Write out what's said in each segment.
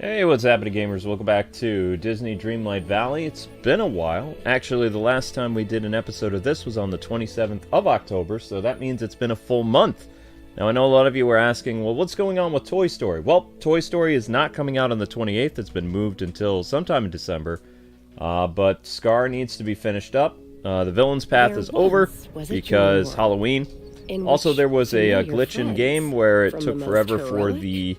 Hey, what's happening, gamers? Welcome back to Disney Dreamlight Valley. It's been a while. Actually, the last time we did an episode of this was on the 27th of October, so that means it's been a full month. Now, I know a lot of you were asking, well, what's going on with Toy Story? Well, Toy Story is not coming out on the 28th. It's been moved until sometime in December. But Scar needs to be finished up. The Villain's Path is over because Halloween. Also, there was a glitch in game where it took forever for the,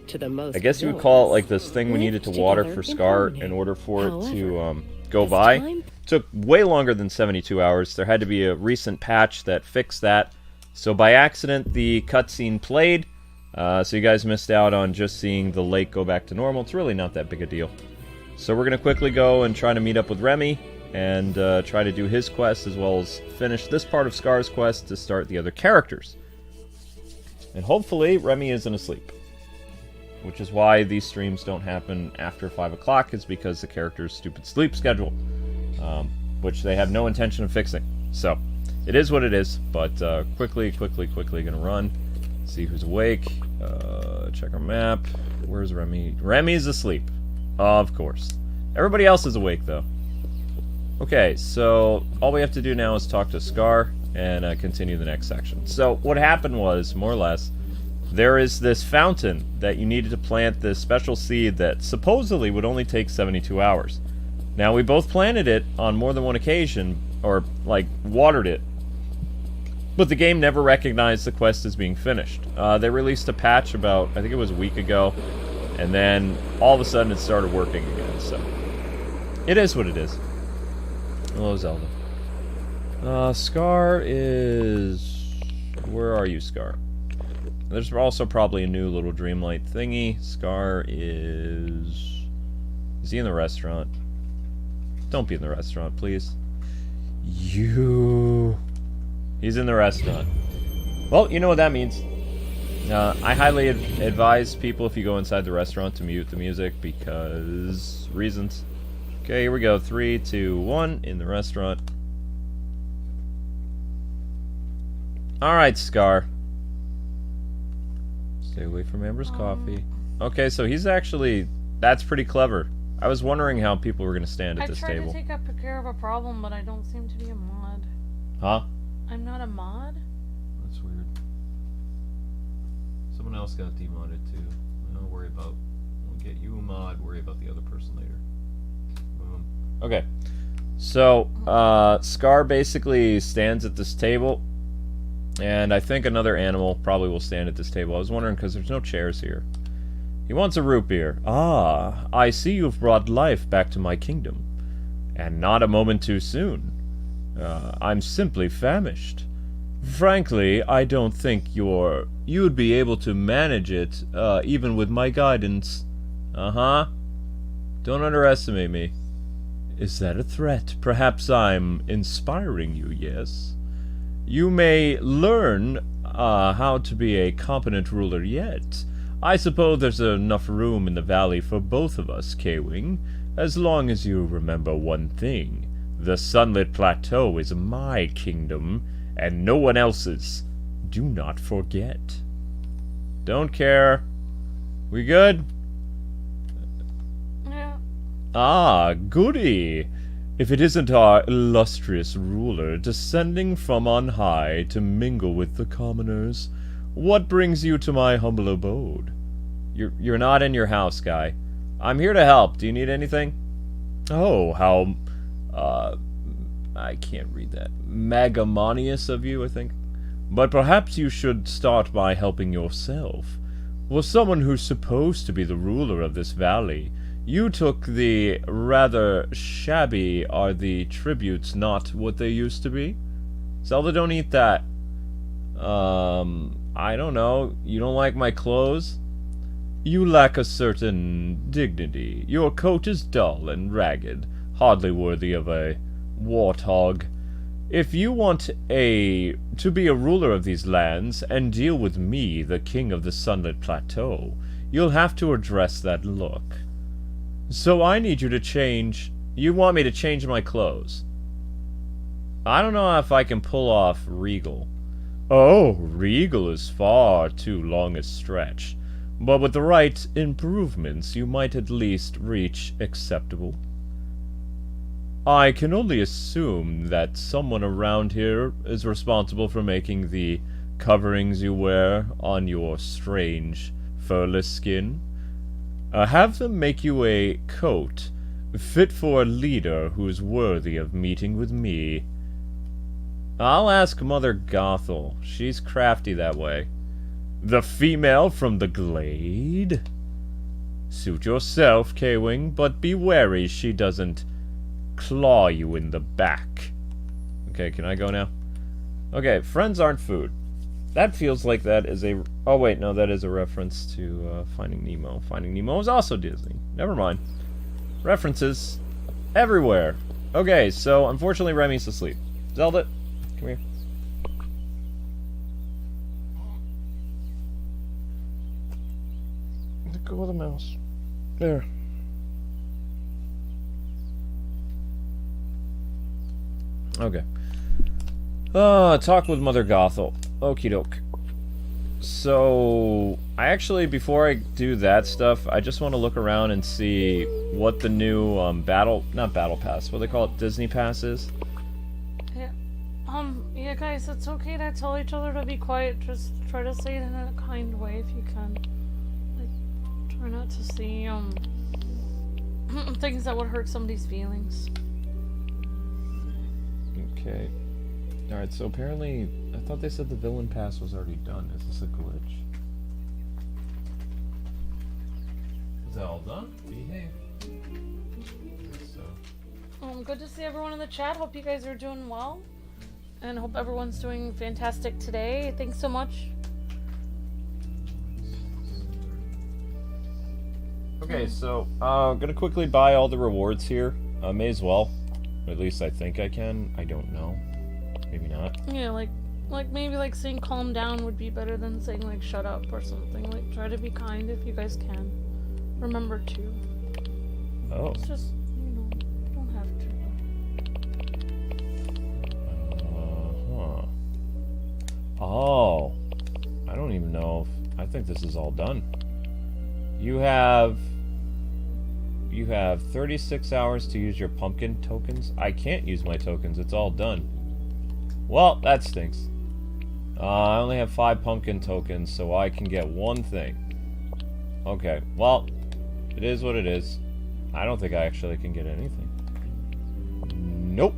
I guess you would call it like this thing we needed to water for Scar in order for it to go by. It took way longer than 72 hours. There had to be a recent patch that fixed that. So by accident, the cutscene played. So you guys missed out on just seeing the lake go back to normal. It's really not that big a deal. So we're going to quickly go and try to meet up with Remy and try to do his quest, as well as finish this part of Scar's quest to start the other characters. And hopefully Remy isn't asleep. Which is why these streams don't happen after 5 o'clock, is because the character's stupid sleep schedule. Which they have no intention of fixing. So, it is what it is, but quickly gonna run. See who's awake. Check our map. Where's Remy? Remy's asleep. Of course. Everybody else is awake, though. Okay, so all we have to do now is talk to Scar and continue the next section. So what happened was, more or less, there is this fountain that you needed to plant this special seed that supposedly would only take 72 hours. Now, we both planted it on more than one occasion, or, like, watered it, but the game never recognized the quest as being finished. They released a patch about, I think it was a week ago, and then all of a sudden it started working again, so it is what it is. Hello, Zelda. Scar is... Where are you, Scar? There's also probably a new little Dreamlight thingy. Scar is... Is he in the restaurant? Don't be in the restaurant, please. You... He's in the restaurant. Well, you know what that means. I highly advise people, if you go inside the restaurant, to mute the music because... reasons. Okay, here we go. 3, 2, 1, in the restaurant. Alright, Scar. Stay away from Amber's coffee. Okay, so he's actually... That's pretty clever. I was wondering how people were going to stand at this table. I tried to take care of a problem, but I don't seem to be a mod. Huh? I'm not a mod? That's weird. Someone else got demodded, too. Don't worry about... We'll get you a mod, worry about the other person later. Okay, so Scar basically stands at this table, and I think another animal probably will stand at this table. I was wondering because there's no chairs here. He wants a root beer. Ah, I see you've brought life back to my kingdom, and not a moment too soon. I'm simply famished. Frankly, I don't think you'd be able to manage it, even with my guidance. Uh-huh. Don't underestimate me. Is that a threat? Perhaps I'm inspiring you, yes? You may learn how to be a competent ruler yet. I suppose there's enough room in the valley for both of us, Kwing, as long as you remember one thing. The Sunlit Plateau is my kingdom, and no one else's. Do not forget. Don't care. We good? Ah, goody! If it isn't our illustrious ruler descending from on high to mingle with the commoners, what brings you to my humble abode? You're not in your house, guy. I'm here to help. Do you need anything? Oh, how... I can't read that. Magamonious of you, I think. But perhaps you should start by helping yourself. For someone who's supposed to be the ruler of this valley, you took the rather shabby are the tributes not what they used to be? Zelda, don't eat that. I don't know. You don't like my clothes? You lack a certain dignity. Your coat is dull and ragged, hardly worthy of a warthog. If you want to be a ruler of these lands and deal with me, the king of the Sunlit Plateau, you'll have to address that look. So I need you to change... You want me to change my clothes? I don't know if I can pull off regal. Oh, regal is far too long a stretch. but with the right improvements, you might at least reach acceptable. I can only assume that someone around here is responsible for making the coverings you wear on your strange, furless skin. Have them make you a coat fit for a leader who's worthy of meeting with me. I'll ask Mother Gothel. She's crafty that way. The female from the glade? Suit yourself, Kwing, but be wary she doesn't claw you in the back. Okay, can I go now? Okay, friends aren't food. That feels like that is a... Oh, wait, no, that is a reference to Finding Nemo. Finding Nemo is also Disney. Never mind. References everywhere. Okay, so unfortunately Remy's asleep. Zelda, come here. Let go of the mouse. There. Okay. Talk with Mother Gothel. Okie doke. So, I actually, before I do that stuff, I just want to look around and see what the new, not battle pass, what they call it, Disney Pass is. Yeah. Yeah, guys, it's okay to tell each other to be quiet. Just try to say it in a kind way if you can. Like, try not to see, things that would hurt somebody's feelings. Okay. Alright, so apparently, I thought they said the villain pass was already done. Is this a glitch? Is that all done? Behave. So. Good to see everyone in the chat. Hope you guys are doing well. And hope everyone's doing fantastic today. Thanks so much. Okay, so, gonna quickly buy all the rewards here. May as well. At least I think I can. I don't know. Maybe not. Yeah, like maybe like saying calm down would be better than saying like shut up or something. Like try to be kind if you guys can. Remember to. Oh. It's just, you know, don't have to. Oh. I don't even know if... I think this is all done. You have 36 hours to use your pumpkin tokens. I can't use my tokens. It's all done. Well, that stinks. I only have 5 pumpkin tokens, so I can get one thing. Okay, well, it is what it is. I don't think I actually can get anything. Nope.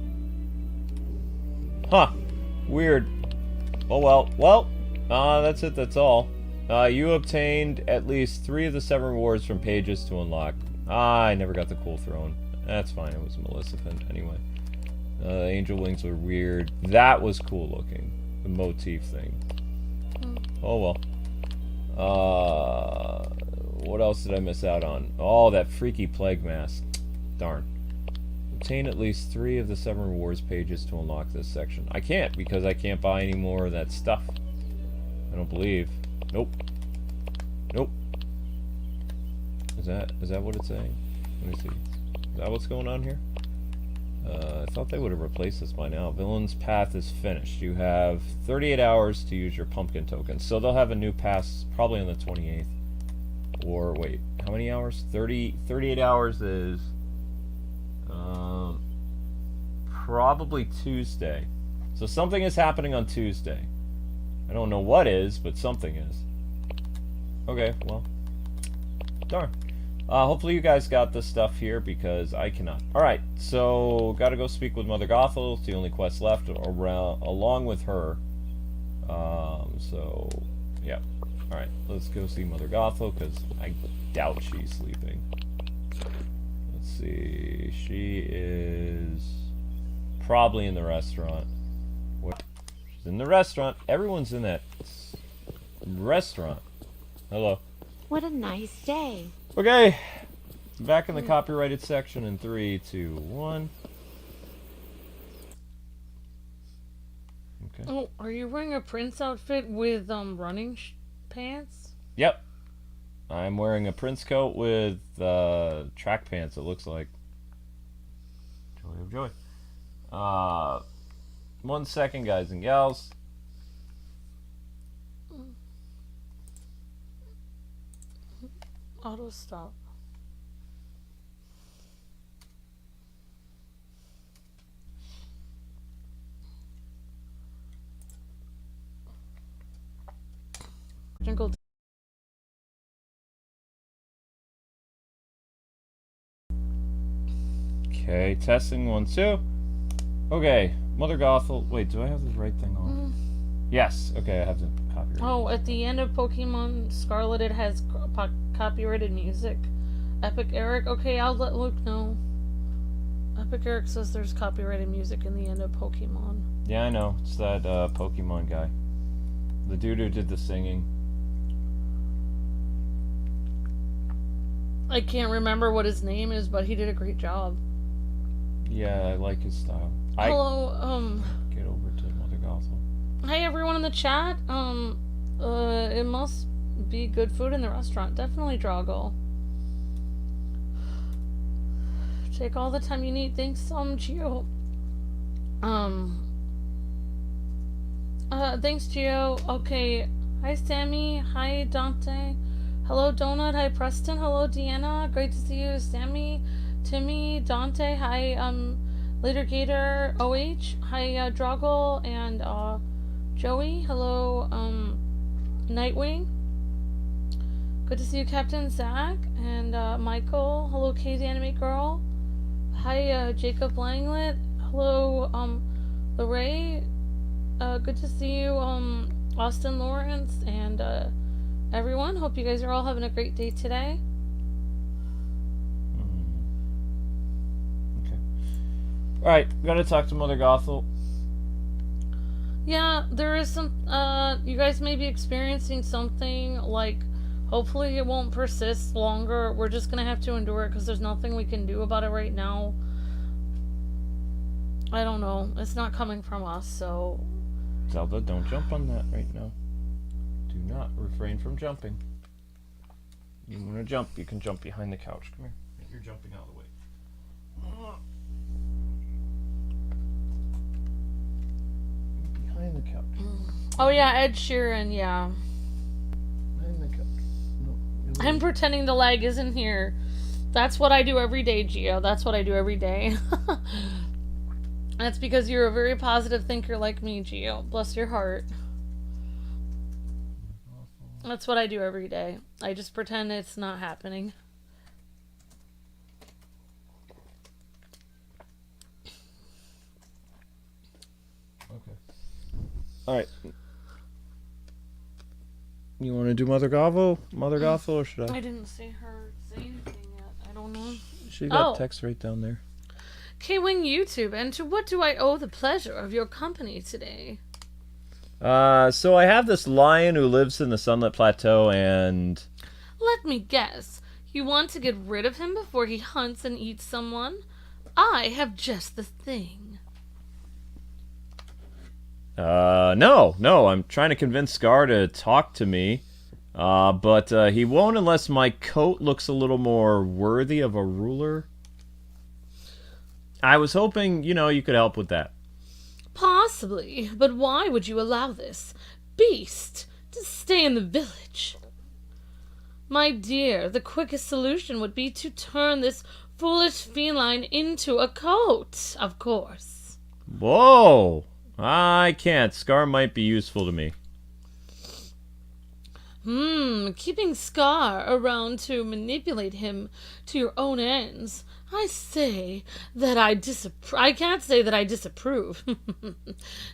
Huh. Weird. Oh well. Well, that's it, that's all. You obtained at least 3 of the 7 rewards from pages to unlock. I never got the cool throne. That's fine, it was Maleficent anyway. The angel wings were weird. That was cool looking. The motif thing. Oh well. What else did I miss out on? Oh, that freaky plague mask. Darn. Obtain at least 3 of the 7 rewards pages to unlock this section. I can't, because I can't buy any more of that stuff. I don't believe. Nope. Nope. Is that what it's saying? Let me see. Is that what's going on here? I thought they would have replaced this by now. Villain's path is finished. You have 38 hours to use your pumpkin tokens. So they'll have a new pass probably on the 28th. Or wait, how many hours? 38 hours is probably Tuesday. So something is happening on Tuesday. I don't know what is, but something is. Okay, well. Darn. Hopefully you guys got this stuff here, because I cannot. Alright, so gotta go speak with Mother Gothel. It's the only quest left around, along with her. So, yeah. Alright, let's go see Mother Gothel, because I doubt she's sleeping. Let's see. She is probably in the restaurant. She's in the restaurant. Everyone's in that restaurant. Hello. What a nice day. Okay, back in the copyrighted section in 3, 2, 1. Okay. Oh, are you wearing a Prince outfit with running pants? Yep. I'm wearing a Prince coat with track pants, it looks like. Joy of joy. 1 second, guys and gals. Auto stop. Jingle. Okay, testing 1, 2. Okay, Mother Gothel. Wait, do I have the right thing on? Yes. Okay, I have the copyright. Oh, at the end of Pokemon Scarlet, it has copyrighted music. Epic Eric. Okay, I'll let Luke know. Epic Eric says there's copyrighted music in the end of Pokemon. Yeah, I know. It's that Pokemon guy. The dude who did the singing. I can't remember what his name is, but he did a great job. Yeah, I like his style. Hello, Get over to Mother Gothel. Hey everyone in the chat. It must be good food in the restaurant. Definitely Drago. Take all the time you need. Thanks, Gio. Thanks, Gio. Okay. Hi, Sammy. Hi, Dante. Hello, Donut. Hi, Preston. Hello, Deanna. Great to see you, Sammy, Timmy, Dante. Hi, Later Gator, OH. Hi, Drago and Joey. Hello, Nightwing. Good to see you, Captain Zach and Michael. Hello, Katie Anime Girl. Hi, Jacob Langlet. Hello, Lorray. Good to see you, Austin Lawrence and everyone. Hope you guys are all having a great day today. Okay. Alright, we gotta talk to Mother Gothel. Yeah, there is some, you guys may be experiencing something, like, hopefully it won't persist longer. We're just gonna have to endure it because there's nothing we can do about it right now. I don't know. It's not coming from us, so... Zelda, don't jump on that right now. Do not refrain from jumping. You want to jump, you can jump behind the couch. Come here. You're jumping out of the way. Behind the couch. Oh yeah, Ed Sheeran, yeah. Behind the couch. No, I'm pretending the lag isn't here. That's what I do every day, Gio. That's what I do every day. That's because you're a very positive thinker like me, Gio. Bless your heart. That's what I do every day. I just pretend it's not happening. Okay. Alright. You want to do Mother Gothel? Mother Gothel, or should I? I didn't see her say anything yet. I don't know. She got text right down there. Kwing YouTube, and to what do I owe the pleasure of your company today? So I have this lion who lives in the Sunlit Plateau, and... Let me guess. You want to get rid of him before he hunts and eats someone? I have just the thing. No, I'm trying to convince Scar to talk to me. But he won't unless my coat looks a little more worthy of a ruler. I was hoping, you could help with that. Possibly, but why would you allow this beast to stay in the village? My dear, the quickest solution would be to turn this foolish feline into a coat, of course. Whoa! I can't. Scar might be useful to me. Keeping Scar around to manipulate him to your own ends. I say that I can't say that I disapprove.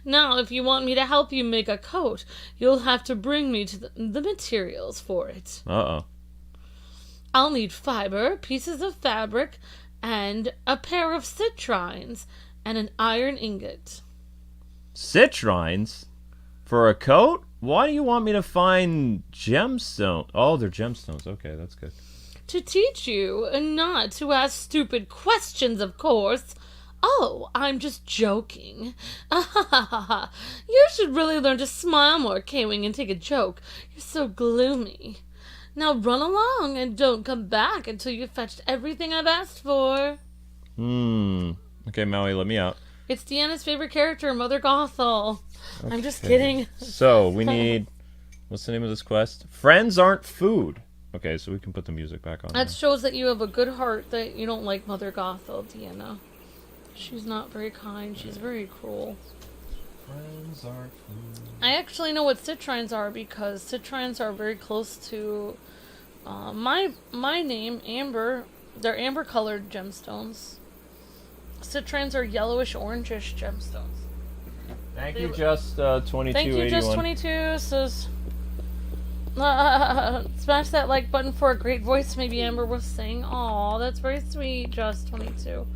Now, if you want me to help you make a coat, you'll have to bring me to the materials for it. Uh-oh. I'll need fiber, pieces of fabric, and a pair of citrines, and an iron ingot. Citrines? For a coat? Why do you want me to find gemstones? Oh, they're gemstones. Okay, that's good. To teach you not to ask stupid questions, of course. Oh, I'm just joking. You should really learn to smile more, Kwing, and take a joke. You're so gloomy. Now run along and don't come back until you've fetched everything I've asked for. Okay, Maui, let me out. It's Deanna's favorite character, Mother Gothel. Okay. I'm just kidding. So, we need... What's the name of this quest? Friends aren't food. Okay, so we can put the music back on. That shows that you have a good heart, that you don't like Mother Gothel, Deanna. She's not very kind. She's very cruel. Friends are food. I actually know what citrines are because citrines are very close to my name, Amber. They're amber-colored gemstones. Citrines are yellowish-orangish gemstones. Thank you, Just 2281. Thank you, Just 22. Says, smash that like button for a great voice. Maybe Amber was saying, "Aw, that's very sweet." Just 22.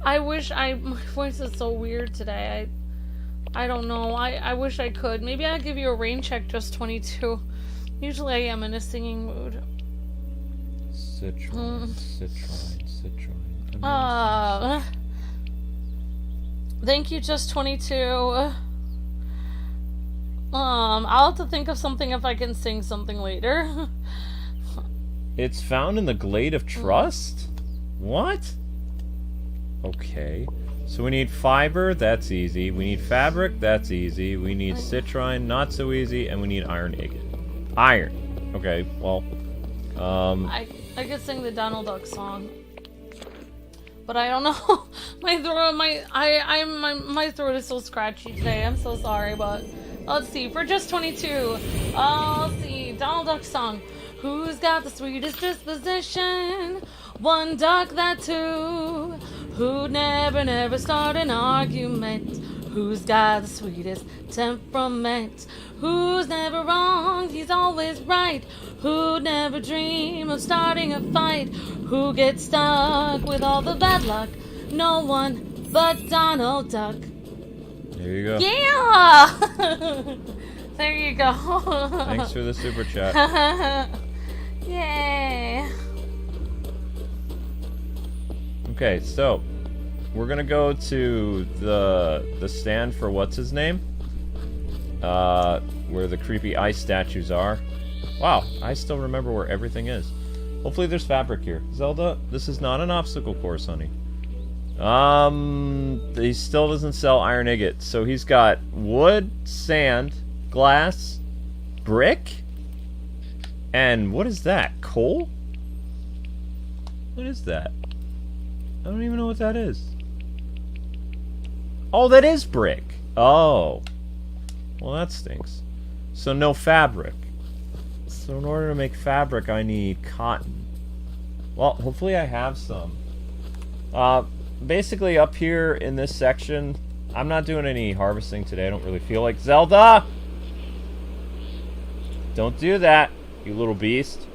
I wish my voice is so weird today. I don't know. I wish I could. Maybe I'll give you a rain check, Just 22. Usually I am in a singing mood. Citrine. Thank you, Just 22. I'll have to think of something if I can sing something later. It's found in the Glade of Trust? What? Okay. So we need fiber, that's easy. We need fabric, that's easy. We need citrine, not so easy. And we need iron agate. Iron. Okay, well. I could sing the Donald Duck song. But I don't know. My throat is so scratchy today. I'm so sorry, but let's see. For Just 22, let's see. Donald Duck song. Who's got the sweetest disposition? One duck, that two. Who'd never start an argument? Who's got the sweetest temperament? Who's never wrong? He's always right. Who'd never dream of starting a fight? Who gets stuck with all the bad luck? No one but Donald Duck. There you go. Yeah! There you go. Thanks for the super chat. Yay. Okay, so we're gonna go to the stand for what's his name? Where the creepy ice statues are. Wow, I still remember where everything is. Hopefully there's fabric here. Zelda, this is not an obstacle course, honey. He still doesn't sell iron agate. So he's got wood, sand, glass, brick, and what is that? Coal? What is that? I don't even know what that is. Oh, that is brick. Oh. Well, that stinks. So no fabric. So in order to make fabric, I need cotton. Well, hopefully I have some. Basically up here in this section, I'm not doing any harvesting today. I don't really feel like. Zelda! Don't do that, you little beast.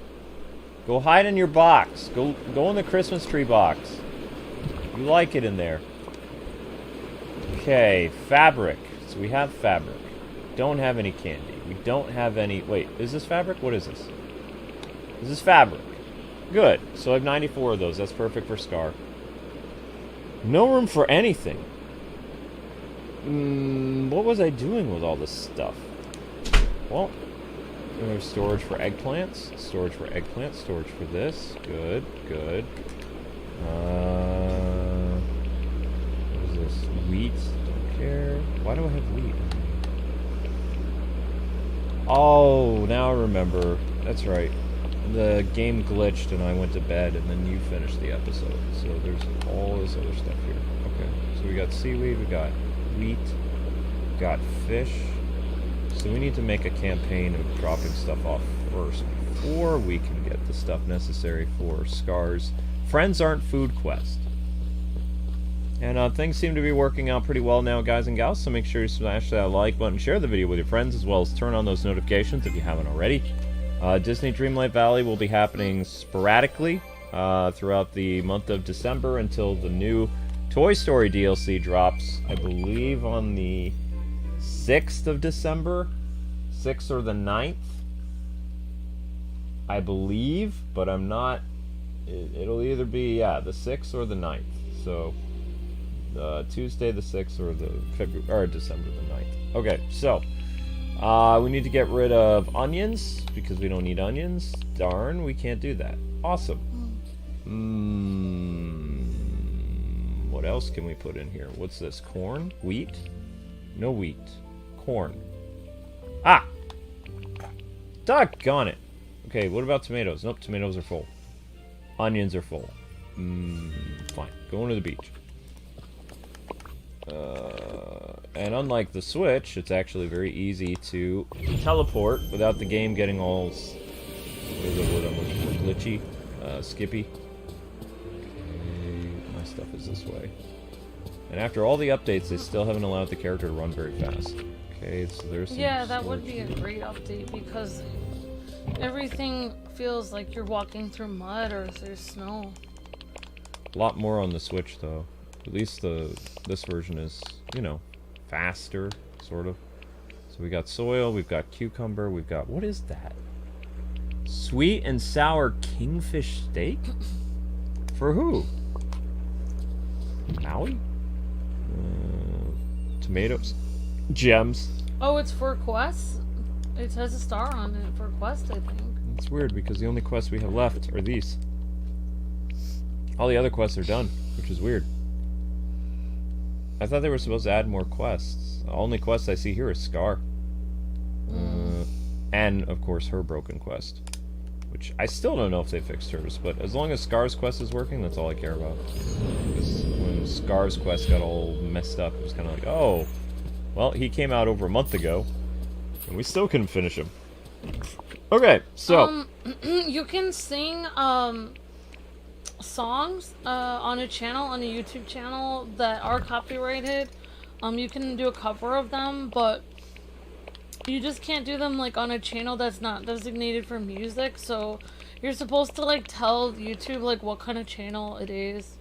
Go hide in your box. Go in the Christmas tree box. You like it in there. Okay, fabric. So we have fabric. Don't have any candy. We don't have any... Wait, is this fabric? What is this? Is this fabric? Good. So I have 94 of those. That's perfect for Scar. No room for anything. What was I doing with all this stuff? Well, there's storage for eggplants. Storage for eggplants. Storage for this. Good, good. What is this? Wheat. Don't care. Why do I have wheat? Oh, now I remember. That's right. The game glitched and I went to bed and then you finished the episode. So there's all this other stuff here. Okay. So we got seaweed, we got wheat, we got fish. So we need to make a campaign of dropping stuff off first before we can get the stuff necessary for Scar's Friends Aren't Food quest. And things seem to be working out pretty well now, guys and gals, so make sure you smash that like button, share the video with your friends, as well as turn on those notifications if you haven't already. Disney Dreamlight Valley will be happening sporadically throughout the month of December until the new Toy Story DLC drops, I believe on the 6th of December, 6th or the 9th, I believe, but I'm not, it'll either be, yeah, the 6th or the 9th, so... Tuesday the 6th or the December the 9th. Okay, so we need to get rid of onions because we don't need onions. Darn, we can't do that. Awesome. What else can we put in here? What's this? Corn? Wheat? No wheat. Corn. Ah! Doggone it. Okay, what about tomatoes? Nope, tomatoes are full. Onions are full. Fine. Going to the beach. And unlike the Switch, it's actually very easy to teleport without the game getting all glitchy, skippy. Okay, my stuff is this way. And after all the updates, they still haven't allowed the character to run very fast. Okay, so there's some Yeah, that would be a great update because everything feels like you're walking through mud or there's snow. A lot more on the Switch, though. At least this version is, you know, faster, sort of. So we got soil, we've got cucumber, we've got... What is that? Sweet and sour kingfish steak? For who? Maui? Tomatoes. Gems. Oh, it's for quests? It has a star on it for quest, I think. It's weird because the only quests we have left are these. All the other quests are done, which is weird. I thought they were supposed to add more quests. The only quests I see here is Scar. And, of course, her broken quest. Which, I still don't know if they fixed hers, but as long as Scar's quest is working, that's all I care about. Because when Scar's quest got all messed up, it was kind of like, oh, well, he came out over a month ago, and we still couldn't finish him. Okay, so... you can sing, songs on a channel, on a YouTube channel that are copyrighted. You can do a cover of them, but you just can't do them like on a channel that's not designated for music. So you're supposed to like tell YouTube like what kind of channel it is.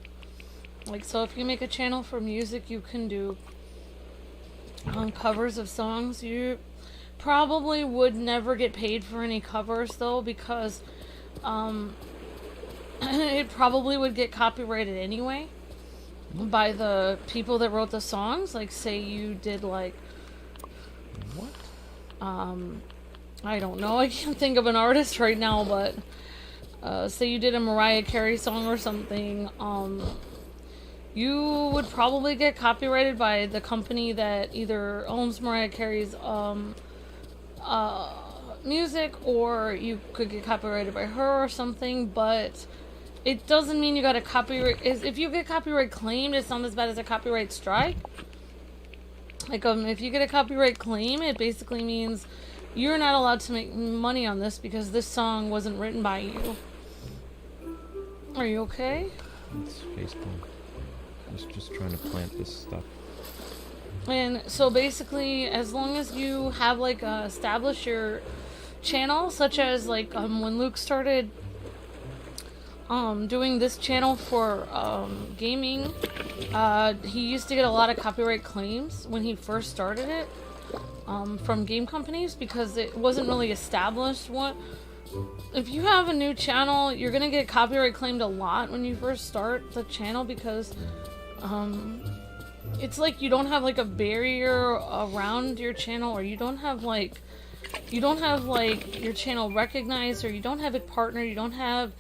Like, so if you make a channel for music, you can do covers of songs. You probably would never get paid for any covers though, because it probably would get copyrighted anyway by the people that wrote the songs. Like, say you did like What? I don't know, I can't think of an artist right now, but say you did a Mariah Carey song or something, you would probably get copyrighted by the company that either owns Mariah Carey's music, or you could get copyrighted by her or something. But it doesn't mean you got a copyright. If you get copyright claimed, it's not as bad as a copyright strike. Like, if you get a copyright claim, it basically means you're not allowed to make money on this because this song wasn't written by you. Are you okay? It's Facebook. I was just trying to plant this stuff. And so basically, as long as you have like established your channel, such as like when Luke started doing this channel for gaming, he used to get a lot of copyright claims when he first started it from game companies because it wasn't really established. If you have a new channel, you're gonna get copyright claimed a lot when you first start the channel because it's like you don't have like a barrier around your channel, or you don't have like your channel recognized, or you don't have it partnered, you don't have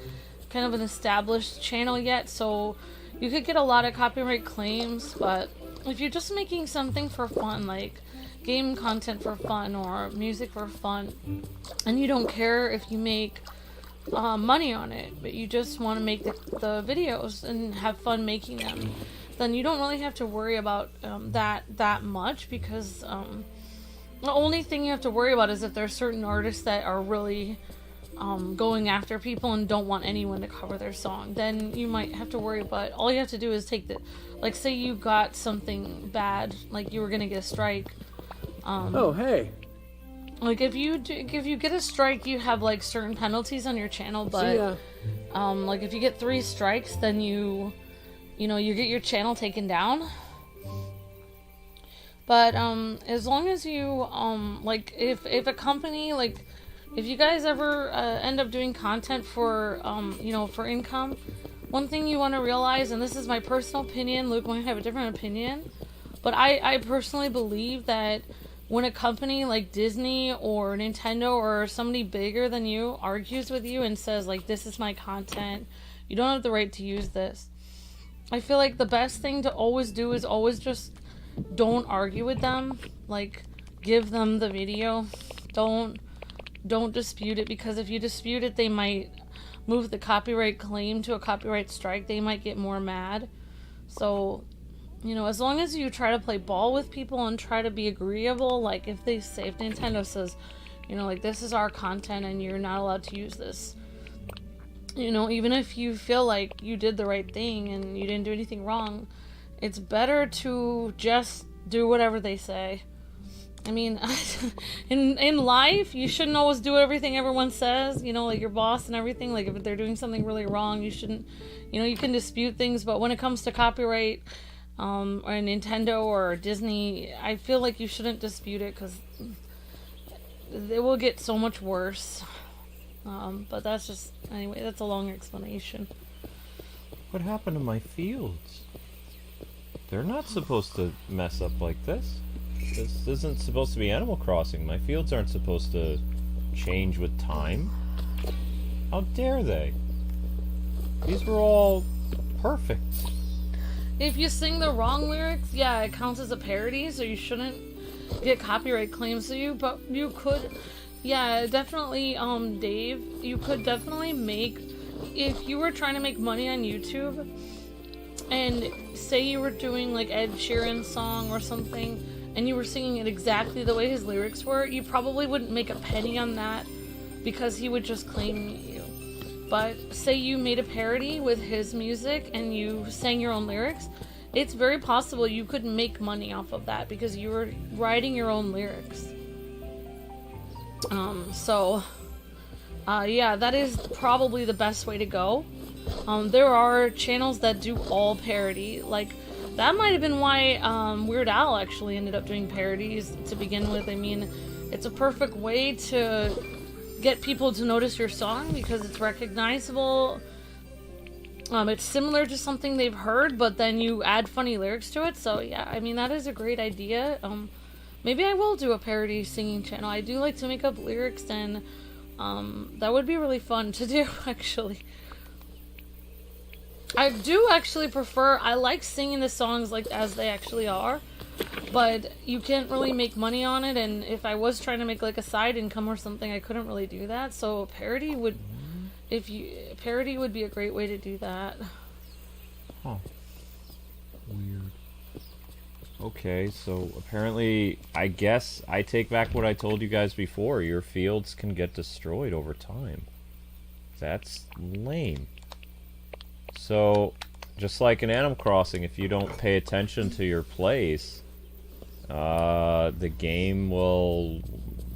kind of an established channel yet, so you could get a lot of copyright claims. But if you're just making something for fun, like game content for fun or music for fun, and you don't care if you make money on it, but you just want to make the videos and have fun making them, then you don't really have to worry about that much, because the only thing you have to worry about is if there's certain artists that are really going after people and don't want anyone to cover their song, then you might have to worry. But all you have to do is take like, say you got something bad, like you were gonna get a strike. Oh, hey. Like if you get a strike, you have like certain penalties on your channel, but like if you get 3 strikes, then you get your channel taken down. But as long as you like if a company, like if you guys ever end up doing content for for income, one thing you want to realize, and this is my personal opinion, Luke might have a different opinion, but I personally believe that when a company like Disney or Nintendo or somebody bigger than you argues with you and says like, this is my content, you don't have the right to use this, I feel like the best thing to always do is always just don't argue with them. Like, give them the video. Don't don't dispute it, because if you dispute it, they might move the copyright claim to a copyright strike. They might get more mad. So, you know, as long as you try to play ball with people and try to be agreeable, like if Nintendo says, you know, like, this is our content and you're not allowed to use this, you know, even if you feel like you did the right thing and you didn't do anything wrong, it's better to just do whatever they say. I mean, in life, you shouldn't always do everything everyone says, you know, like your boss and everything. Like, if they're doing something really wrong, you shouldn't, you know, you can dispute things, but when it comes to copyright, or Nintendo or Disney, I feel like you shouldn't dispute it, because it will get so much worse. But that's just, anyway, that's a long explanation. What happened to my fields? They're not supposed to mess up like this. This isn't supposed to be Animal Crossing. My fields aren't supposed to change with time. How dare they? These were all perfect. If you sing the wrong lyrics, yeah, it counts as a parody, so you shouldn't get copyright claims to you, but you could, yeah, definitely, Dave, you could definitely make, if you were trying to make money on YouTube, and say you were doing, like, Ed Sheeran's song or something, and you were singing it exactly the way his lyrics were, you probably wouldn't make a penny on that, because he would just claim you. But say you made a parody with his music and you sang your own lyrics, it's very possible you could make money off of that because you were writing your own lyrics. Yeah, that is probably the best way to go. There are channels that do all parody, like, that might have been why Weird Al actually ended up doing parodies to begin with. I mean, it's a perfect way to get people to notice your song because it's recognizable. It's similar to something they've heard, but then you add funny lyrics to it. So yeah, I mean, that is a great idea. Maybe I will do a parody singing channel. I do like to make up lyrics, and that would be really fun to do, actually. I do actually prefer, I like singing the songs like as they actually are, but you can't really make money on it, and if I was trying to make like a side income or something, I couldn't really do that. So parody would, parody would be a great way to do that. Huh. Weird. Okay, so apparently, I guess I take back what I told you guys before. Your fields can get destroyed over time. That's lame. So, just like in Animal Crossing, if you don't pay attention to your place, the game will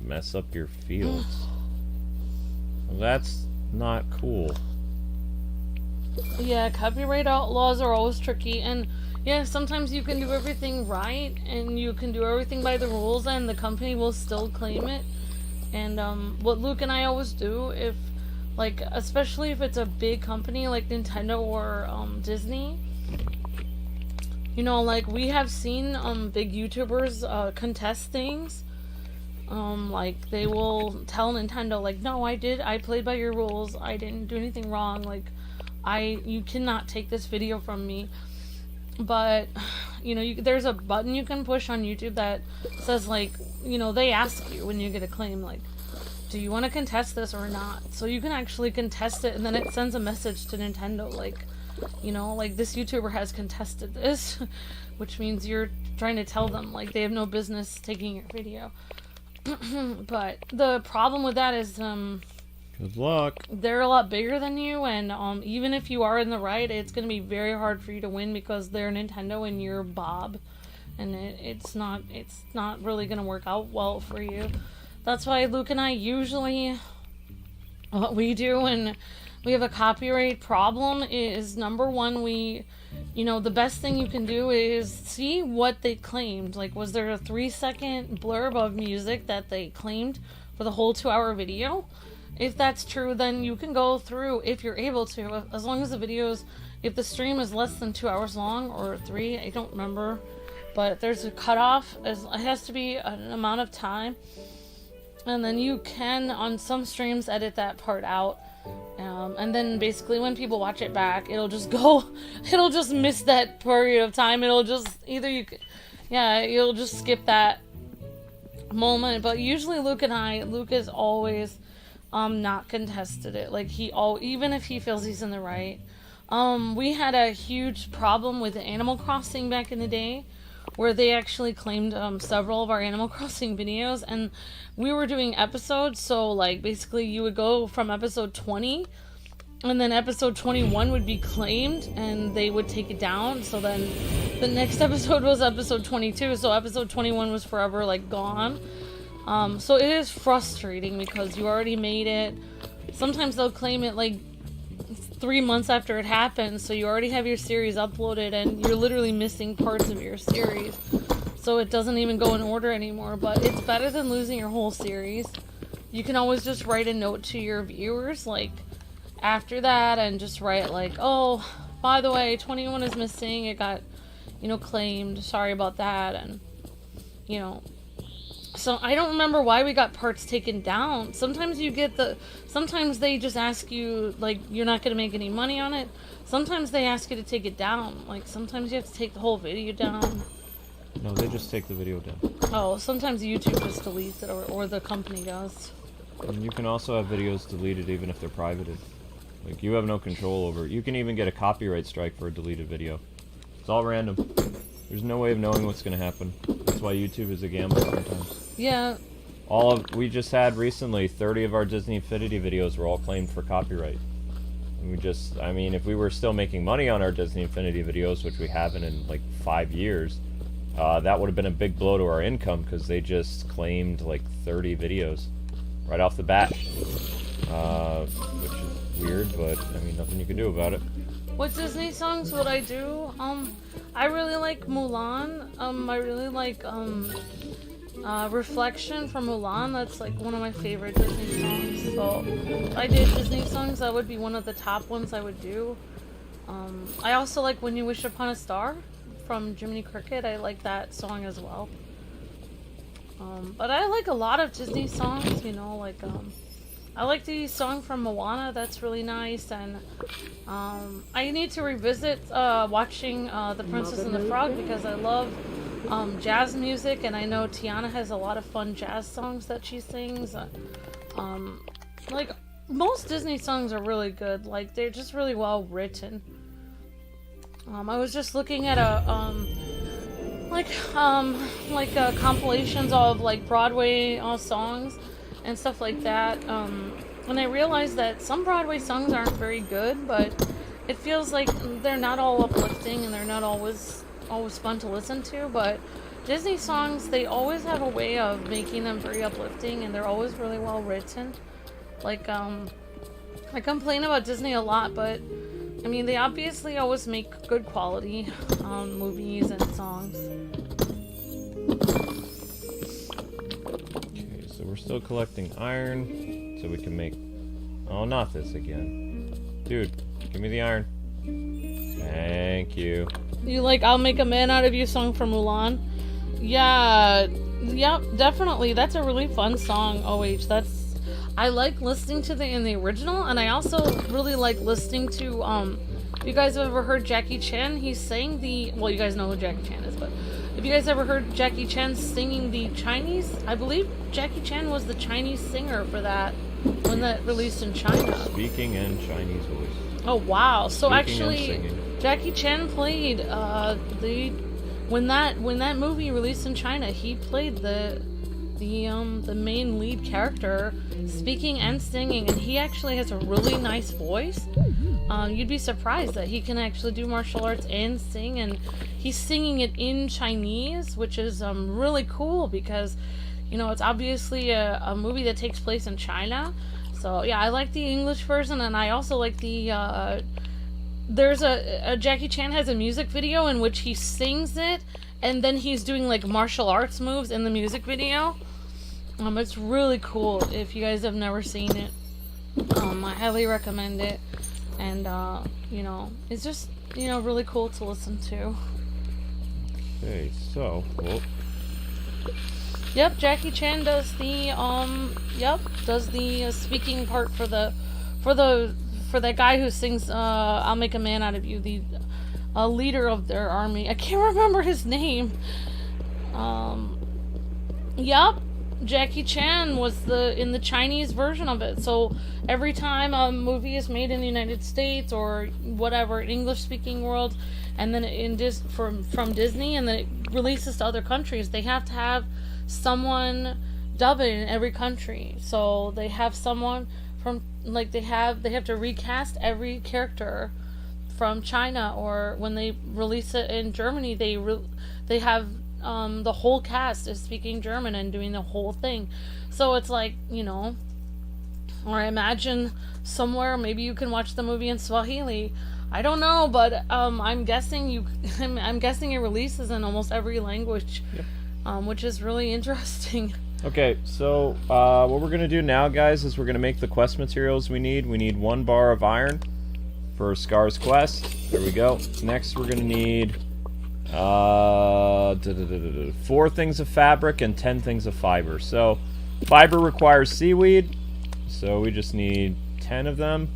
mess up your fields. That's not cool. Yeah, copyright laws are always tricky, and yeah, sometimes you can do everything right, and you can do everything by the rules, and the company will still claim it. And what Luke and I always do, if, like, especially if it's a big company like Nintendo or Disney, you know, like, we have seen big YouTubers contest things. Like, they will tell Nintendo, like, no, I played by your rules, I didn't do anything wrong, like, you cannot take this video from me. But, you know, there's a button you can push on YouTube that says, like, you know, they ask you when you get a claim, like, do you want to contest this or not? So you can actually contest it, and then it sends a message to Nintendo, like, you know, like, this YouTuber has contested this, which means you're trying to tell them, like, they have no business taking your video. But the problem with that is, good luck. They're a lot bigger than you, and even if you are in the right, it's going to be very hard for you to win because they're Nintendo and you're Bob, and it's not really going to work out well for you. That's why Luke and I usually, what we do when we have a copyright problem is, number one, you know, the best thing you can do is see what they claimed. Like, was there a 3-second blurb of music that they claimed for the whole 2-hour video? If that's true, then you can go through, if you're able to, as long as the videos, if the stream is less than 2 hours long, or 3, I don't remember, but there's a cutoff, it has to be an amount of time, and then you can, on some streams, edit that part out, and then basically when people watch it back, it'll just miss that period of time, it'll just, you'll just skip that moment, but usually Luke is always not contested it. Like even if he feels he's in the right. We had a huge problem with Animal Crossing back in the day, where they actually claimed several of our Animal Crossing videos, and we were doing episodes, so like basically you would go from episode 20, and then episode 21 would be claimed, and they would take it down, so then the next episode was episode 22, so episode 21 was forever like gone. So it is frustrating because you already made it. Sometimes they'll claim it like 3 months after it happened, so you already have your series uploaded and you're literally missing parts of your series, so it doesn't even go in order anymore. But it's better than losing your whole series. You can always just write a note to your viewers like after that and just write like, oh, by the way, 21 is missing, it got, you know, claimed, sorry about that. And you know, so I don't remember why we got parts taken down. Sometimes you get sometimes they just ask you, like, you're not going to make any money on it. Sometimes they ask you to take it down. Like, sometimes you have to take the whole video down. No, they just take the video down. Oh, sometimes YouTube just deletes it, or the company does. And you can also have videos deleted even if they're privated. Like, you have no control over it. You can even get a copyright strike for a deleted video. It's all random. There's no way of knowing what's going to happen. That's why YouTube is a gamble sometimes. Yeah. We just had recently 30 of our Disney Infinity videos were all claimed for copyright. And I mean, if we were still making money on our Disney Infinity videos, which we haven't in like 5 years, that would have been a big blow to our income, because they just claimed like 30 videos right off the bat. Which is weird, but I mean, nothing you can do about it. What Disney songs would I do? I really like Mulan. I really like Reflection from Mulan. That's like one of my favorite Disney songs. So if I did Disney songs, that would be one of the top ones I would do. I also like When You Wish Upon a Star from Jiminy Cricket. I like that song as well. But I like a lot of Disney songs, you know, like I like the song from Moana. That's really nice. And I need to revisit watching The Princess and the Frog, because I love jazz music, and I know Tiana has a lot of fun jazz songs that she sings. Like, most Disney songs are really good. Like, they're just really well written. I was just looking at compilations of like Broadway songs and stuff like that, and I realized that some Broadway songs aren't very good, but it feels like they're not all uplifting and they're not always fun to listen to. But Disney songs, they always have a way of making them very uplifting, and they're always really well written. Like, I complain about Disney a lot, but I mean, they obviously always make good quality movies and songs. Okay, so we're still collecting iron, so we can make... Oh, not this again. Dude, give me the iron. Thank you. You like I'll Make a Man Out of You song from Mulan? Yeah, yep, definitely. That's a really fun song, OH. I like listening to in the original, and I also really like listening to, if you guys have ever heard Jackie Chan, he sang well, you guys know who Jackie Chan is, but if you guys ever heard Jackie Chan singing the Chinese, I believe Jackie Chan was the Chinese singer for that, when that released in China. Speaking in Chinese voice. Oh, wow. So Speaking actually, Jackie Chan played, when that movie released in China, he played the main lead character, speaking and singing, and he actually has a really nice voice. You'd be surprised that he can actually do martial arts and sing, and he's singing it in Chinese, which is really cool, because, you know, it's obviously a movie that takes place in China. So yeah, I like the English version, and I also like the there's a Jackie Chan has a music video in which he sings it, and then he's doing like martial arts moves in the music video. It's really cool. If you guys have never seen it, I highly recommend it. And you know, it's just, you know, really cool to listen to. Okay, so Yep, Jackie Chan does the speaking part for that guy who sings I'll Make a Man Out of You, the leader of their army. I can't remember his name. Yep, Jackie Chan was in the Chinese version of it. So every time a movie is made in the United States or whatever, English-speaking world, and then from Disney, and then it releases to other countries, they have to have someone dub it in every country. So they have someone from, like, they have to recast every character from China, or when they release it in Germany, they have the whole cast is speaking German and doing the whole thing. So it's like, you know, or I imagine somewhere maybe you can watch the movie in Swahili. I don't know, but I'm guessing I'm guessing it releases in almost every language, which is really interesting. Okay, so what we're gonna do now, guys, is we're gonna make the quest materials we need. We need 1 bar of iron for Scar's quest. There we go. Next, we're gonna need 4 things of fabric and 10 things of fiber. So fiber requires seaweed, so we just need 10 of them.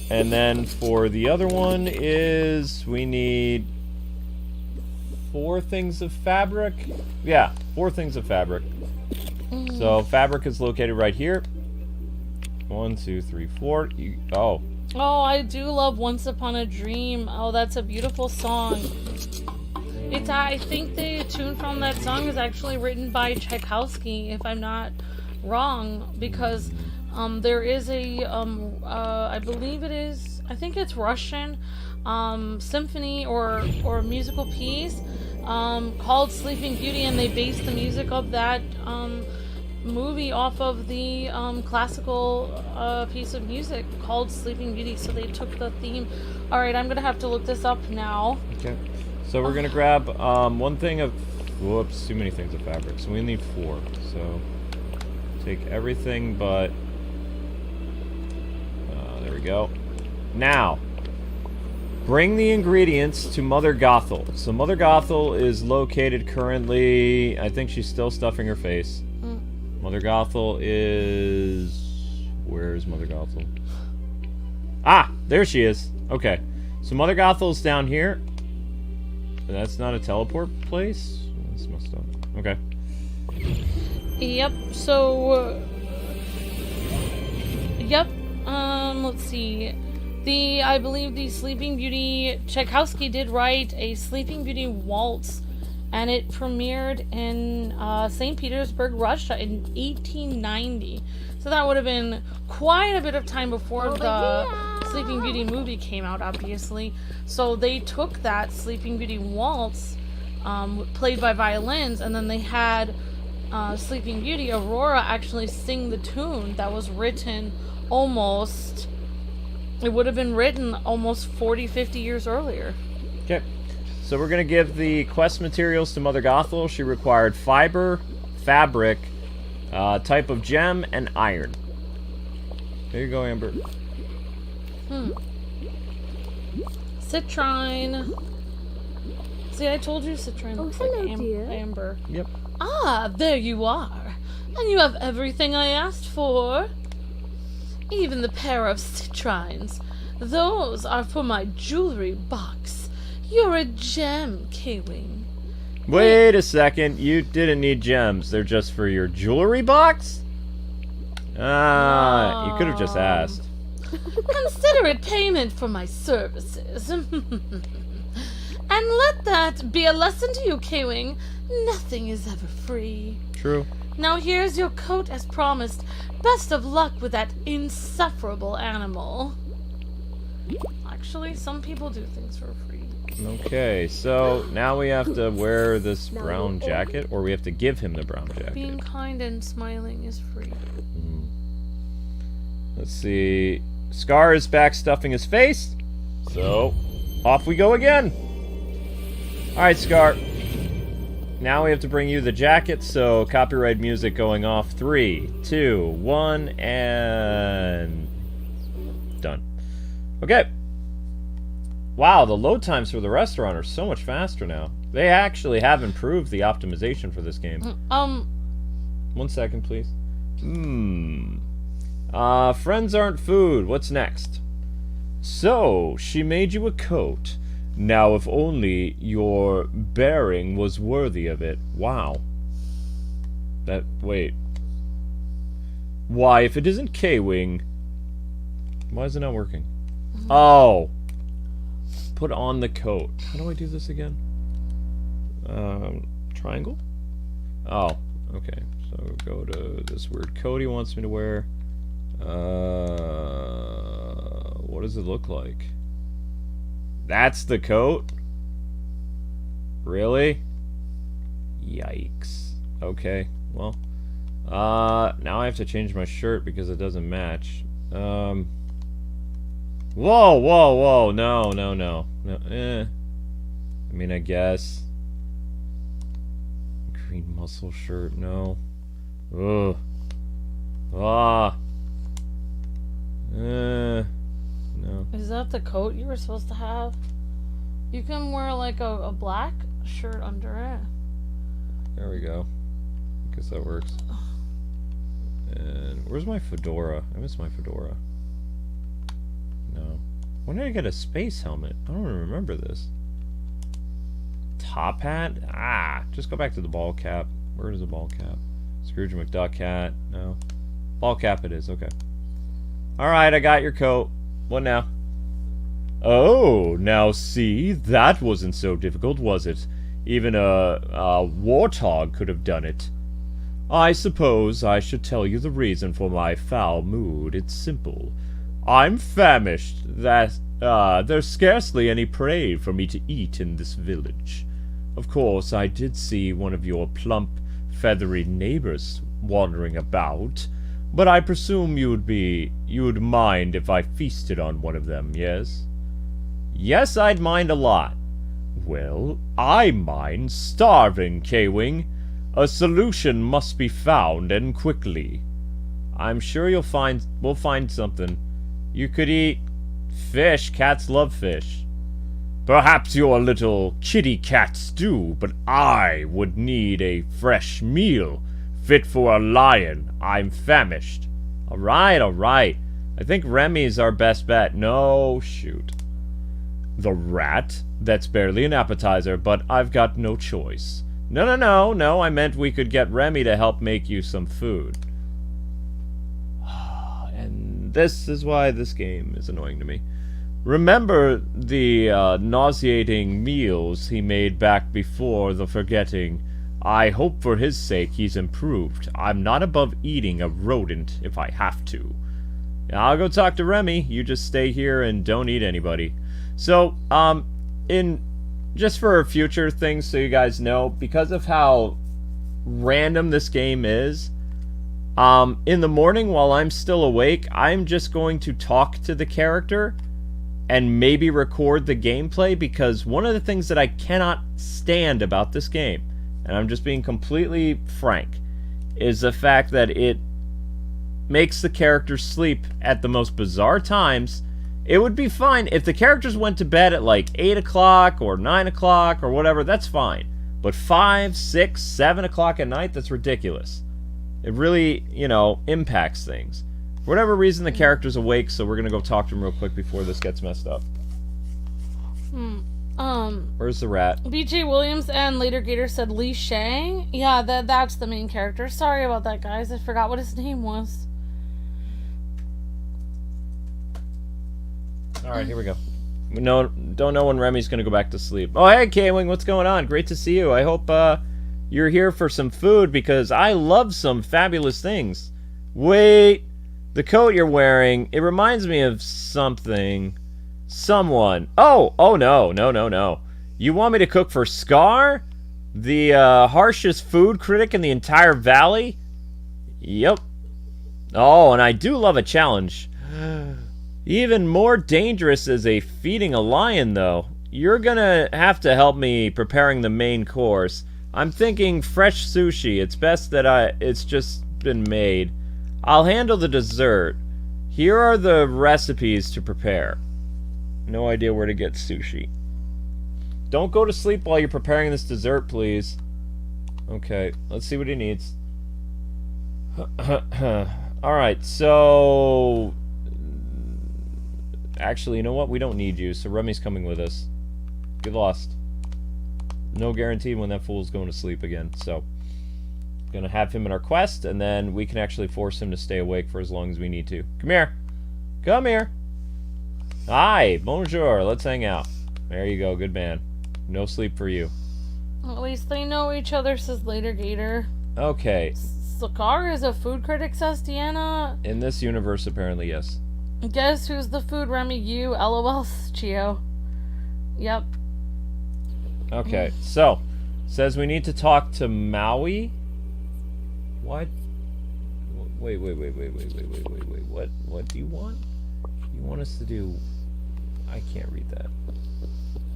And then for the other one is we need 4 things of fabric. Yeah, 4 things of fabric. So fabric is located right here. 1, 2, 3, 4. Oh, I do love Once Upon a Dream. Oh, that's a beautiful song. I think the tune from that song is actually written by Tchaikovsky, if I'm not wrong, because there is a I believe it is, I think it's Russian symphony or musical piece called Sleeping Beauty, and they based the music of that movie off of the classical piece of music called Sleeping Beauty. So they took the theme. Alright, I'm gonna have to look this up now. Okay. So we're gonna grab 1 thing of, whoops, too many things of fabric. So we need 4. So take everything but, there we go. Now, bring the ingredients to Mother Gothel. So Mother Gothel is located currently, I think she's still stuffing her face. Mother Gothel is... Where is Mother Gothel? Ah! There she is. Okay. So Mother Gothel is down here. That's not a teleport place? That's messed up. Okay. Yep, so... Yep. Let's see. I believe the Sleeping Beauty... Tchaikovsky did write a Sleeping Beauty waltz, and it premiered in St. Petersburg, Russia in 1890. So that would have been quite a bit of time before the Sleeping Beauty movie came out, obviously. So they took that Sleeping Beauty waltz, played by violins, and then they had Sleeping Beauty, Aurora, actually sing the tune that was written almost... It would have been written almost 40, 50 years earlier. Okay. So we're going to give the quest materials to Mother Gothel. She required fiber, fabric, type of gem, and iron. There you go, Amber. Citrine. See, I told you citrine looks like amber. Yep. Ah, there you are. And you have everything I asked for. Even the pair of citrines. Those are for my jewelry box. You're a gem, Kwing. Wait a second. You didn't need gems. They're just for your jewelry box? Ah, you could have just asked. Consider it payment for my services. And let that be a lesson to you, Kwing. Nothing is ever free. True. Now here's your coat as promised. Best of luck with that insufferable animal. Actually, some people do things for free. Okay, so now we have to wear this brown jacket, or we have to give him the brown jacket. Being kind and smiling is free. Let's see. Scar is back stuffing his face, so off we go again. Alright, Scar. Now we have to bring you the jacket, so copyright music going off. 3, 2, 1, and... done. Okay. Wow, the load times for the restaurant are so much faster now. They actually have improved the optimization for this game. 1 second, please. Friends aren't food. What's next? So, she made you a coat. Now, if only your bearing was worthy of it. Wow. Wait. Why, if it isn't Kwing... Why is it not working? Oh! Put on the coat. How do I do this again? Triangle? Oh, okay. So go to this weird coat he wants me to wear. What does it look like? That's the coat? Really? Yikes. Okay, well. Now I have to change my shirt because it doesn't match. Whoa, whoa, whoa. No, no, no. I mean, I guess. Green muscle shirt, no. Ugh. Ah. No. Is that the coat you were supposed to have? You can wear like a black shirt under it. There we go. Guess that works. And where's my fedora? I miss my fedora. No. When did I get a space helmet? I don't even remember this. Top hat? Ah, just go back to the ball cap. Where is the ball cap? Scrooge McDuck hat? No. Ball cap it is, okay. Alright, I got your coat. What now? Oh, now see, that wasn't so difficult, was it? Even a warthog could have done it. I suppose I should tell you the reason for my foul mood. It's simple. I'm famished. There's scarcely any prey for me to eat in this village. Of course, I did see one of your plump, feathery neighbors wandering about, but I presume you'd mind if I feasted on one of them, yes? Yes, I'd mind a lot. Well, I mind starving, Kwing. A solution must be found, and quickly. I'm sure we'll find something. You could eat fish. Cats love fish. Perhaps your little kitty cats do, but I would need a fresh meal, fit for a lion. I'm famished. Alright, alright. I think Remy's our best bet. No, shoot. The rat? That's barely an appetizer, but I've got no choice. No, I meant we could get Remy to help make you some food. And this is why this game is annoying to me. Remember the nauseating meals he made back before the forgetting. I hope for his sake he's improved. I'm not above eating a rodent if I have to. I'll go talk to Remy. You just stay here and don't eat anybody. So, just for future things so you guys know, because of how random this game is, in the morning while I'm still awake, I'm just going to talk to the character and maybe record the gameplay, because one of the things that I cannot stand about this game, and I'm just being completely frank, is the fact that it makes the characters sleep at the most bizarre times. It would be fine if the characters went to bed at like 8 o'clock or 9 o'clock or whatever, that's fine. But 5, 6, 7 o'clock at night, that's ridiculous. It really, impacts things. For whatever reason, the character's awake, so we're gonna go talk to him real quick before this gets messed up. Where's the rat? BJ Williams and Later Gator said Lee Shang. Yeah, that's the main character. Sorry about that, guys. I forgot what his name was. Alright, here we go. Don't know when Remy's gonna go back to sleep. Oh, hey, Kwing, what's going on? Great to see you. I hope, you're here for some food, because I love some fabulous things. Wait, the coat you're wearing, it reminds me of something. Someone. Oh, no. You want me to cook for Scar? The, harshest food critic in the entire valley? Yep. Oh, and I do love a challenge. Even more dangerous is feeding a lion, though. You're gonna have to help me preparing the main course. I'm thinking fresh sushi. It's best that it's just been made. I'll handle the dessert. Here are the recipes to prepare. No idea where to get sushi. Don't go to sleep while you're preparing this dessert, please. Okay, let's see what he needs. Alright, so... Actually, you know what? We don't need you, so Remy's coming with us. Get lost. No guarantee when that fool's going to sleep again, so... Gonna have him in our quest, and then we can actually force him to stay awake for as long as we need to. Come here. Come here. Hi. Bonjour. Let's hang out. There you go. Good man. No sleep for you. At least they know each other, says Later Gator. Okay. Sakar is a food critic, says Deanna. In this universe, apparently, yes. Guess who's the food, Remy? You. LOL, Chio. Yep. Okay, so, says we need to talk to Maui. What? Wait. What do you want? You want us to do... I can't read that.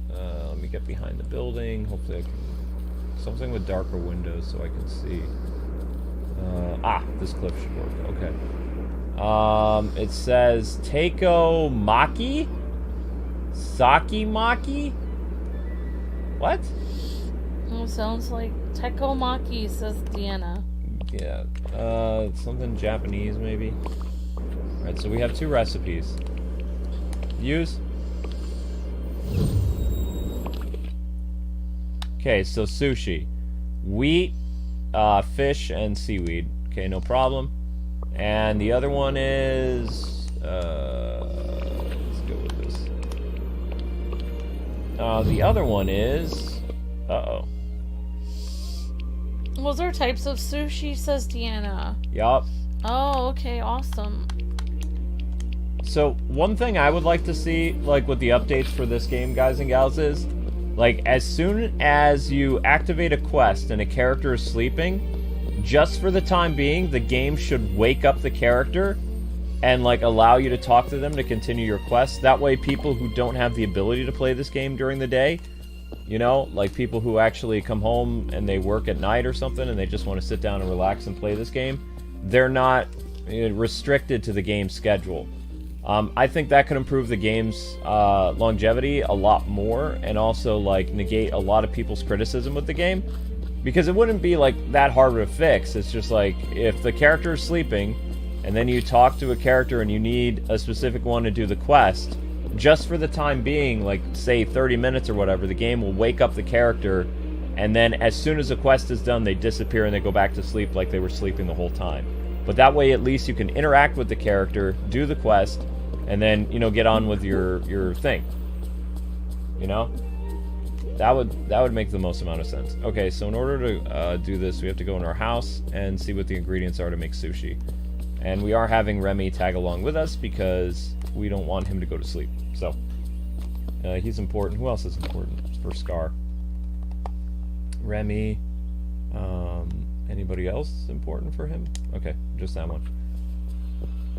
Let me get behind the building. Hopefully I can... Something with darker windows so I can see. This clip should work. Okay. It says Teiko Maki? Saki Maki? What? Oh, sounds like Tekomaki, says Deanna. Yeah. Something Japanese, maybe? Alright, so we have 2 recipes. Use. Okay, so sushi. Wheat, fish, and seaweed. Okay, no problem. And the other one is... let's go with this. The other one is... Uh-oh. Those are types of sushi, says Deanna. Yup. Oh, okay, awesome. So, one thing I would like to see, like, with the updates for this game, guys and gals, is... Like, as soon as you activate a quest and a character is sleeping, just for the time being, the game should wake up the character and, like, allow you to talk to them to continue your quest. That way, people who don't have the ability to play this game during the day, you know, like people who actually come home and they work at night or something and they just want to sit down and relax and play this game, they're not restricted to the game's schedule. I think that could improve the game's longevity a lot more, and also like negate a lot of people's criticism with the game, because it wouldn't be like that hard to fix. It's just like if the character is sleeping and then you talk to a character and you need a specific one to do the quest, just for the time being, like say 30 minutes or whatever, the game will wake up the character, and then as soon as the quest is done they disappear and they go back to sleep like they were sleeping the whole time. But that way at least you can interact with the character, do the quest, and then, you know, get on with your thing. You know? That would make the most amount of sense. Okay, so in order to do this, we have to go in our house and see what the ingredients are to make sushi. And we are having Remy tag along with us because we don't want him to go to sleep. So, he's important. Who else is important for Scar? Remy. Anybody else important for him? Okay, just that one.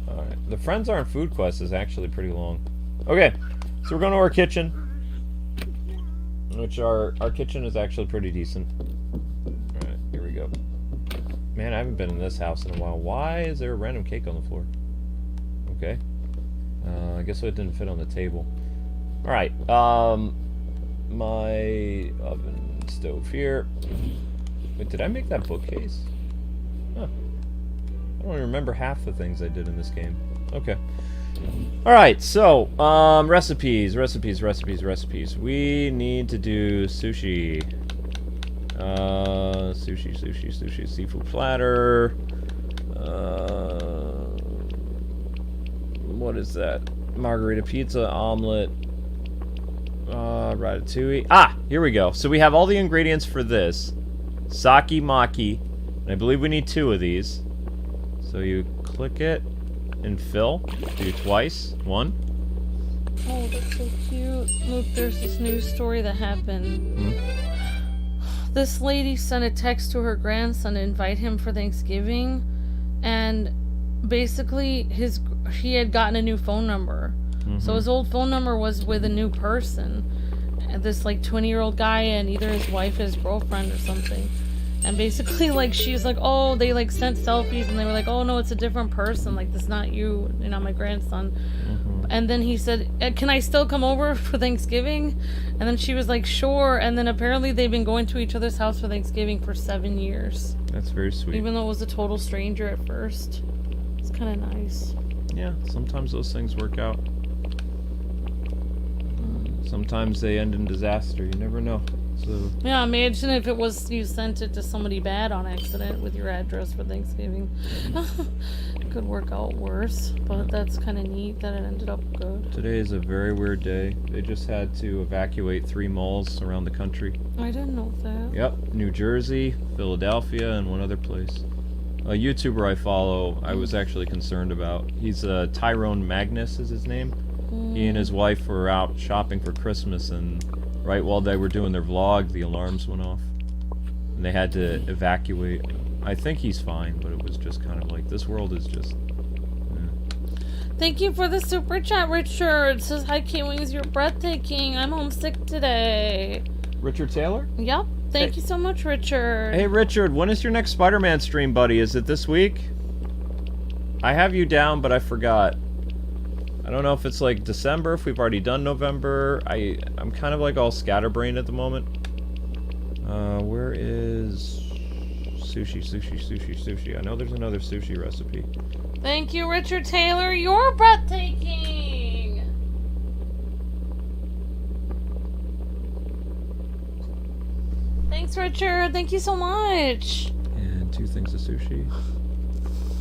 Alright. The Friends Aren't Food quest is actually pretty long. Okay, so we're going to our kitchen. Which our kitchen is actually pretty decent. Alright, here we go. Man, I haven't been in this house in a while. Why is there a random cake on the floor? Okay. I guess it didn't fit on the table. Alright, my oven stove here. Wait, did I make that bookcase? Huh. I don't even remember half the things I did in this game. Okay. Alright, so, recipes. We need to do sushi. Sushi, seafood platter. What is that? Margarita pizza, omelet, ratatouille. Ah, here we go. So we have all the ingredients for this. Saki maki. And I believe we need 2 of these. So you click it and fill. Do twice. 1. Oh, that's so cute. Look, there's this news story that happened. This lady sent a text to her grandson to invite him for Thanksgiving, and basically he had gotten a new phone number. So his old phone number was with a new person, this like 20-year-old guy, and either his wife, his girlfriend, or something. And basically, like, she's like, oh, they like sent selfies, and they were like, oh no, it's a different person, like, this is not you, you're not my grandson. And then he said, can I still come over for Thanksgiving? And then she was like, sure. And then apparently they've been going to each other's house for Thanksgiving for 7 years. That's very sweet. Even though it was a total stranger at first. It's kind of nice. Yeah, sometimes those things work out. Sometimes they end in disaster. You never know. So Yeah, imagine if it was you sent it to somebody bad on accident with your address for Thanksgiving. It could work out worse, but that's kind of neat that it ended up good. today is a very weird day. They just had to evacuate 3 malls around the country. I didn't know that. Yep, New Jersey, Philadelphia, and one other place. A YouTuber I follow, I was actually concerned about. He's Tyrone Magnus is his name. He and his wife were out shopping for Christmas, and right while they were doing their vlog, the alarms went off. And they had to evacuate. I think he's fine, but it was just kind of like, this world is just... Thank you for the super chat, Richard. It says, hi, Kwings, you're breathtaking. I'm homesick today. Richard Taylor? Yep. Thank you so much, Richard. Hey, Richard, when is your next Spider-Man stream, buddy? Is it this week? I have you down, but I forgot. I don't know if it's like December, if we've already done November. I'm kind of like all scatterbrained at the moment. Where is... Sushi. I know there's another sushi recipe. Thank you, Richard Taylor. You're breathtaking. Thanks, Richard. Thank you so much. And 2 things of sushi.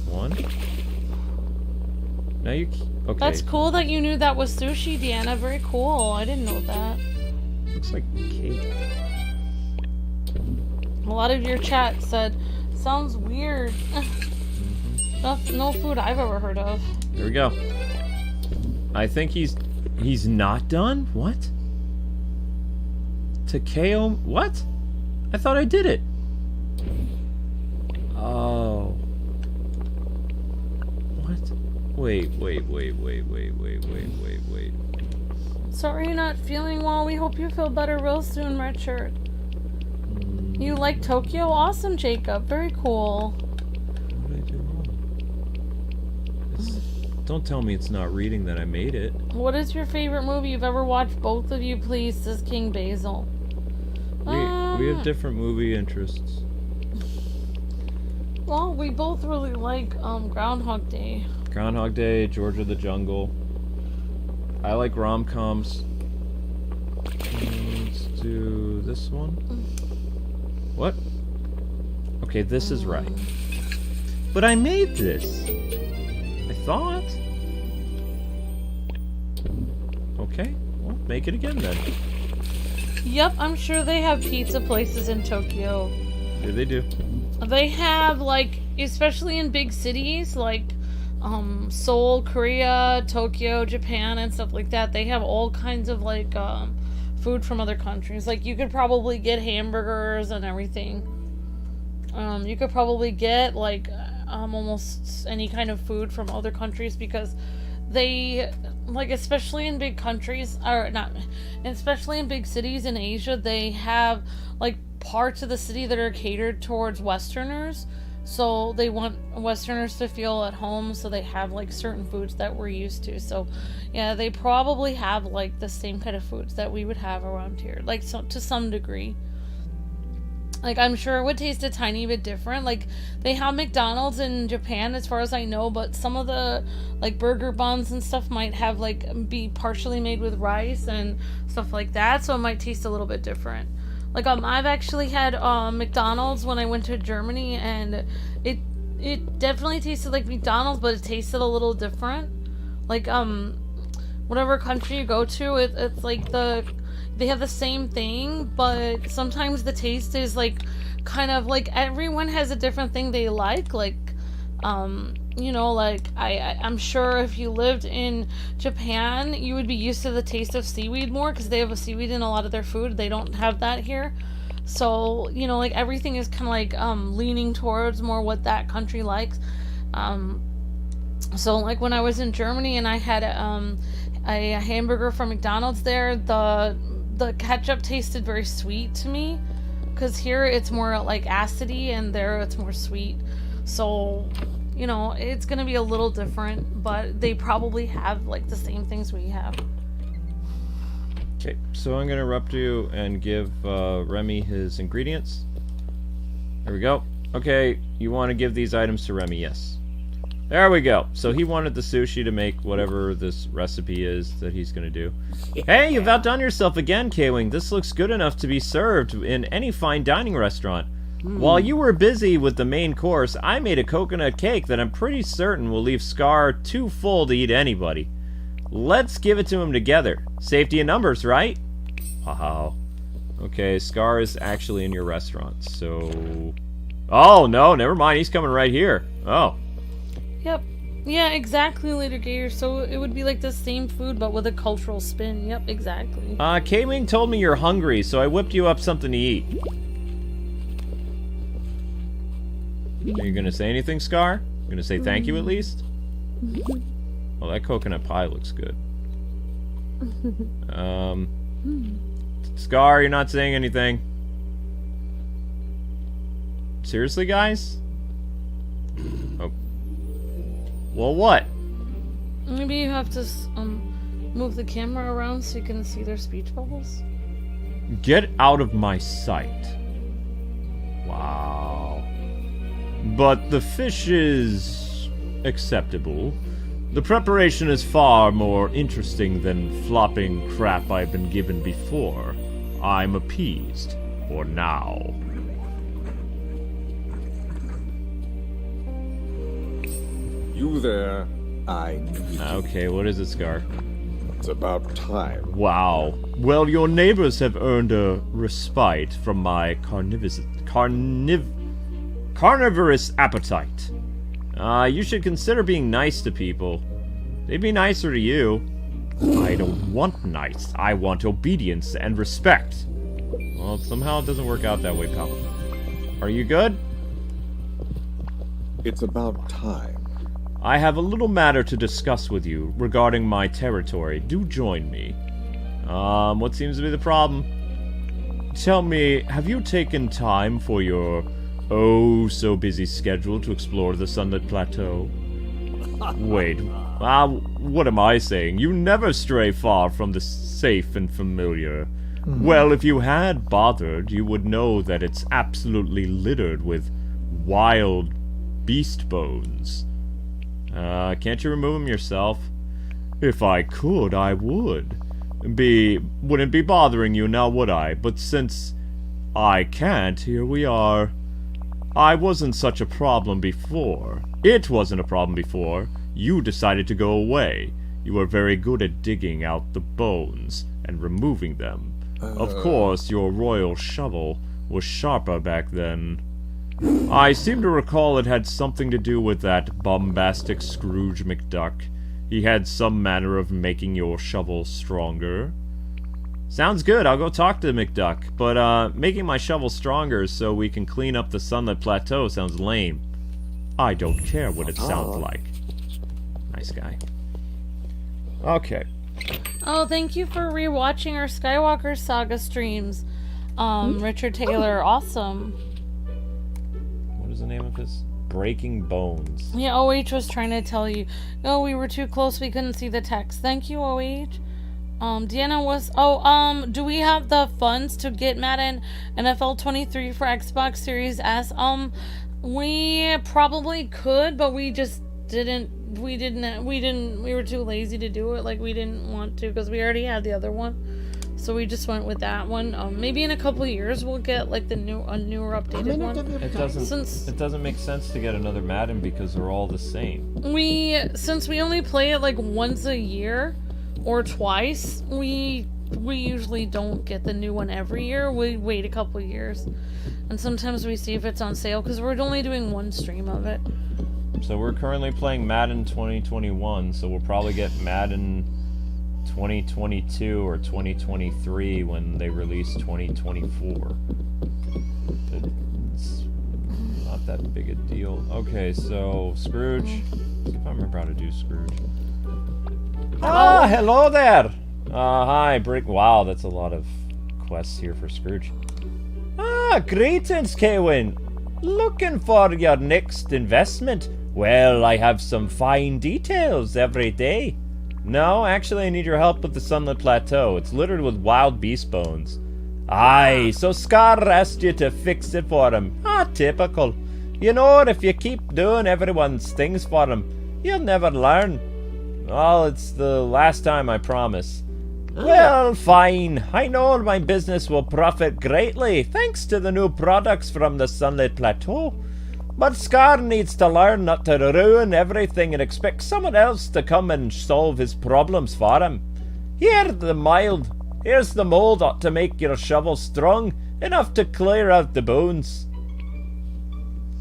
1. Now you... Okay. That's cool that you knew that was sushi, Deanna. Very cool. I didn't know that. Looks like cake. A lot of your chat said, sounds weird. No food I've ever heard of. There we go. I think he's not done? What? Takeo... What? I thought I did it. Oh. What? Wait. Sorry you're not feeling well. We hope you feel better real soon, Richard. You like Tokyo? Awesome, Jacob. Very cool. What did I do wrong? Don't tell me it's not reading that I made it. What is your favorite movie you've ever watched? Both of you, please, says King Basil. We have different movie interests. Well, we both really like Groundhog Day. Groundhog Day, George of the Jungle. I like rom-coms. Let's do this one. What? Okay, this is right. But I made this. I thought. Okay, well, make it again then. Yep, I'm sure they have pizza places in Tokyo. Yeah, they do. They have, like, especially in big cities, like Seoul, Korea, Tokyo, Japan, and stuff like that. They have all kinds of, like, food from other countries. Like, you could probably get hamburgers and everything. You could probably get, like, almost any kind of food from other countries because they, like, especially in big countries, or not, especially in big cities in Asia, they have, like, parts of the city that are catered towards Westerners. So they want Westerners to feel at home, so they have, like, certain foods that we're used to. So, yeah, they probably have, like, the same kind of foods that we would have around here, like, so, to some degree. Like, I'm sure it would taste a tiny bit different. Like, they have McDonald's in Japan, as far as I know, but some of the, like, burger buns and stuff might have, like, be partially made with rice and stuff like that, so it might taste a little bit different. Like, I've actually had McDonald's when I went to Germany, and it definitely tasted like McDonald's, but it tasted a little different. Like, whatever country you go to, it's like they have the same thing, but sometimes the taste is, like, kind of, like, everyone has a different thing they like. Like, you know, like, I'm sure if you lived in Japan, you would be used to the taste of seaweed more, because they have a seaweed in a lot of their food. They don't have that here. So, you know, like, everything is kind of, like, leaning towards more what that country likes. So, like, when I was in Germany and I had a hamburger from McDonald's there, the ketchup tasted very sweet to me, because here it's more, like, acidy, and there it's more sweet. So, you know, it's gonna be a little different, but they probably have, like, the same things we have. Okay, so I'm gonna interrupt you and give Remy his ingredients. There we go. Okay, you want to give these items to Remy, yes. There we go. So he wanted the sushi to make whatever this recipe is that he's gonna do. Hey, you've outdone yourself again, Kwing. This looks good enough to be served in any fine dining restaurant. While you were busy with the main course, I made a coconut cake that I'm pretty certain will leave Scar too full to eat anybody. Let's give it to him together. Safety in numbers, right? Wow. Okay, Scar is actually in your restaurant, so... Oh, no, never mind. He's coming right here. Oh. Yep. Yeah, exactly, Leader Gator. So it would be like the same food, but with a cultural spin. Yep, exactly. Kwing told me you're hungry, so I whipped you up something to eat. Are you gonna say anything, Scar? You gonna say thank you at least? Well, that coconut pie looks good. Scar, you're not saying anything. Seriously, guys? Oh. Well, what? Maybe you have to move the camera around so you can see their speech bubbles. Get out of my sight. Wow. But the fish is acceptable. The preparation is far more interesting than flopping crap I've been given before. I'm appeased. For now. You there, I need you. Okay, what is it, Scar? It's about time. Wow. Well, your neighbors have earned a respite from my carnivorous appetite. You should consider being nice to people. They'd be nicer to you. I don't want nice. I want obedience and respect. Well, somehow it doesn't work out that way, pal. Are you good? It's about time. I have a little matter to discuss with you regarding my territory. Do join me. What seems to be the problem? Tell me, have you taken time for your oh-so-busy schedule to explore the Sunlit Plateau? Wait, what am I saying? You never stray far from the safe and familiar. Well, if you had bothered, you would know that it's absolutely littered with wild beast bones. Can't you remove them yourself? If I could, I would. Wouldn't be bothering you now, would I? But since I can't, here we are. I wasn't such a problem before. It wasn't a problem before. You decided to go away. You were very good at digging out the bones and removing them. Of course, your royal shovel was sharper back then. I seem to recall it had something to do with that bombastic Scrooge McDuck. He had some manner of making your shovel stronger. Sounds good, I'll go talk to McDuck. But, making my shovel stronger so we can clean up the Sunlit Plateau sounds lame. I don't care what it sounds like. Nice guy. Okay. Oh, thank you for rewatching our Skywalker Saga streams. Richard Taylor, awesome. What is the name of this? Breaking Bones. Yeah, OH was trying to tell you. Oh, we were too close, we couldn't see the text. Thank you, OH. Deanna was... Oh, do we have the funds to get Madden NFL 23 for Xbox Series S? We probably could, but we just didn't... We were too lazy to do it. Like, we didn't want to, because we already had the other one. So we just went with that one. Maybe in a couple of years we'll get, like, a newer updated one. It doesn't make sense to get another Madden because they're all the same. Since we only play it, like, once a year... or twice, we usually don't get the new one every year. We wait a couple years, and sometimes we see if it's on sale because we're only doing one stream of it. So we're currently playing Madden 2021, so we'll probably get Madden 2022 or 2023 when they release 2024. It's not that big a deal. Okay, so Scrooge. See if I remember how to do Scrooge. Ah, hello there! Hi, Brick. Wow, that's a lot of quests here for Scrooge. Ah, greetings, Kwing. Looking for your next investment? Well, I have some fine details every day. No, actually, I need your help with the Sunlit Plateau. It's littered with wild beast bones. Aye, so Scar asked you to fix it for him. Ah, typical. You know, if you keep doing everyone's things for him, You'll never learn. Well, it's the last time, I promise. Well, fine. I know my business will profit greatly thanks to the new products from the Sunlit Plateau. But Scar needs to learn not to ruin everything and expect someone else to come and solve his problems for him. Here's the mold ought to make your shovel strong enough to clear out the bones.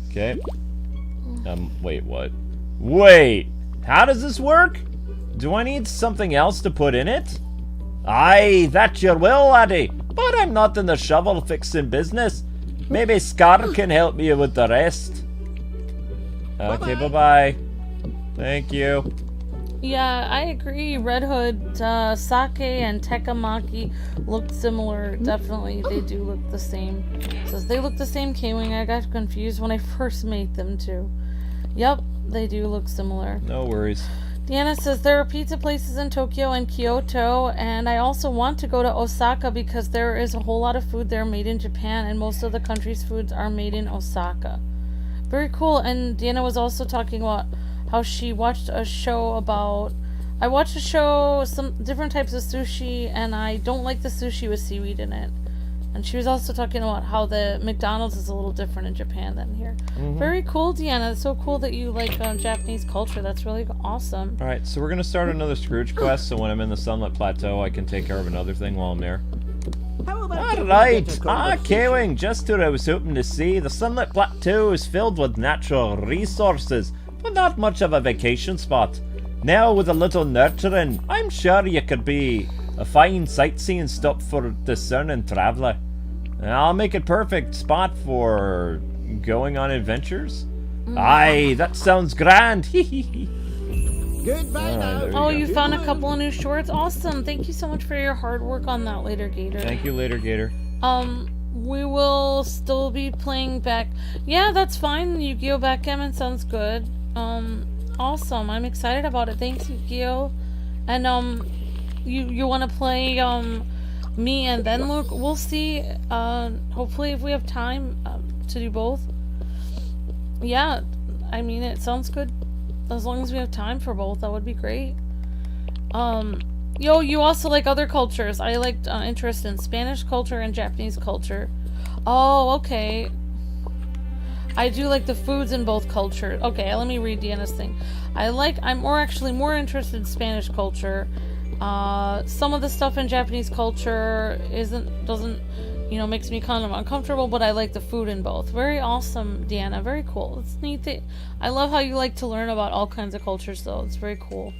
Okay. Wait, what? Wait, how does this work? Do I need something else to put in it? Aye, that you will, laddie. But I'm not in the shovel fixing business. Maybe Scar can help me with the rest. Okay, bye-bye. Thank you. Yeah, I agree. Red Hood, Sake, and Tekamaki look similar. Definitely, they do look the same. Says they look the same, Kwing. I got confused when I first made them too. Yep, they do look similar. No worries. Deanna says there are pizza places in Tokyo and Kyoto, and I also want to go to Osaka because there is a whole lot of food there made in Japan, and most of the country's foods are made in Osaka. Very cool. And Deanna was also talking about how she watched a show about... I watched a show, some different types of sushi, and I don't like the sushi with seaweed in it. And she was also talking about how the McDonald's is a little different in Japan than here. Very cool, Deanna. It's so cool that you like Japanese culture. That's really awesome. Alright, so we're going to start another Scrooge quest, so when I'm in the Sunlit Plateau, I can take care of another thing while I'm there. Alright, Kwing, just what I was hoping to see. The Sunlit Plateau is filled with natural resources, but not much of a vacation spot. Now, with a little nurturing, I'm sure you could be a fine sightseeing stop for discerning traveller. I'll make it perfect spot for going on adventures. Aye, that sounds grand. Goodbye now. Oh, you found a couple of new shorts? Awesome. Thank you so much for your hard work on that, Later Gator. Thank you, Later Gator. We will still be playing back. Yeah, that's fine. Yu-Gi-Oh! Backgammon sounds good. Awesome. I'm excited about it. Thanks, Yu-Gi-Oh! And, you want to play, me and then Luke? We'll see, hopefully if we have time, to do both. Yeah, I mean, it sounds good. As long as we have time for both, that would be great. Yo, you also like other cultures. I liked, interest in Spanish culture and Japanese culture. Oh, okay. I do like the foods in both cultures. Okay, let me read Deanna's thing. I'm more interested in Spanish culture. Some of the stuff in Japanese culture doesn't, makes me kind of uncomfortable, but I like the food in both. Very awesome, Deanna. Very cool. It's neat that I love how you like to learn about all kinds of cultures, though. It's very cool.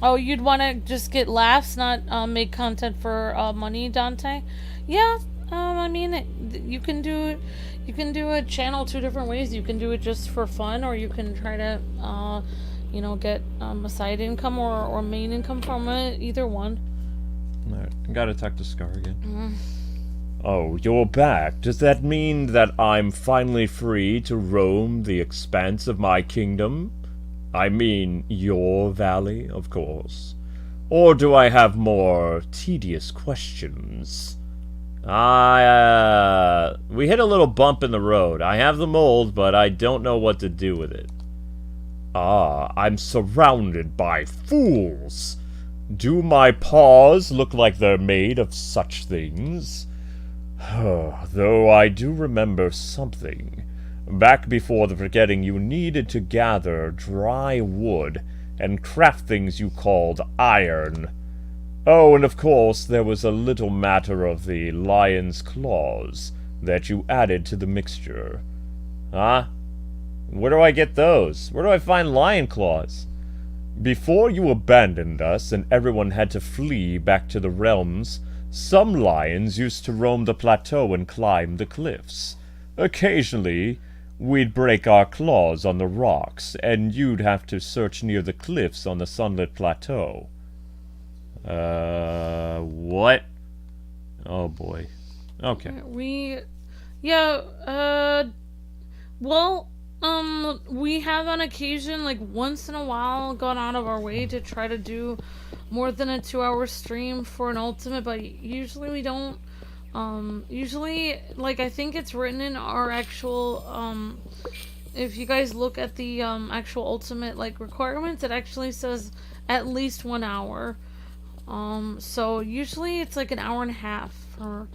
Oh, you'd want to just get laughs, not make content for money, Dante? Yeah. I mean, you can do a channel two different ways. You can do it just for fun, or you can try to, get a side income or main income from it. Either one. Alright, I gotta talk to Scar again. Oh, you're back. Does that mean that I'm finally free to roam the expanse of my kingdom? I mean, your valley, of course. Or do I have more tedious questions? We hit a little bump in the road. I have the mold, but I don't know what to do with it. I'm surrounded by fools. Do my paws look like they're made of such things? Though I do remember something. Back before the forgetting, you needed to gather dry wood and craft things you called iron. Oh, and of course, there was a little matter of the lion's claws that you added to the mixture. Huh? Where do I get those? Where do I find lion claws? Before you abandoned us and everyone had to flee back to the realms, some lions used to roam the plateau and climb the cliffs. Occasionally, we'd break our claws on the rocks, and you'd have to search near the cliffs on the Sunlit Plateau. What? Oh boy. Okay. We have on occasion, like once in a while, gone out of our way to try to do more than a 2-hour stream for an ultimate, but usually we don't Usually, like, I think it's written in our actual, if you guys look at the, actual ultimate, like, requirements, it actually says at least 1 hour. So usually it's like an hour and a half for,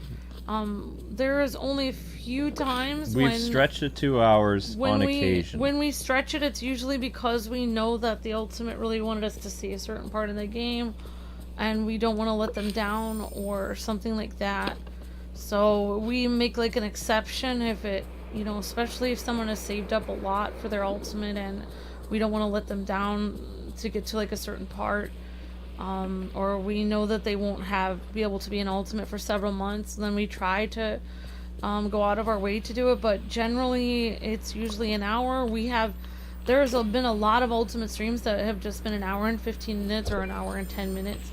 there is only a few times We've stretched it 2 hours on occasion. When we stretch it, it's usually because we know that the ultimate really wanted us to see a certain part of the game, and we don't want to let them down or something like that. So we make like an exception if it, you know, especially if someone has saved up a lot for their ultimate and we don't want to let them down to get to like a certain part. Or we know that they won't be able to be an ultimate for several months, and then we try to go out of our way to do it, but generally it's usually an hour. There's been a lot of ultimate streams that have just been an hour and 15 minutes or an hour and 10 minutes,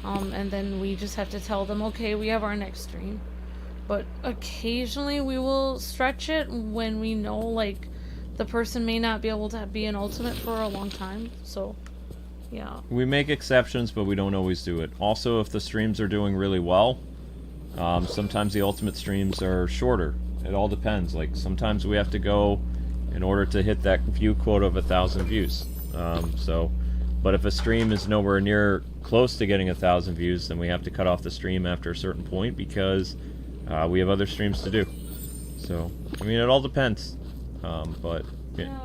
and then we just have to tell them, okay, we have our next stream. But occasionally we will stretch it when we know like the person may not be able to be an ultimate for a long time, so yeah. We make exceptions, but we don't always do it. Also, if the streams are doing really well, sometimes the ultimate streams are shorter. It all depends. Like, sometimes we have to go in order to hit that view quota of 1,000 views. But if a stream is nowhere near close to getting 1,000 views, then we have to cut off the stream after a certain point because we have other streams to do. So, I mean, it all depends. But yeah.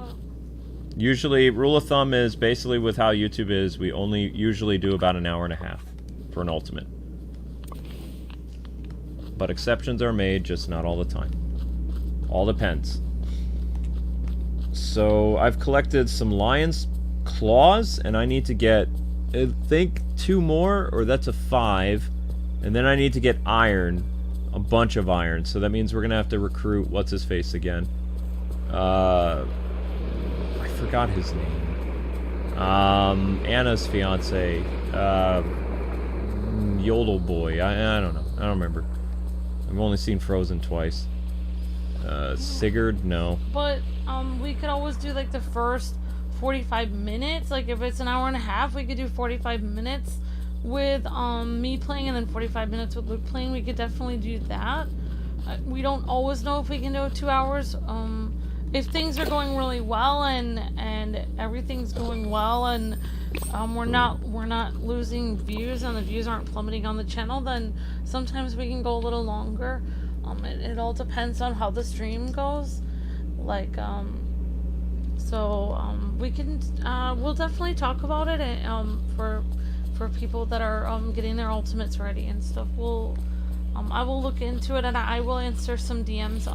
Usually, rule of thumb is basically with how YouTube is, we only usually do about an hour and a half for an ultimate. But exceptions are made, just not all the time. All depends. So, I've collected some lion's claws, and I need to get, I think, 2 more, or that's a 5. And then I need to get iron. A bunch of iron. So that means we're going to have to recruit, what's-his-face again? I forgot his name. Anna's fiance. Yodel boy. I don't know. I don't remember. I've only seen Frozen twice. Sigurd? No. But, we could always do, like, the first 45 minutes. Like, if it's an hour and a half, we could do 45 minutes with, me playing and then 45 minutes with Luke playing. We could definitely do that. We don't always know if we can do 2 hours. If things are going really well and everything's going well and we're not losing views and the views aren't plummeting on the channel, then sometimes we can go a little longer. It all depends on how the stream goes. Like we can we'll definitely talk about it for people that are getting their ultimates ready and stuff. I will look into it and I will answer some DMs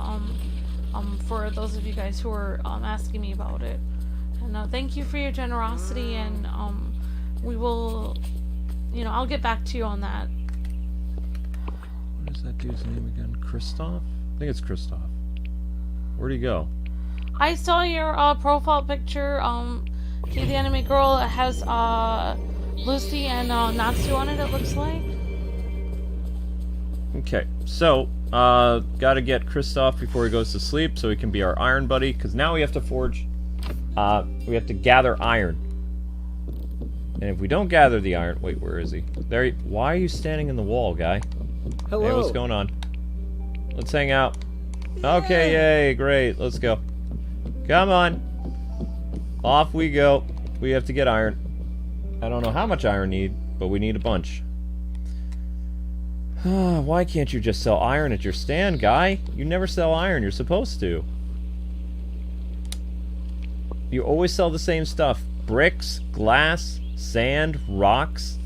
for those of you guys who are asking me about it. And thank you for your generosity, and we will, you know, I'll get back to you on that. What is that dude's name again? Kristoff? I think it's Kristoff. Where'd he go? I saw your profile picture. Okay, the anime girl has Lucy and Natsu on it, it looks like. Okay, so gotta get Kristoff before he goes to sleep so he can be our iron buddy, because now we have to forge, we have to gather iron. And if we don't gather the iron, wait, where is he? There he, why are you standing in the wall, guy? Hello. Hey, what's going on? Let's hang out. Okay, yay, great, let's go. Come on. Off we go. We have to get iron. I don't know how much iron we need, but we need a bunch. Why can't you just sell iron at your stand, guy? You never sell iron, you're supposed to. You always sell the same stuff. Bricks, glass, sand, rocks.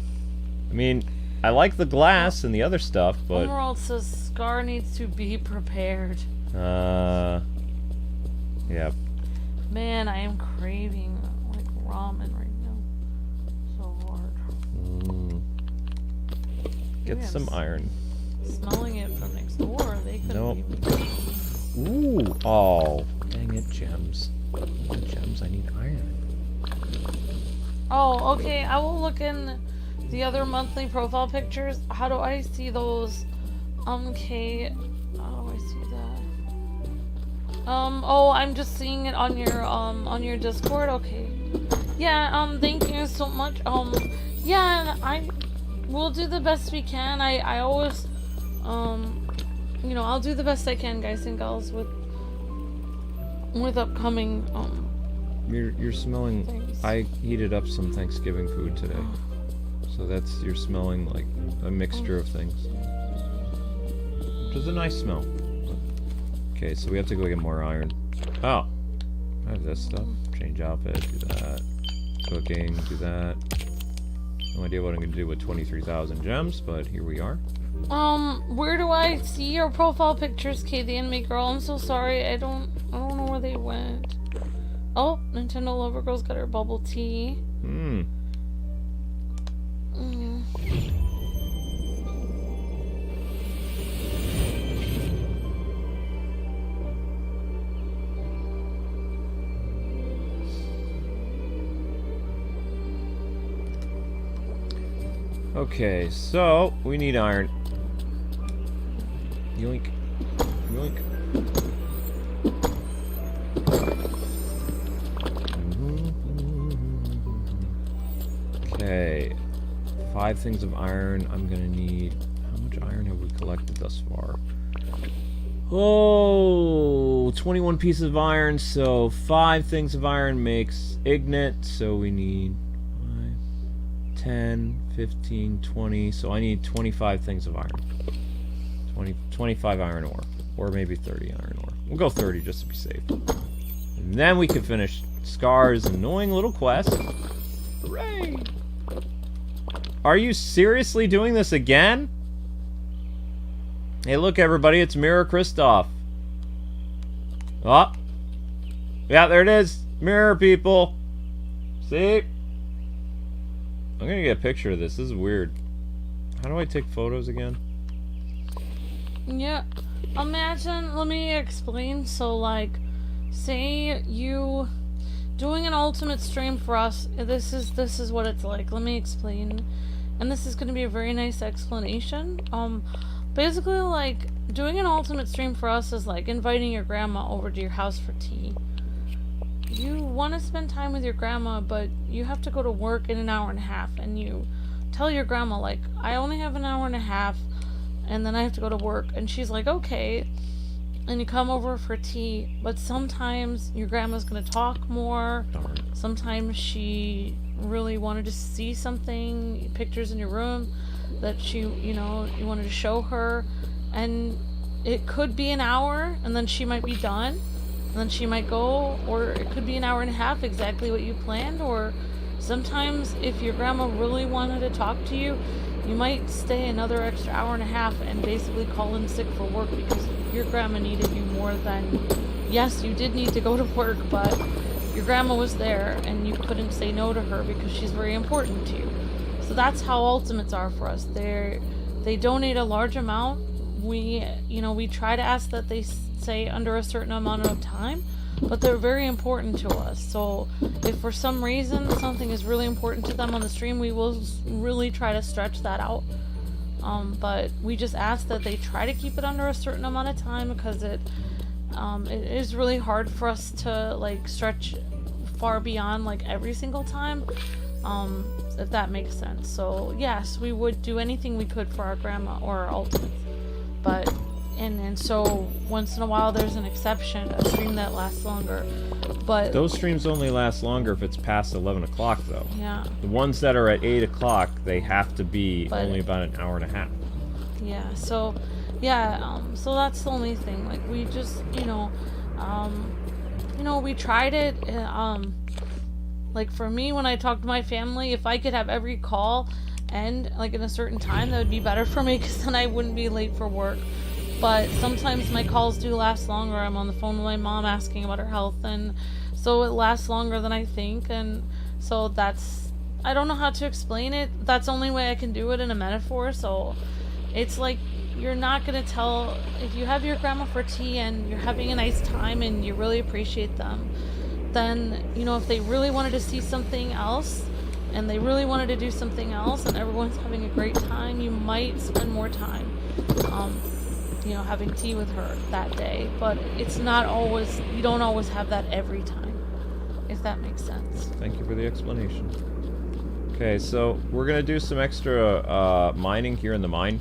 I mean, I like the glass and the other stuff, but... Emerald says Scar needs to be prepared. Yep. Man, I am craving, like, ramen right now. So hard. Get some iron. Smelling it from next door. They could Nope. even... Ooh. Oh. Dang it, gems. Gems, I need iron. Oh, okay. I will look in the other monthly profile pictures. How do I see those? Okay. How do I see that? Oh, I'm just seeing it on your Discord. Okay. Yeah, thank you so much. Yeah, we'll do the best we can. I always, you know, I'll do the best I can, guys and gals, with upcoming, You're smelling... things. I heated up some Thanksgiving food today. So that's... You're smelling like a mixture of things. Which is a nice smell. Okay, so we have to go get more iron. Oh! I have this stuff. Change outfit, do that. Cooking, do that. No idea what I'm gonna do with 23,000 gems, but here we are. Where do I see your profile pictures, Kay, the anime girl? I'm so sorry, I don't know where they went. Oh, Nintendo Lover Girl's got her bubble tea. Okay, so we need iron. Yoink. Yoink. Okay. 5 things of iron. I'm gonna need... How much iron have we collected thus far? Oh, 21 pieces of iron, so 5 things of iron makes ignite, so we need 5, 10, 15, 20, so I need 25 things of iron. 25 iron ore, or maybe 30 iron ore. We'll go 30 just to be safe. And then we can finish Scar's annoying little quest. Hooray! Are you seriously doing this again? Hey, look, everybody, it's Mirror Kristoff. Oh. Yeah, there it is. Mirror, people. See? I'm gonna get a picture of this. This is weird. How do I take photos again? Yeah, imagine, let me explain. So, like, say you doing an ultimate stream for us. This is what it's like. Let me explain, and this is going to be a very nice explanation. Basically, like, doing an ultimate stream for us is like inviting your grandma over to your house for tea. You want to spend time with your grandma, but you have to go to work in an hour and a half, and you tell your grandma, like, I only have an hour and a half, and then I have to go to work, and she's like, okay, and you come over for tea, but sometimes your grandma's gonna talk more, sometimes she really wanted to see something, pictures in your room, that you wanted to show her, and it could be an hour, and then she might be done, and then she might go, or it could be an hour and a half, exactly what you planned, or sometimes if your grandma really wanted to talk to you, you might stay another extra hour and a half and basically call in sick for work because your grandma needed you more than... Yes, you did need to go to work, but your grandma was there and you couldn't say no to her because she's very important to you. So that's how ultimates are for us. They donate a large amount. We try to ask that they say under a certain amount of time, but they're very important to us. So if for some reason something is really important to them on the stream, we will really try to stretch that out. But we just ask that they try to keep it under a certain amount of time because it is really hard for us to like stretch far beyond like every single time. If that makes sense. So yes, we would do anything we could for our grandma or our ultimates. But and so once in a while there's an exception, a stream that lasts longer. But those streams only last longer if it's past 11 o'clock though. Yeah. The ones that are at 8 o'clock, they have to be only about an hour and a half. Yeah, so yeah, so that's the only thing. Like we just, we tried it. Like for me, when I talk to my family, if I could have every call end like in a certain time, that would be better for me because then I wouldn't be late for work. But sometimes my calls do last longer. I'm on the phone with my mom asking about her health, and so it lasts longer than I think. And so that's, I don't know how to explain it. That's the only way I can do it in a metaphor. So it's like you're not going to tell, if you have your grandma for tea and you're having a nice time and you really appreciate them, then, if they really wanted to see something else and they really wanted to do something else and everyone's having a great time, you might spend more time, having tea with her that day. But it's not always, you don't always have that every time, if that makes sense. Thank you for the explanation. Okay, so we're going to do some extra mining here in the mine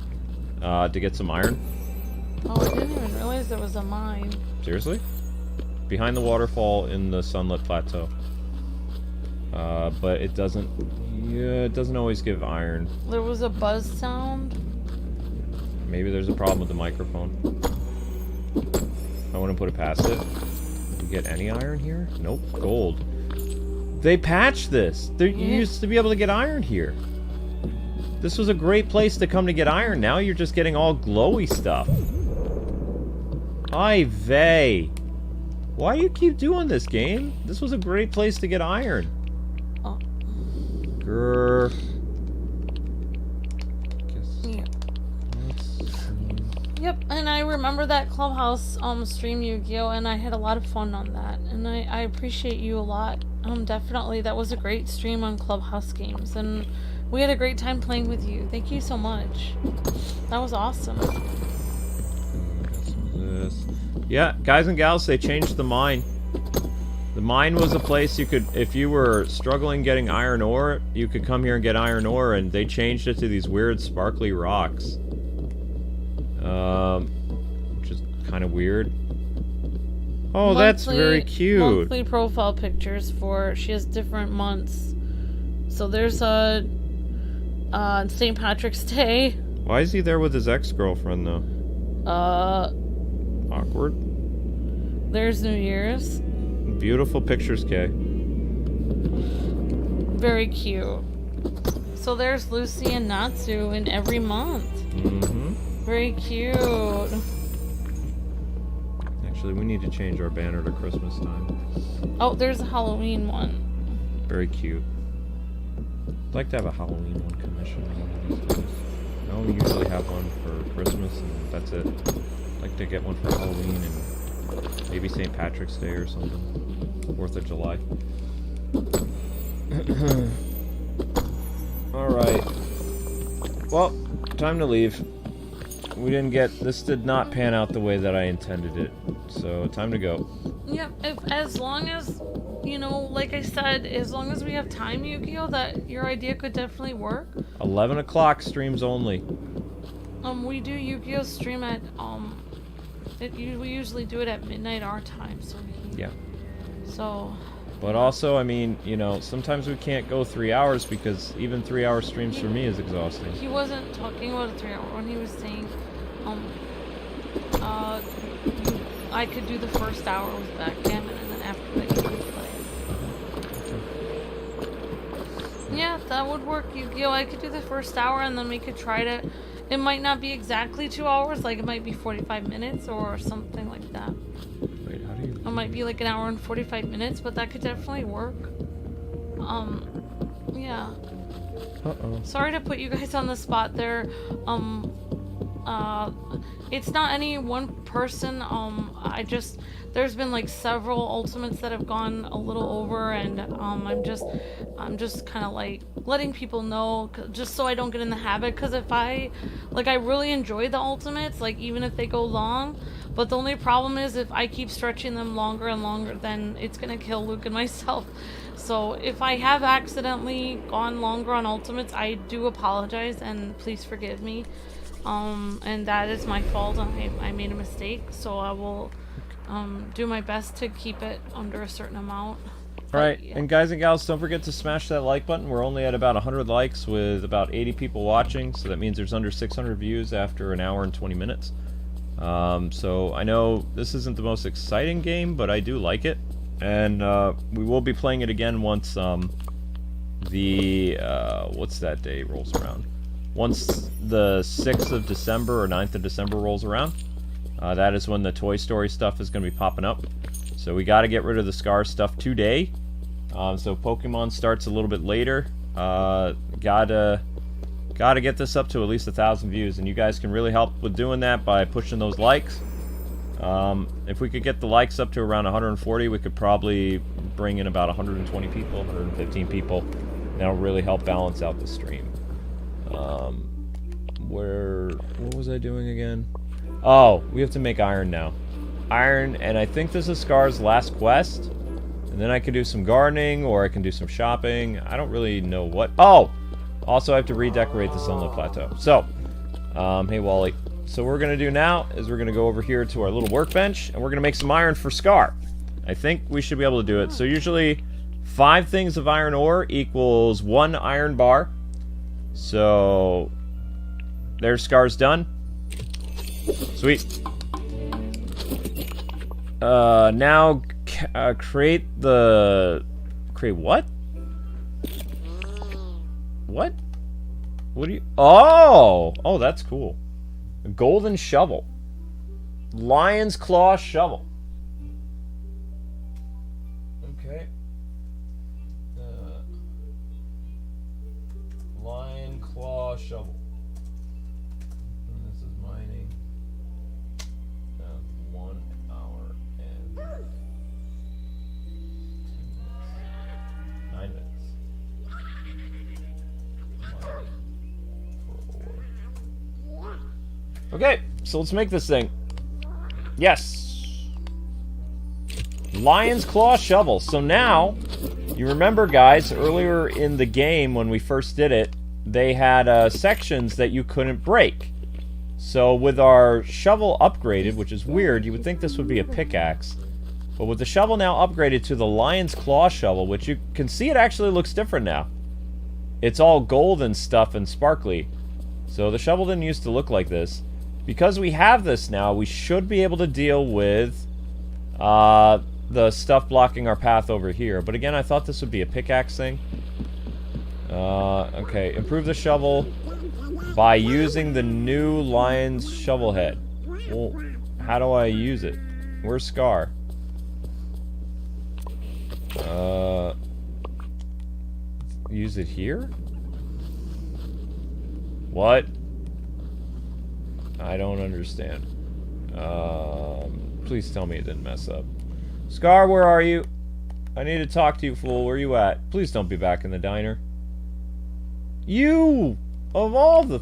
to get some iron. Oh, I didn't even realize there was a mine. Seriously? Behind the waterfall in the Sunlit Plateau. But it doesn't... Yeah, it doesn't always give iron. There was a buzz sound. Maybe there's a problem with the microphone. I wouldn't put it past it. Did we get any iron here? Nope. Gold. They patched this! You used to be able to get iron here. This was a great place to come to get iron. Now you're just getting all glowy stuff. Hi, vey. Why do you keep doing this, game? This was a great place to get iron. Oh. Grr. Yeah. Yep, and I remember that Clubhouse stream, Yu-Gi-Oh, and I had a lot of fun on that, and I appreciate you a lot. Definitely, that was a great stream on Clubhouse games, and we had a great time playing with you. Thank you so much. That was awesome. Yeah, guys and gals, they changed the mine. The mine was a place you could, if you were struggling getting iron ore, you could come here and get iron ore, and they changed it to these weird sparkly rocks. Which is kind of weird. Oh, that's very cute. Monthly profile pictures for, she has different months. So there's a St. Patrick's Day. Why is he there with his ex-girlfriend, though? Awkward. There's New Year's. Beautiful pictures, Kay. Very cute. So there's Lucy and Natsu in every month. Mm-hmm. Very cute. Actually, we need to change our banner to Christmas time. Oh, there's a Halloween one. Very cute. I'd like to have a Halloween one commissioned one of these days. No, we usually have one for Christmas, and that's it. I'd like to get one for Halloween and maybe St. Patrick's Day or something. 4th of July. Alright. Well, time to leave. We didn't get... This did not pan out the way that I intended it. So, time to go. Yep, as long as, you know, like I said, as long as we have time, Yu-Gi-Oh, that your idea could definitely work. 11 o'clock streams only. We do Yu-Gi-Oh stream at, we usually do it at midnight our time, so Yeah. So... But also, I mean, you know, sometimes we can't go 3 hours because even 3-hour streams for me is exhausting. He wasn't talking about a 3 hour when he was saying, I could do the first hour with backgammon and then after that you could play. Yeah, that would work, Yu-Gi-Oh! I could do the first hour and then we could try to... It might not be exactly 2 hours, like it might be 45 minutes or something like that. Wait, how do you... It might be like an hour and 45 minutes, but that could definitely work. Yeah. Uh-oh. Sorry to put you guys on the spot there. It's not any one person. There's been like several ultimates that have gone a little over, and I'm just kind of like letting people know, just so I don't get in the habit. Because if I really enjoy the ultimates, like even if they go long. But the only problem is if I keep stretching them longer and longer, then it's gonna kill Luke and myself. So if I have accidentally gone longer on ultimates, I do apologize and please forgive me. And that is my fault. I made a mistake, so I will do my best to keep it under a certain amount. Alright, yeah. And guys and gals, don't forget to smash that like button. We're only at about 100 likes with about 80 people watching, so that means there's under 600 views after an hour and 20 minutes. So I know this isn't the most exciting game, but I do like it. And we will be playing it again once what's that day rolls around? Once the 6th of December or 9th of December rolls around. That is when the Toy Story stuff is going to be popping up. So we got to get rid of the Scar stuff today. So Pokemon starts a little bit later. Gotta get this up to at least 1,000 views, and you guys can really help with doing that by pushing those likes. If we could get the likes up to around 140, we could probably bring in about 120 people, 115 people. That'll really help balance out the stream. What was I doing again? Oh, we have to make iron now. Iron, and I think this is Scar's last quest. And then I can do some gardening, or I can do some shopping. I don't really know what. Oh! Also, I have to redecorate the Sunlit Plateau. So, hey Wally. so what we're going to do now is we're going to go over here to our little workbench, and we're going to make some iron for Scar. I think we should be able to do it. So usually 5 things of iron ore equals 1 iron bar. So there's Scar's done. Sweet. Now create the... Create what? What? What do you... Oh! Oh, that's cool. A golden shovel. Lion's claw shovel. Okay. Lion claw shovel. And this is mining. 1 hour and 10 minutes. 9 minutes. Okay, so let's make this thing. Yes. Lion's claw shovel. So now, you remember, guys, earlier in the game when we first did it, they had sections that you couldn't break. So with our shovel upgraded, which is weird, you would think this would be a pickaxe. But with the shovel now upgraded to the Lion's Claw shovel, which you can see it actually looks different now. It's all gold and stuff and sparkly. So the shovel didn't used to look like this. Because we have this now, we should be able to deal with the stuff blocking our path over here. But again, I thought this would be a pickaxe thing. Okay, improve the shovel by using the new Lion's shovel head. Well, how do I use it? Where's Scar? Use it here? What? I don't understand. Please tell me it didn't mess up. Scar, where are you? I need to talk to you, fool. Where you at? Please don't be back in the diner. You! Of all the...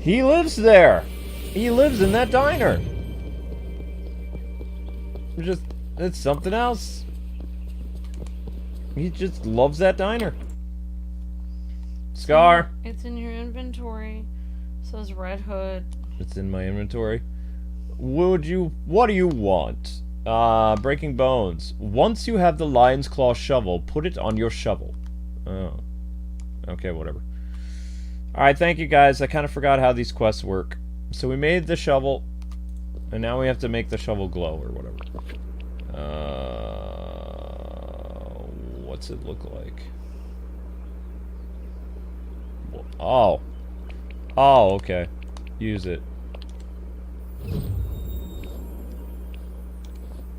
He lives there! He lives in that diner! It's something else. He just loves that diner. Scar! It's in your inventory. It says Red Hood. It's in my inventory. What do you want? Breaking bones. Once you have the Lion's Claw shovel, put it on your shovel. Oh. Okay, whatever. Alright, thank you guys. I kind of forgot how these quests work. So we made the shovel, and now we have to make the shovel glow, or whatever. What's it look like? Oh. Oh, okay. Use it.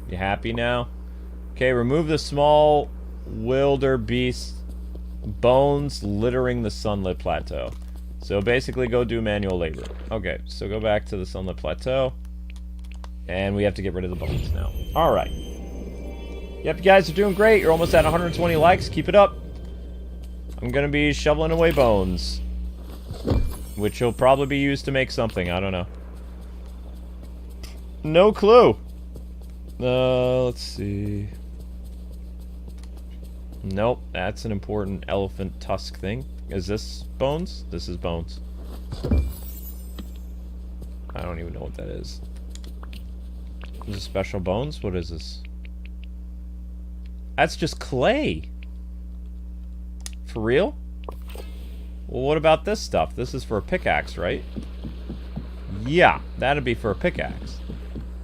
You happy now? Okay, remove the small wildebeest bones littering the sunlit plateau. So basically go do manual labor. Okay, so go back to the sunlit plateau. And we have to get rid of the bones now. Alright. Yep, you guys are doing great. You're almost at 120 likes. Keep it up. I'm gonna be shoveling away bones. Which will probably be used to make something. I don't know. No clue. Let's see. Nope, that's an important elephant tusk thing. Is this bones? This is bones. I don't even know what that is. Is this special bones? What is this? That's just clay. For real? Well, what about this stuff? This is for a pickaxe, right? Yeah, that'd be for a pickaxe.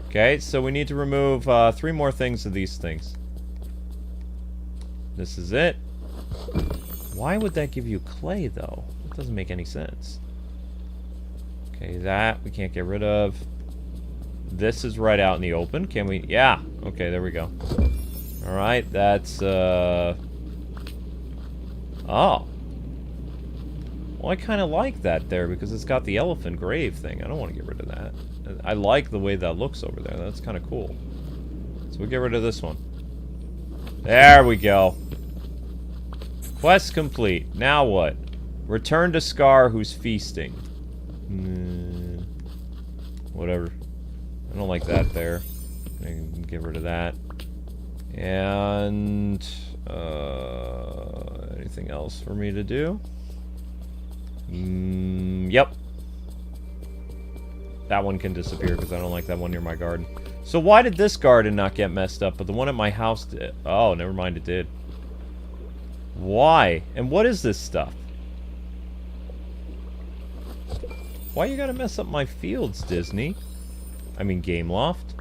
Okay, so we need to remove 3 more things of these things. This is it. Why would that give you clay, though? It doesn't make any sense. Okay, that we can't get rid of. This is right out in the open. Can we? Yeah. Okay, there we go. Alright, that's, Oh. Well, I kind of like that there because it's got the elephant grave thing. I don't want to get rid of that. I like the way that looks over there. That's kind of cool. So we get rid of this one. There we go. Quest complete. Now what? Return to Scar, who's feasting. Whatever. I don't like that there. I can get rid of that. And... anything else for me to do? Yep. that one can disappear because I don't like that one near my garden. So why did this garden not get messed up, but the one at my house did? Oh, never mind, it did. Why? And what is this stuff? Why you gotta mess up my fields, Disney? I mean, Game Loft.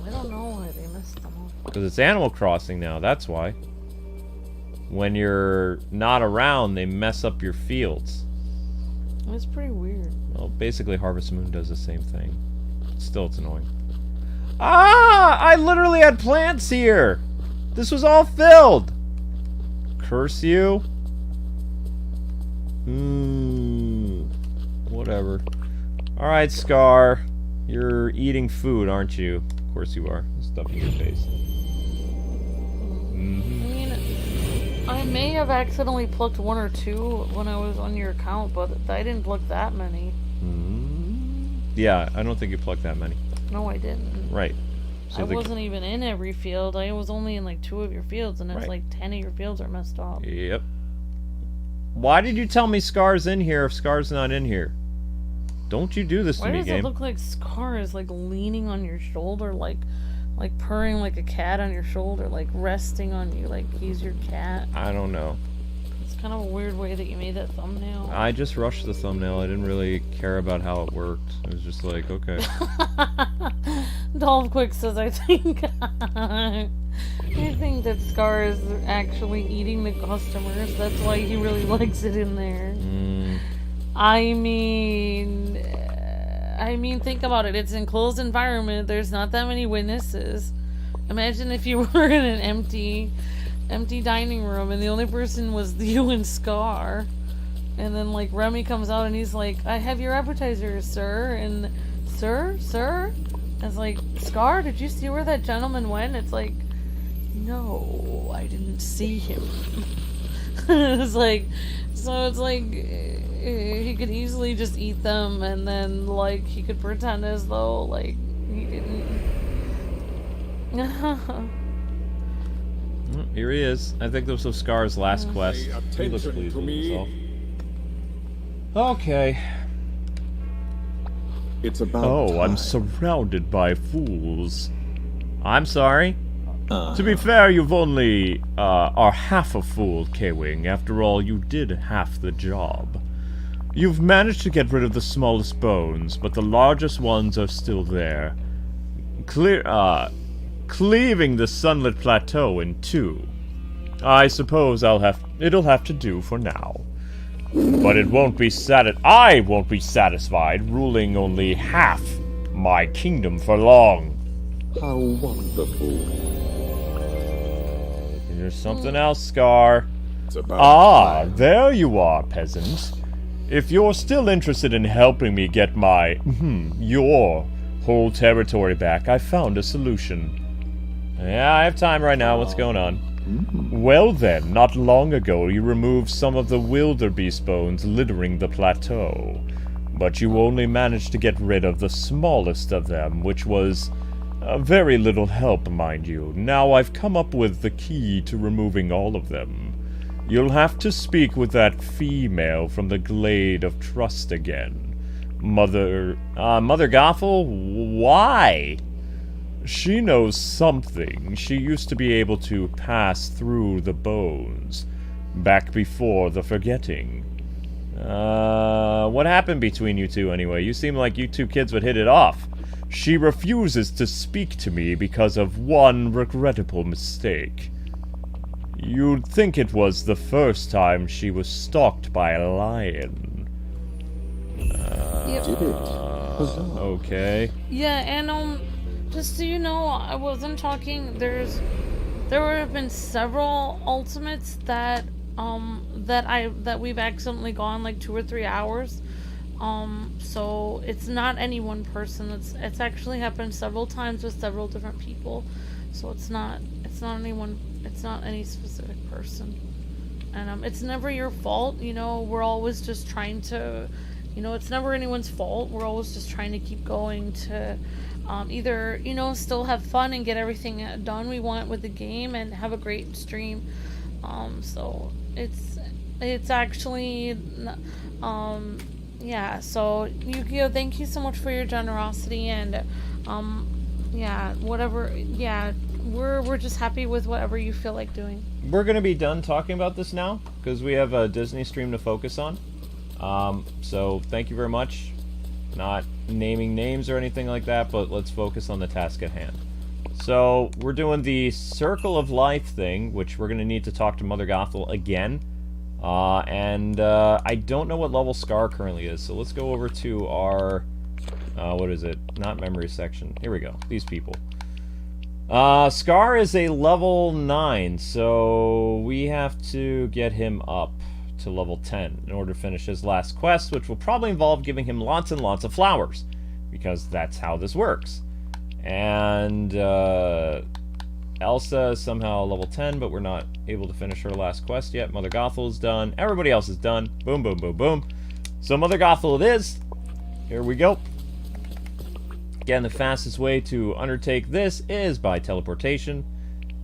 I don't know why they messed them up. Because it's Animal Crossing now, that's why. When you're not around, they mess up your fields. It's pretty weird. Well, basically Harvest Moon does the same thing. Still, it's annoying. Ah! I literally had plants here! This was all filled! Curse you? Whatever. Alright, Scar. You're eating food, aren't you? Of course you are. Stuff in your face. I mean, I may have accidentally plucked 1 or 2 when I was on your account, but I didn't pluck that many. Yeah, I don't think you plucked that many. No, I didn't. Right. So I wasn't even in every field. I was only in like 2 of your fields, and it's like 10 of your fields are messed up. Yep. Why did you tell me Scar's in here if Scar's not in here? Don't you do this to me, game. Why does it look like Scar is like leaning on your shoulder, like purring like a cat on your shoulder, like resting on you, like he's your cat? I don't know. It's kind of a weird way that you made that thumbnail. I just rushed the thumbnail. I didn't really care about how it worked. It was just like, okay. Dolph Quick says, I think that Scar is actually eating the customers. That's why he really likes it in there. I mean, think about it. It's an enclosed environment. There's not that many witnesses. Imagine if you were in an empty dining room and the only person was you and Scar. And then, like, Remy comes out and he's like, I have your appetizer, sir. And, sir? It's like, Scar, did you see where that gentleman went? It's like, no, I didn't see him. It's like, so it's like, he could easily just eat them, and then, like, he could pretend as though, like, he didn't. Here he is. I think this was Scar's last quest. He looks pleased with himself. Okay. It's about Oh, I'm time. surrounded by fools. I'm sorry? To be fair, you've only are half a fool, Kwing. After all, you did half the job. You've managed to get rid of the smallest bones, but the largest ones are still there. Cleaving the sunlit plateau in 2. I suppose it'll have to do for now. But it won't be I won't be satisfied ruling only half my kingdom for long. How wonderful. There's something else, Scar. It's about time. There you are, peasant. If you're still interested in helping me get my, your whole territory back, I found a solution. Yeah, I have time right now. What's going on? Well then, not long ago you removed some of the wildebeest bones littering the plateau. But you only managed to get rid of the smallest of them, which was very little help, mind you. Now I've come up with the key to removing all of them. You'll have to speak with that female from the Glade of Trust again. Mother Gothel? Why? She knows something. She used to be able to pass through the bones, back before the forgetting. What happened between you two anyway? You seem like you two kids would hit it off. She refuses to speak to me because of one regrettable mistake. You'd think it was the first time she was stalked by a lion. Okay. Yeah, and just so you know, I wasn't talking. There have been several ultimates that we've accidentally gone like 2 or 3 hours. So it's not any one person. It's actually happened several times with several different people. So it's not any specific person. And it's never your fault, you know. We're always just trying to, you know, it's never anyone's fault. We're always just trying to keep going to either, you know, still have fun and get everything done we want with the game and have a great stream. So it's actually yeah, so Yukio, thank you so much for your generosity, and yeah, whatever, yeah, we're just happy with whatever you feel like doing. We're gonna be done talking about this now because we have a Disney stream to focus on. So thank you very much. Not naming names or anything like that, but let's focus on the task at hand. So we're doing the Circle of Life thing, which we're gonna need to talk to Mother Gothel again. I don't know what level Scar currently is, so let's go over to our, what is it? Not memory section. Here we go. These people. Scar is a level 9, so we have to get him up to level 10 in order to finish his last quest, which will probably involve giving him lots and lots of flowers, because that's how this works. And, Elsa is somehow level 10, but we're not able to finish her last quest yet. Mother Gothel is done. Everybody else is done. Boom, boom, boom, boom. So Mother Gothel it is. Here we go. Again, the fastest way to undertake this is by teleportation.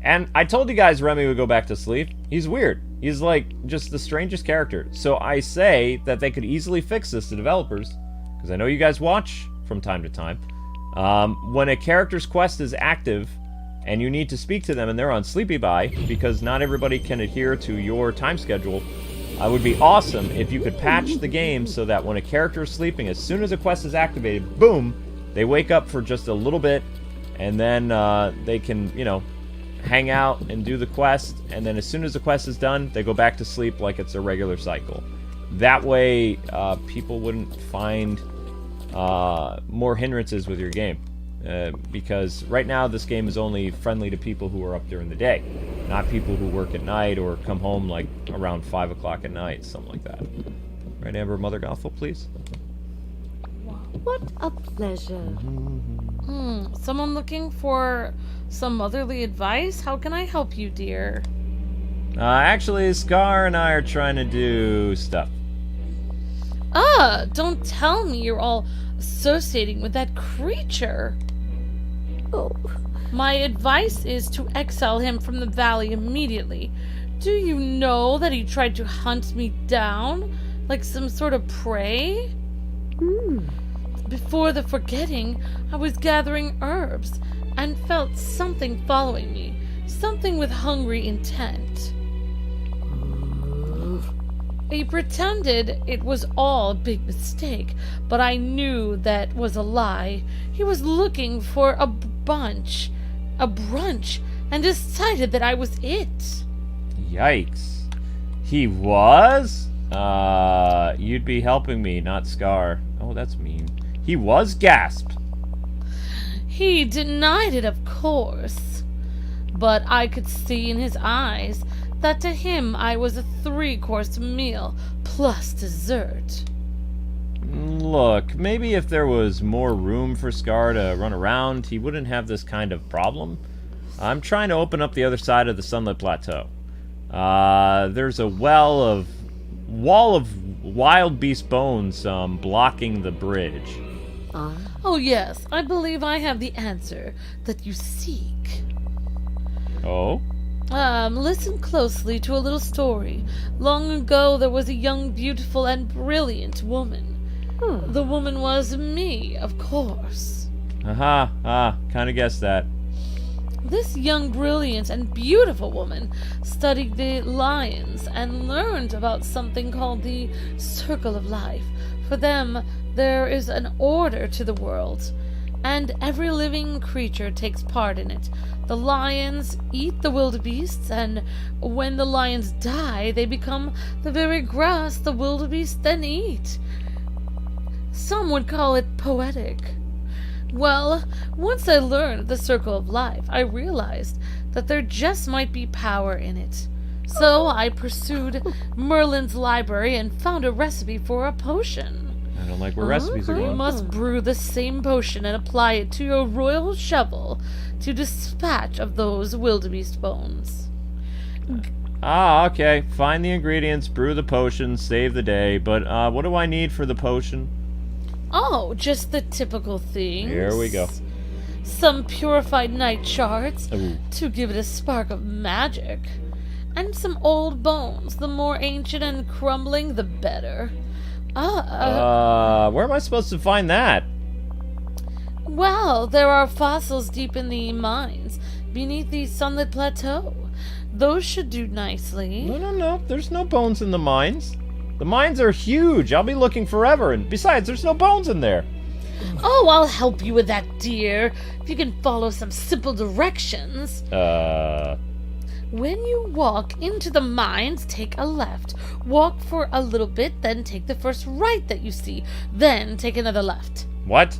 And I told you guys Remy would go back to sleep. He's weird. He's like just the strangest character. So I say that they could easily fix this, the developers, because I know you guys watch from time to time. When a character's quest is active and you need to speak to them and they're on sleepy bye, because not everybody can adhere to your time schedule, it would be awesome if you could patch the game so that when a character is sleeping, as soon as a quest is activated, boom, they wake up for just a little bit, and then they can, you know, hang out and do the quest, and then as soon as the quest is done, they go back to sleep like it's a regular cycle. That way, people wouldn't find more hindrances with your game. Because right now this game is only friendly to people who are up during the day, not people who work at night or come home like around 5 o'clock at night, something like that. Right, Amber? Mother Gothel, please? What a pleasure. Someone looking for some motherly advice? How can I help you, dear? Actually, Scar and I are trying to do stuff. Don't tell me you're all associating with that creature. Oh, My advice is to exile him from the valley immediately. Do you know that he tried to hunt me down like some sort of prey? Before the forgetting, I was gathering herbs and felt something following me, something with hungry intent. He pretended it was all a big mistake, but I knew that was a lie. He was looking for a brunch, and decided that I was it. Yikes. He was? You'd be helping me, not Scar. Oh, that's mean. He was? Gasp. He denied it, of course, but I could see in his eyes that to him I was a 3-course meal plus dessert. Look, maybe if there was more room for Scar to run around, he wouldn't have this kind of problem. I'm trying to open up the other side of the Sunlit Plateau. There's a wall of wild beast bones blocking the bridge. Oh yes, I believe I have the answer that you seek. Oh? Listen closely to a little story. Long ago there was a young, beautiful, and brilliant woman. The woman was me, of course. Kinda guessed that. This young, brilliant, and beautiful woman studied the lions and learned about something called the Circle of Life. For them, there is an order to the world, and every living creature takes part in it. The lions eat the wildebeests, and when the lions die, they become the very grass the wildebeests then eat. Some would call it poetic. Well, once I learned the Circle of Life, I realized that there just might be power in it. So I pursued Merlin's library and found a recipe for a potion. I don't like where recipes are You going. must brew the same potion and apply it to your royal shovel to dispatch of those wildebeest bones. Okay. Find the ingredients, brew the potion, save the day. But what do I need for the potion? Oh, just the typical things. Here we go. Some purified nightshards Ooh. to give it a spark of magic. And some old bones, the more ancient and crumbling, the better. Where am I supposed to find that? Well, there are fossils deep in the mines, beneath the sunlit plateau. Those should do nicely. No. There's no bones in the mines. The mines are huge. I'll be looking forever, and besides, there's no bones in there. Oh, I'll help you with that, dear, if you can follow some simple directions. When you walk into the mines, take a left. Walk for a little bit, then take the first right that you see. Then take another left. What?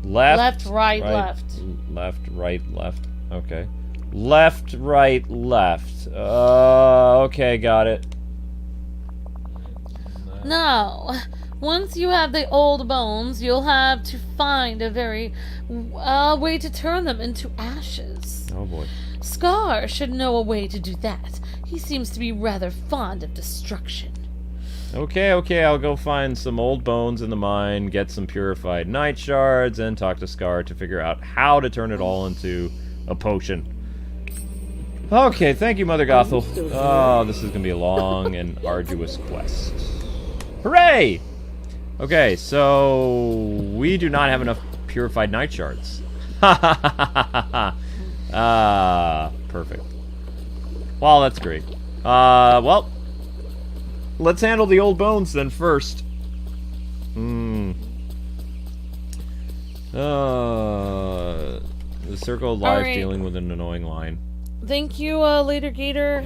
Left, Left, right, left. Left, right, left. Okay. Left, right, left. Okay, got it. Now, once you have the old bones, you'll have to find a very way to turn them into ashes. Oh boy. Scar should know a way to do that. He seems to be rather fond of destruction. Okay, I'll go find some old bones in the mine, get some purified nightshards, and talk to Scar to figure out how to turn it all into a potion. Okay, thank you, Mother Gothel. Oh, this is gonna be a long and arduous quest. Hooray! Okay, so we do not have enough purified nightshards. Perfect. Well, that's great. Well, let's handle the old bones then first. The circle of life dealing with an annoying line. Thank you, Later Gator.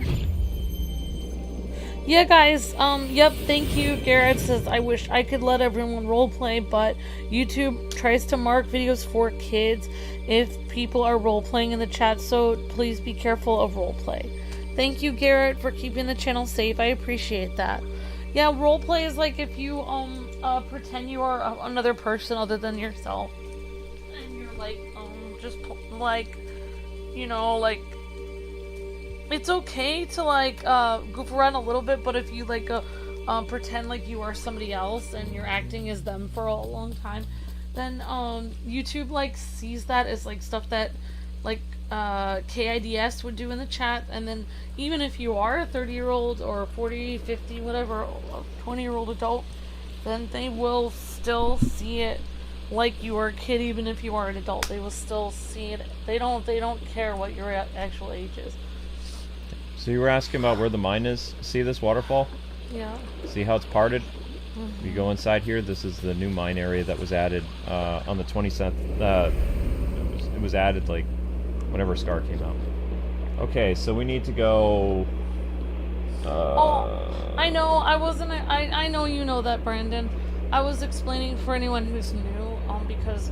Yeah, guys, yep, thank you. Garrett says, I wish I could let everyone roleplay, but YouTube tries to mark videos for kids if people are roleplaying in the chat, so please be careful of roleplay. Thank you, Garrett, for keeping the channel safe. I appreciate that. Yeah, roleplay is like if you, pretend you are another person other than yourself. And you're like, just, like, you know, like, it's okay to, like, goof around a little bit, but if you, like, pretend like you are somebody else and you're acting as them for a long time, then, YouTube, like, sees that as, like, stuff that, like, KIDS would do in the chat, and then even if you are a 30-year-old or 40, 50, whatever, 20-year-old adult, then they will still see it like you are a kid, even if you are an adult. They will still see it. They don't care what your actual age is. So you were asking about where the mine is? See this waterfall? Yeah. See how it's parted? You go inside here, this is the new mine area that was added on the 27th. It was added, like, whenever Scar came out. Okay, so we need to go... Oh, I know, I know you know that, Brandon. I was explaining for anyone who's new, because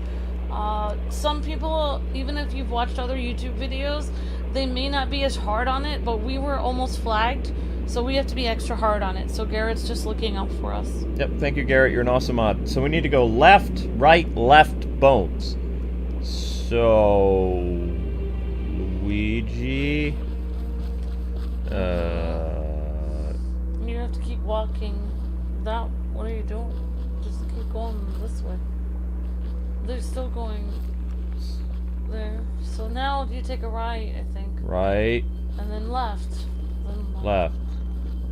some people, even if you've watched other YouTube videos, they may not be as hard on it, but we were almost flagged, so we have to be extra hard on it. So Garrett's just looking out for us. Yep, thank you, Garrett. You're an awesome mod. So we need to go left, right, left, bones. So... Luigi... You have to keep walking that... What are you doing? Just keep going this way. They're still going... there. So now you take a right, I think. Right. And then left. Then left.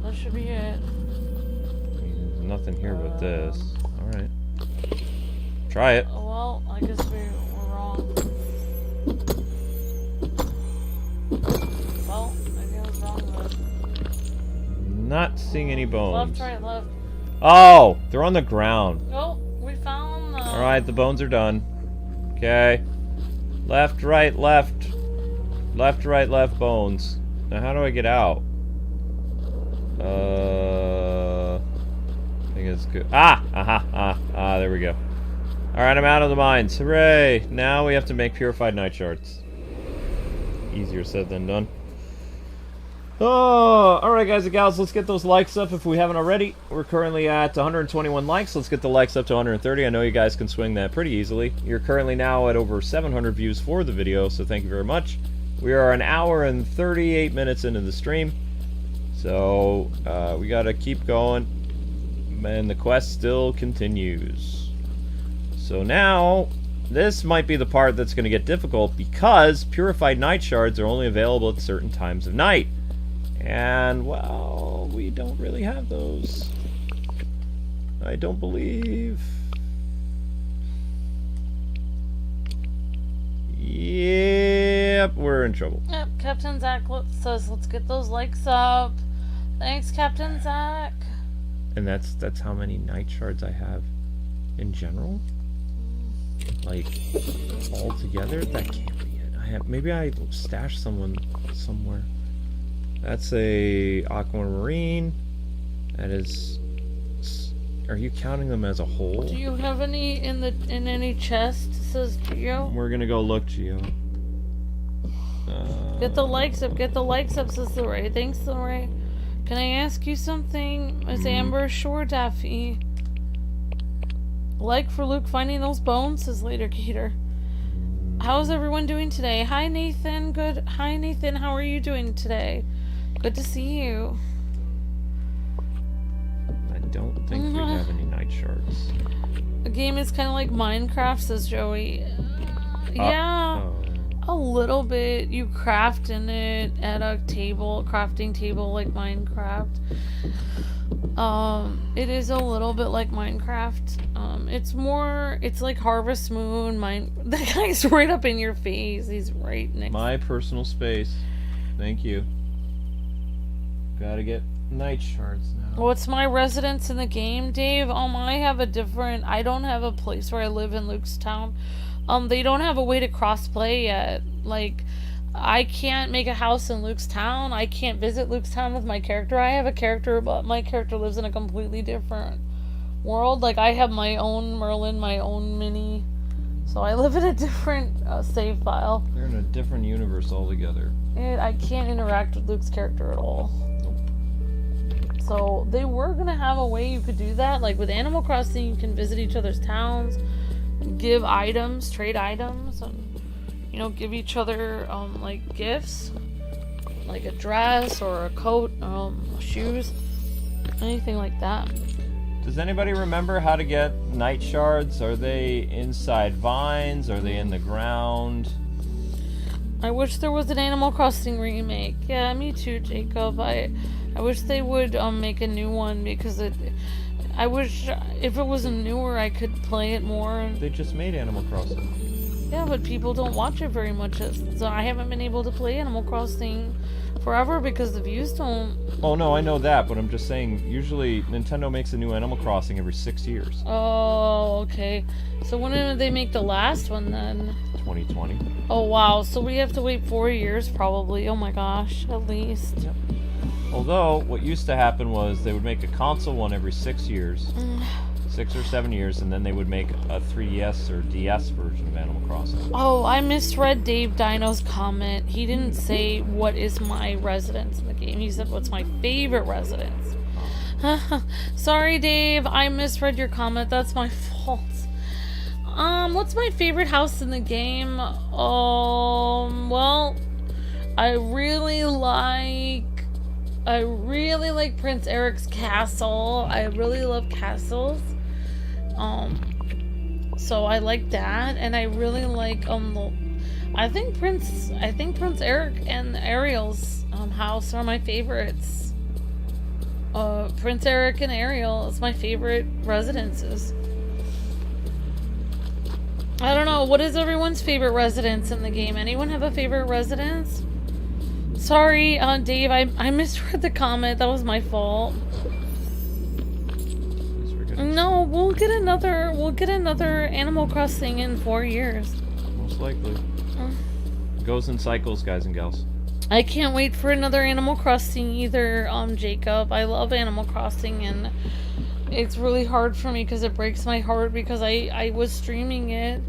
That should be it. There's nothing here but this. Alright. Try it. Well, I guess we're wrong. Well, maybe I was wrong then. Not seeing any bones. Left, right, left. Oh! They're on the ground. Oh, we found them. Alright, the bones are done. Okay. Left, right, left. Left, right, left, bones. Now how do I get out? I think it's good. There we go. Alright, I'm out of the mines. Hooray! Now we have to make purified nightshards. Easier said than done. Oh, alright guys and gals, let's get those likes up if we haven't already. We're currently at 121 likes. Let's get the likes up to 130. I know you guys can swing that pretty easily. You're currently now at over 700 views for the video, so thank you very much. We are an hour and 38 minutes into the stream. So, we gotta keep going. And the quest still continues. So now, this might be the part that's gonna get difficult because purified nightshards are only available at certain times of night. And, well, we don't really have those. I don't believe. Yep, we're in trouble. Yep, Captain Zach says let's get those likes up. Thanks, Captain Zach. And that's how many night shards I have in general? Like, all together? That can't be it. Maybe I stashed someone somewhere. That's a aquamarine. That is... Are you counting them as a whole? Do you have any in any chest? Says Geo. We're gonna go look, Geo. Get the likes up. Get the likes up, says Lorraine. Thanks, Lorraine. Can I ask you something, Miss Amber? Sure, Daffy. Like for Luke finding those bones, says Later Gator. How's everyone doing today? Hi, Nathan. Good. Hi, Nathan. How are you doing today? Good to see you. I don't think we have any night shards. The game is kind of like Minecraft, says Joey. Yeah, a little bit. You craft in it at a crafting table like Minecraft. It is a little bit like Minecraft. It's like Harvest Moon. That guy's right up in your face. He's right next. My personal space. Thank you. Gotta get night shards now. What's my residence in the game, Dave? I don't have a place where I live in Luke's town. They don't have a way to cross-play yet. Like, I can't make a house in Luke's town. I can't visit Luke's town with my character. I have a character, but my character lives in a completely different world. Like, I have my own Merlin, my own Minnie. So I live in a different save file. They're in a different universe altogether. And I can't interact with Luke's character at all. So they were gonna have a way you could do that. Like with Animal Crossing, you can visit each other's towns, give items, trade items, and give each other like gifts, like a dress or a coat, shoes, anything like that. Does anybody remember how to get night shards? Are they inside vines? Are they in the ground? I wish there was an Animal Crossing remake. Yeah, me too, Jacob. I wish they would make a new one because I wish if it was newer I could play it more. They just made Animal Crossing. Yeah, but people don't watch it very much, so I haven't been able to play Animal Crossing forever because the views don't. Oh no, I know that, but I'm just saying usually Nintendo makes a new Animal Crossing every 6 years. Oh, okay. So when did they make the last one then? 2020. Oh wow, so we have to wait 4 years probably. Oh my gosh, at least. Yep. Although, what used to happen was they would make a console one every 6 years. 6 or 7 years, and then they would make a 3DS or DS version of Animal Crossing. Oh, I misread Dave Dino's comment. He didn't say what is my residence in the game. He said what's my favorite residence. Sorry, Dave. I misread your comment. That's my fault. What's my favorite house in the game? Well, I really like Prince Eric's castle. I really love castles. So I like that, and I really like I think Prince Eric and Ariel's house are my favorites. Prince Eric and Ariel is my favorite residences. I don't know, what is everyone's favorite residence in the game? Anyone have a favorite residence? Sorry, Dave, I misread the comment. That was my fault. No, we'll get another Animal Crossing in 4 years. Most likely. It goes in cycles, guys and gals. I can't wait for another Animal Crossing either, Jacob. I love Animal Crossing, and it's really hard for me because it breaks my heart because I was streaming it.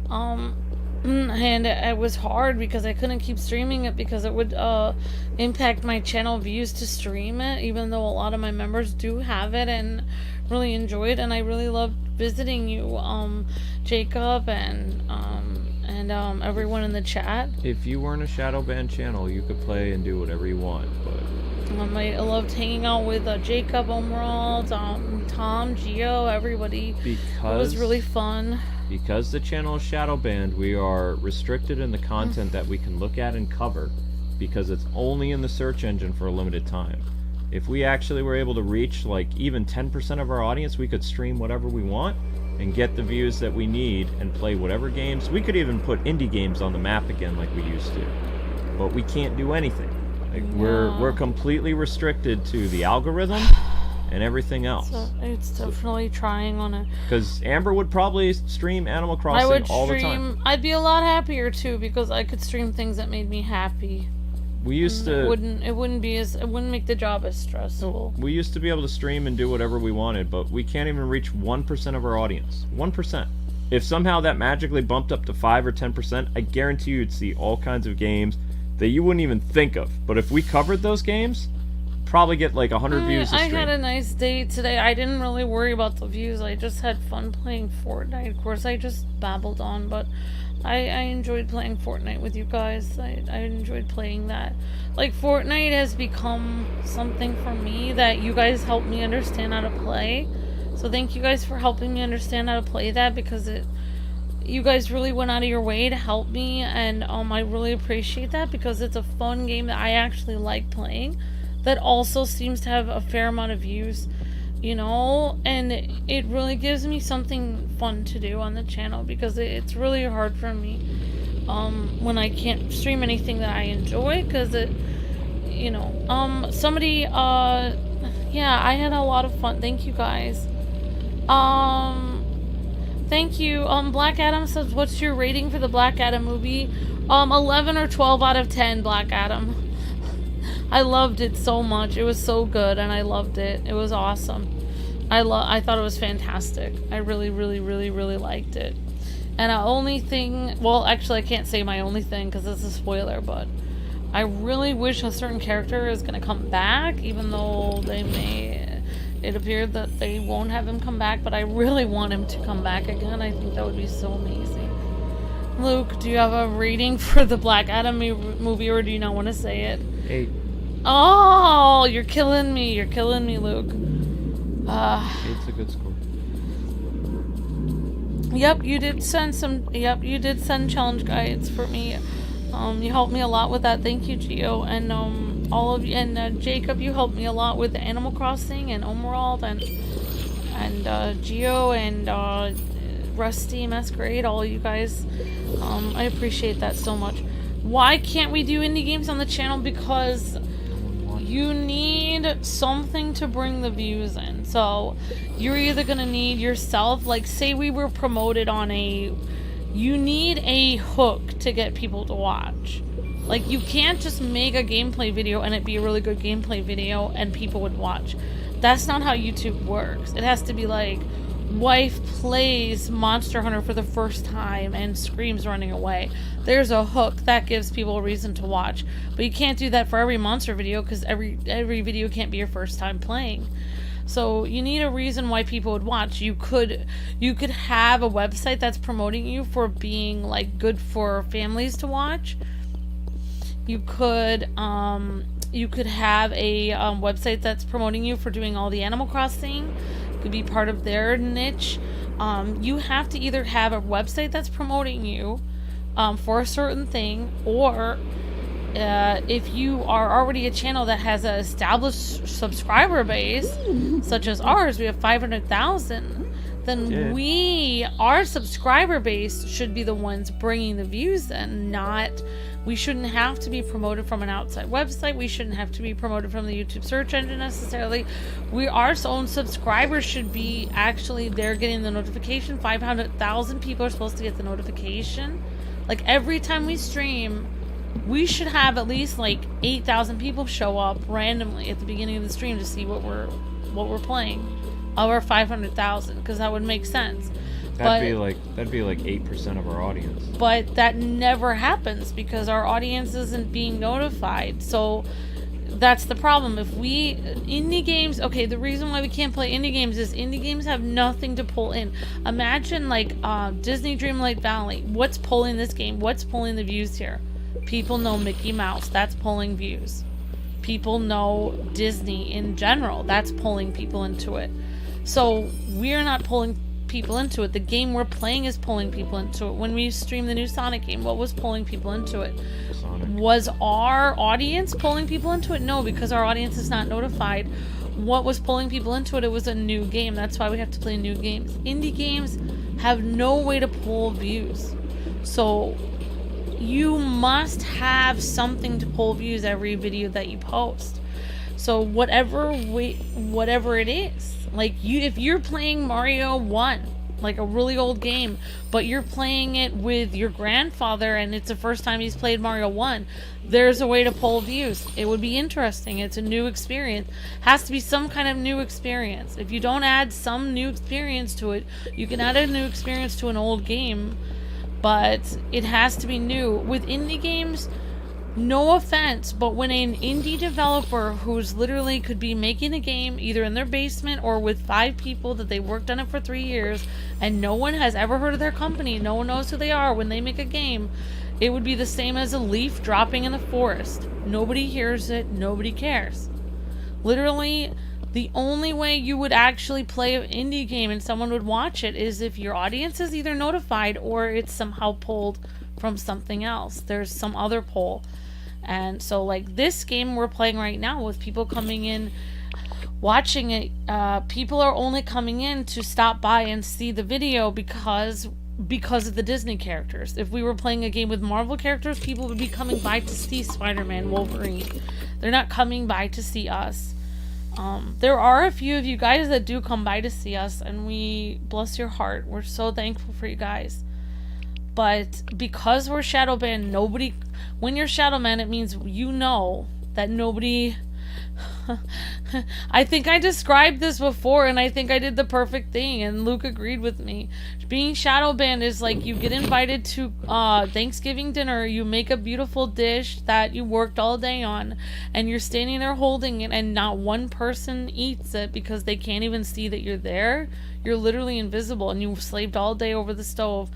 And it was hard because I couldn't keep streaming it because it would impact my channel views to stream it, even though a lot of my members do have it and really enjoy it, and I really loved visiting you, Jacob, and everyone in the chat. If you weren't a shadow banned channel, you could play and do whatever you want, but I loved hanging out with Jacob, Emerald, Tom, Geo, everybody. It was really fun. Because the channel is shadow banned, we are restricted in the content that we can look at and cover because it's only in the search engine for a limited time. if we actually were able to reach like even 10% of our audience, we could stream whatever we want and get the views that we need and play whatever games. We could even put indie games on the map again like we used to. But we can't do anything. Like, we're completely restricted to the algorithm and everything else. So it's definitely trying on it. Because Amber would probably stream Animal Crossing all the time. I'd be a lot happier too because I could stream things that made me happy. We used to. It wouldn't make the job as stressful. We used to be able to stream and do whatever we wanted, but we can't even reach 1% of our audience. 1%. If somehow that magically bumped up to 5 or 10%, I guarantee you'd see all kinds of games that you wouldn't even think of. But if we covered those games, probably get like 100 views a stream. I had a nice day today. I didn't really worry about the views. I just had fun playing Fortnite. Of course, I just babbled on, but I enjoyed playing Fortnite with you guys. I enjoyed playing that. Like, Fortnite has become something for me that you guys helped me understand how to play. So thank you guys for helping me understand how to play that, because you guys really went out of your way to help me, and I really appreciate that, because it's a fun game that I actually like playing that also seems to have a fair amount of views, you know, and it really gives me something fun to do on the channel, because it's really hard for me when I can't stream anything that I enjoy, because you know, somebody, yeah, I had a lot of fun. Thank you guys. Thank you. Black Adam says, what's your rating for the Black Adam movie? 11 or 12 out of 10, Black Adam. I loved it so much. It was so good, and I loved it. It was awesome. I thought it was fantastic. I really, really, really, really liked it. And the only thing, well, actually, I can't say my only thing because it's a spoiler, but I really wish a certain character is going to come back, even though it appeared that they won't have him come back, but I really want him to come back again. I think that would be so amazing. Luke, do you have a rating for the Black Adam movie, or do you not want to say it? 8. Oh, you're killing me. You're killing me, Luke. 8's a good score. Yep, you did send challenge guides for me. You helped me a lot with that. Thank you, Gio. And all of you, and Jacob, you helped me a lot with the Animal Crossing, and Omerald, and Gio, and Rusty, Masquerade, all you guys. I appreciate that so much. Why can't we do indie games on the channel? Because you need something to bring the views in. So you're either gonna need yourself, like, say we were promoted on you need a hook to get people to watch. Like, you can't just make a gameplay video and it be a really good gameplay video and people would watch. That's not how YouTube works. It has to be like, wife plays Monster Hunter for the first time and screams running away. There's a hook that gives people a reason to watch. But you can't do that for every monster video, because every video can't be your first time playing. So you need a reason why people would watch. You could have a website that's promoting you for being like good for families to watch. You could have a website that's promoting you for doing all the Animal Crossing. Could be part of their niche. You have to either have a website that's promoting you for a certain thing, or if you are already a channel that has an established subscriber base, such as ours, we have 500,000, then our subscriber base should be the ones bringing the views in, we shouldn't have to be promoted from an outside website. We shouldn't have to be promoted from the YouTube search engine necessarily. Our own subscribers should be actually there getting the notification. 500,000 people are supposed to get the notification. Like, every time we stream, we should have at least like 8,000 people show up randomly at the beginning of the stream to see what we're playing. Our 500,000, because that would make sense. That'd be like 8% of our audience. But that never happens because our audience isn't being notified. So that's the problem. If indie games, okay, the reason why we can't play indie games is indie games have nothing to pull in. Imagine like Disney Dreamlight Valley. What's pulling this game? What's pulling the views here? People know Mickey Mouse. That's pulling views. People know Disney in general. That's pulling people into it. So we're not pulling people into it. The game we're playing is pulling people into it. When we streamed the new Sonic game, what was pulling people into it? Sonic. Was our audience pulling people into it? No, because our audience is not notified. What was pulling people into it? It was a new game. That's why we have to play new games. Indie games have no way to pull views. So you must have something to pull views every video that you post. So whatever it is, like if you're playing Mario 1, like a really old game, but you're playing it with your grandfather and it's the first time he's played Mario 1, there's a way to pull views. It would be interesting. It's a new experience. Has to be some kind of new experience. If you don't add some new experience to it, you can add a new experience to an old game, but it has to be new. With indie games, no offense, but when an indie developer who's literally could be making a game either in their basement or with 5 people that they worked on it for 3 years and no one has ever heard of their company, no one knows who they are when they make a game, it would be the same as a leaf dropping in the forest. Nobody hears it, nobody cares. Literally, the only way you would actually play an indie game and someone would watch it is if your audience is either notified or it's somehow pulled from something else. There's some other pull. And so like this game we're playing right now with people coming in watching it, people are only coming in to stop by and see the video because of the Disney characters. If we were playing a game with Marvel characters, people would be coming by to see Spider-Man, Wolverine. They're not coming by to see us. There are a few of you guys that do come by to see us, and we bless your heart. We're so thankful for you guys. But because we're shadow banned, when you're shadow banned, it means you know that nobody... I think I described this before, and I think I did the perfect thing, and Luke agreed with me. Being shadow banned is like you get invited to Thanksgiving dinner, you make a beautiful dish that you worked all day on, and you're standing there holding it, and not one person eats it because they can't even see that you're there. You're literally invisible, and you slaved all day over the stove.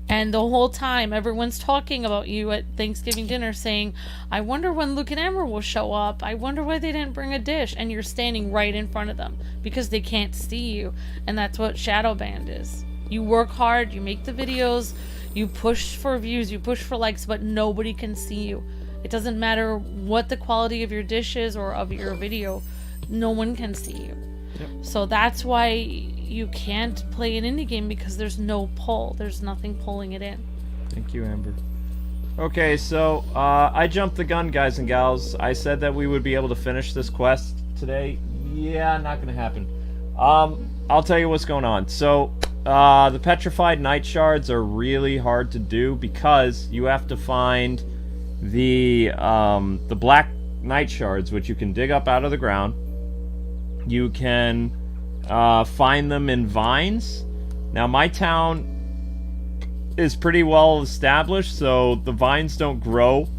And the whole time, everyone's talking about you at Thanksgiving dinner saying, I wonder when Luke and Amber will show up. I wonder why they didn't bring a dish. And you're standing right in front of them because they can't see you. And that's what shadow banned is. You work hard, you make the videos, you push for views, you push for likes, but nobody can see you. It doesn't matter what the quality of your dish is or of your video. No one can see you. Yep. So that's why you can't play an indie game, because there's no pull. There's nothing pulling it in. Thank you, Amber. Okay, so I jumped the gun, guys and gals. I said that we would be able to finish this quest today. Yeah, not gonna happen. I'll tell you what's going on. So the petrified nightshards are really hard to do because you have to find the black nightshards, which you can dig up out of the ground. You can find them in vines. Now, my town is pretty well established, so the vines don't grow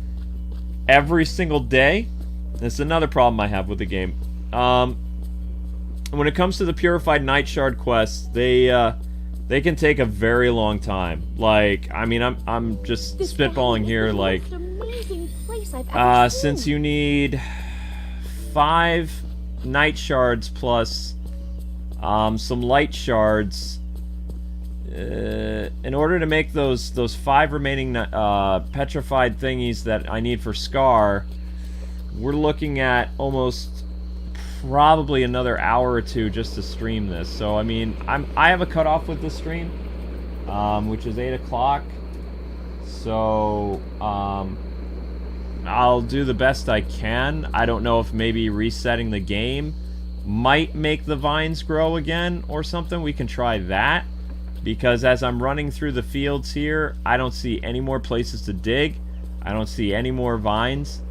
every single day. That's another problem I have with the game. When it comes to the purified nightshard quests, they can take a very long time. Like, I mean, I'm just spitballing here. Like, since you need 5 night shards plus some light shards in order to make those 5 remaining petrified thingies that I need for Scar, we're looking at almost probably another hour or 2 just to stream this. So I mean, I have a cutoff with the stream, which is 8 o'clock. So I'll do the best I can. I don't know if maybe resetting the game might make the vines grow again or something. We can try that, because as I'm running through the fields here, I don't see any more places to dig. I don't see any more vines.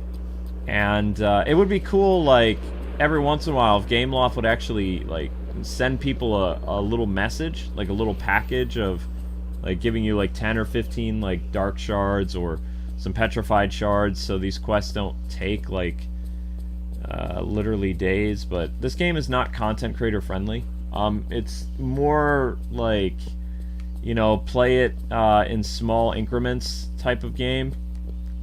And it would be cool, like, every once in a while, if Gameloft would actually, like, send people a little message, like a little package of, like, giving you, like, 10 or 15, like, dark shards or some petrified shards, so these quests don't take, like, literally days. But this game is not content creator friendly. It's more like, you know, play it in small increments type of game.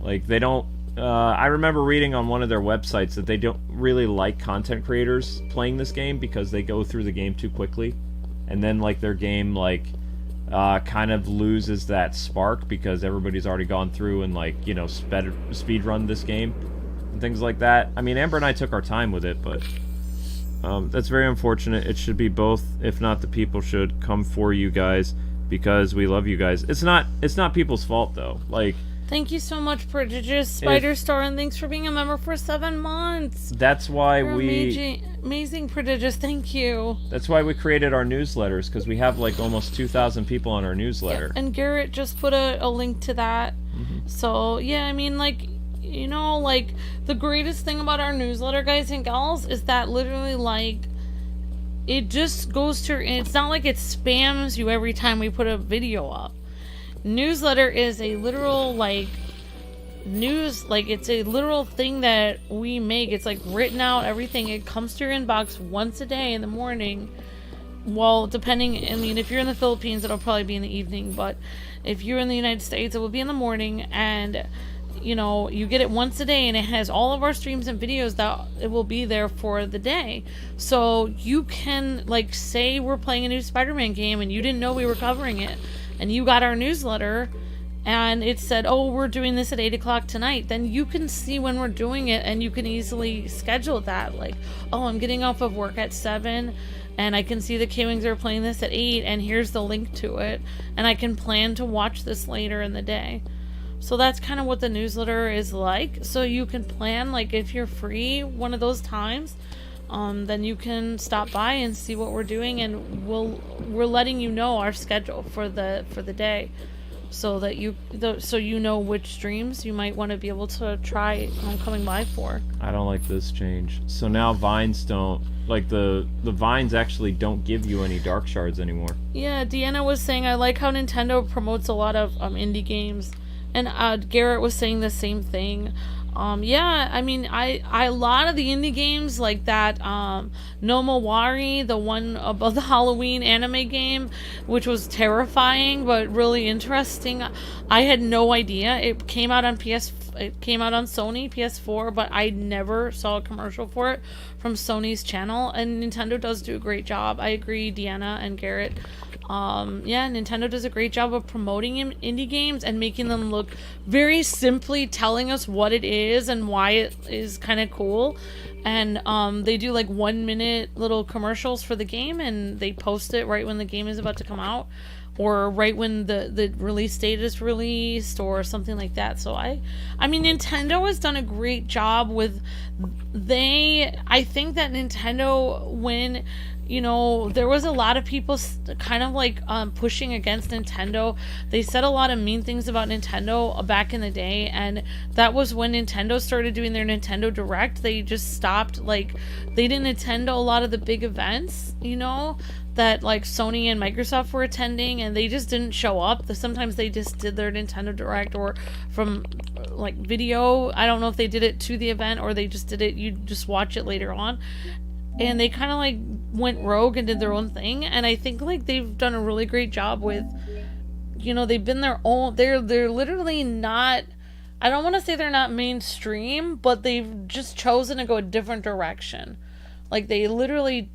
Like, they don't I remember reading on one of their websites that they don't really like content creators playing this game because they go through the game too quickly. and then like their game like kind of loses that spark because everybody's already gone through and like, you know, speed run this game and things like that. I mean, Amber and I took our time with it, but that's very unfortunate. It should be both, if not the people should come for you guys because we love you guys. It's not people's fault though. Like, thank you so much, Prodigious Spider Star, and thanks for being a member for 7 months. That's why You're amazing, Prodigious. Thank you. That's why we created our newsletters, because we have like almost 2,000 people on our newsletter. Yeah, and Garrett just put a link to that. So yeah, I mean, like, you know, like the greatest thing about our newsletter, guys and gals, is that literally like it just goes to. It's not like it spams you every time we put a video up. Newsletter is a literal like it's a literal thing that we make. It's like written out, everything. It comes to your inbox once a day in the morning. Well, depending, I mean, if you're in the Philippines, it'll probably be in the evening, but if you're in the United States, it will be in the morning, and you know, you get it once a day, and it has all of our streams and videos that it will be there for the day. So you can, like, say we're playing a new Spider-Man game and you didn't know we were covering it, and you got our newsletter and it said, oh, we're doing this at 8 o'clock tonight, then you can see when we're doing it, and you can easily schedule that. Like, oh, I'm getting off of work at 7 and I can see the Kwings are playing this at 8, and here's the link to it, and I can plan to watch this later in the day. So that's kind of what the newsletter is like. So you can plan, like, if you're free one of those times, then you can stop by and see what we're doing, and we're letting you know our schedule for the day, so that you know which streams you might want to be able to try coming by for. I don't like this change. So now vines don't, like, the vines actually don't give you any dark shards anymore. Yeah, Deanna was saying, I like how Nintendo promotes a lot of indie games. And Garrett was saying the same thing. Yeah, I mean, I a lot of the indie games like that, No Mowari, the one about the Halloween anime game, which was terrifying but really interesting. I had no idea. It came out on Sony PS4, but I never saw a commercial for it from Sony's channel, and Nintendo does do a great job. I agree, Deanna and Garrett. Yeah, Nintendo does a great job of promoting indie games and making them look very simply, telling us what it is and why it is kind of cool. And they do like 1-minute little commercials for the game, and they post it right when the game is about to come out, or right when the release date is released, or something like that. So I mean, Nintendo has done a great job with I think that Nintendo, when, you know, there was a lot of people kind of like pushing against Nintendo. They said a lot of mean things about Nintendo back in the day, and that was when Nintendo started doing their Nintendo Direct. They just stopped, like, they didn't attend a lot of the big events, you know, that like Sony and Microsoft were attending, and they just didn't show up. Sometimes they just did their Nintendo Direct or from like video. I don't know if they did it to the event or they just did it, you just watch it later on. And they kind of like went rogue and did their own thing, and I think like they've done a really great job with, you know, they've been their own, they're literally not, I don't want to say they're not mainstream, but they've just chosen to go a different direction. Like, they literally,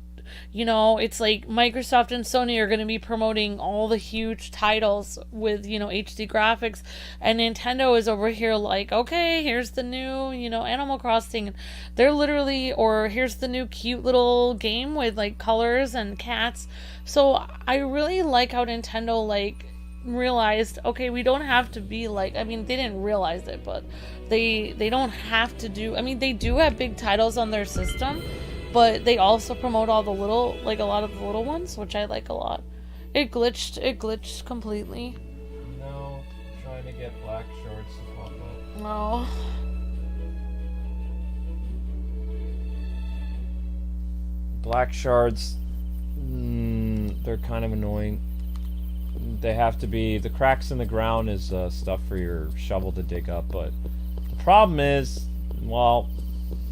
you know, it's like Microsoft and Sony are going to be promoting all the huge titles with, you know, HD graphics, and Nintendo is over here like, okay, here's the new, you know, Animal Crossing. They're literally, or here's the new cute little game with like colors and cats. So I really like how Nintendo like realized, okay, we don't have to be like, I mean, they didn't realize it, but they don't have to do, I mean, they do have big titles on their system, but they also promote all the little, like a lot of the little ones, which I like a lot. It glitched completely. No, trying to get black shorts to pop up. No. Black shards, they're kind of annoying. They have to be, the cracks in the ground is stuff for your shovel to dig up, but the problem is, well,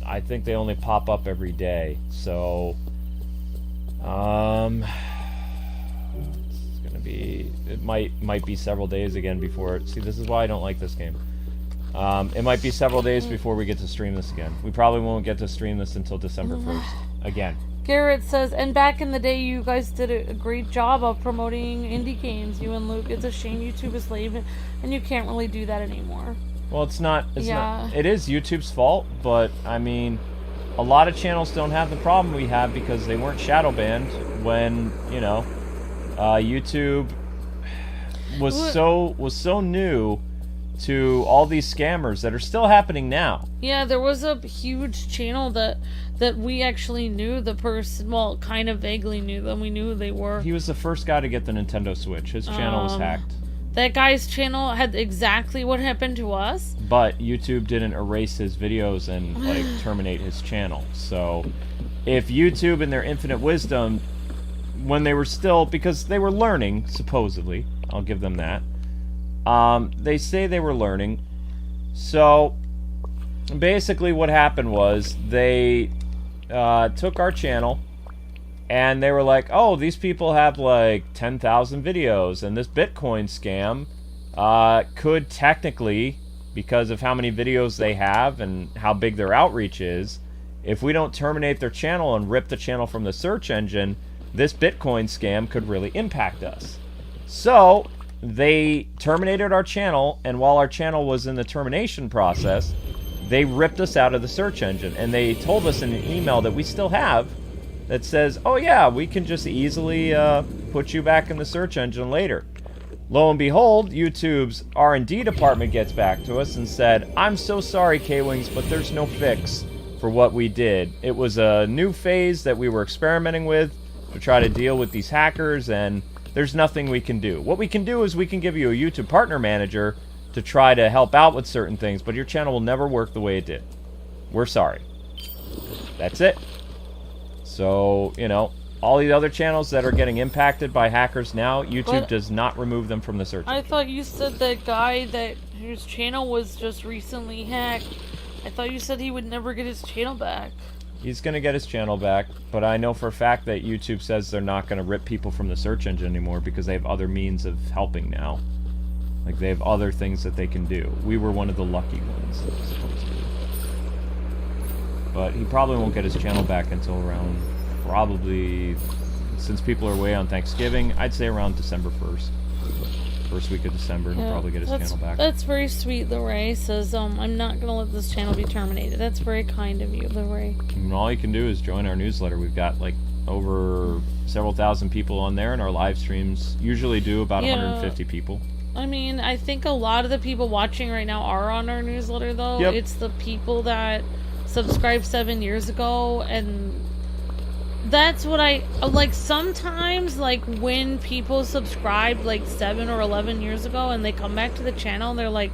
I think they only pop up every day, so it's gonna be, it might be several days again before, see, this is why I don't like this game. It might be several days before we get to stream this again. We probably won't get to stream this until December 1st again. Garrett says, and back in the day, you guys did a great job of promoting indie games, you and Luke. It's a shame YouTube is leaving, and you can't really do that anymore. Well, it's not. It is YouTube's fault, but I mean, a lot of channels don't have the problem we have because they weren't shadow banned when, you know, YouTube was so new to all these scammers that are still happening now. Yeah, there was a huge channel that we actually knew the person, well, kind of vaguely knew them. We knew who they were. He was the first guy to get the Nintendo Switch. His channel was hacked. That guy's channel had exactly what happened to us. But YouTube didn't erase his videos and, like, terminate his channel. So, if YouTube in their infinite wisdom, when they were still, because they were learning, supposedly, I'll give them that. They say they were learning. So, basically what happened was they took our channel and they were like, oh, these people have like 10,000 videos, and this Bitcoin scam could technically, because of how many videos they have and how big their outreach is, if we don't terminate their channel and rip the channel from the search engine, this Bitcoin scam could really impact us. So they terminated our channel, and while our channel was in the termination process, they ripped us out of the search engine, and they told us in an email that we still have that says, oh yeah, we can just easily put you back in the search engine later. Lo and behold, YouTube's R&D department gets back to us and said, I'm so sorry, Kwings, but there's no fix for what we did. It was a new phase that we were experimenting with to try to deal with these hackers, and there's nothing we can do. What we can do is we can give you a YouTube partner manager to try to help out with certain things, but your channel will never work the way it did. We're sorry. That's it. So, you know, all the other channels that are getting impacted by hackers now, YouTube does not remove them from the search engine. I thought you said that guy whose channel was just recently hacked, I thought you said he would never get his channel back. He's going to get his channel back, but I know for a fact that YouTube says they're not going to rip people from the search engine anymore because they have other means of helping now. Like, they have other things that they can do. We were one of the lucky ones, supposedly. But he probably won't get his channel back until around, probably, since people are away on Thanksgiving, I'd say around December 1st. First week of December, and he'll probably get his channel back. That's very sweet, Lorray says, I'm not going to let this channel be terminated. That's very kind of you, Lorray. And all you can do is join our newsletter. We've got, like, over several thousand people on there, and our live streams usually do about 150 people. I mean, I think a lot of the people watching right now are on our newsletter, though. Yep. It's the people that subscribed 7 years ago, and that's what I like. Sometimes, like, when people subscribed like 7 or 11 years ago and they come back to the channel and they're like,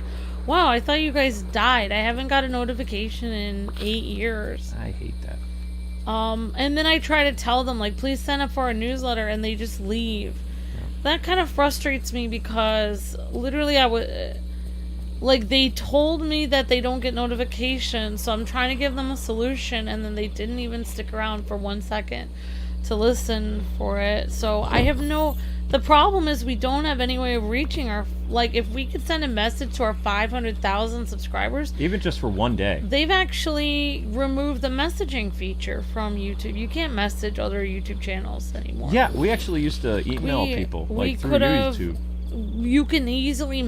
wow, I thought you guys died. I haven't got a notification in 8 years. I hate that. And then I try to tell them, like, please sign up for our newsletter, and they just leave. That kind of frustrates me because literally like, they told me that they don't get notifications, so I'm trying to give them a solution, and then they didn't even stick around for 1 second to listen for it. So I have the problem is we don't have any way of reaching our, like, if we could send a message to our 500,000 subscribers. Even just for one day. They've actually removed the messaging feature from YouTube. You can't message other YouTube channels anymore. Yeah, we actually used to email people, like, through YouTube. You can easily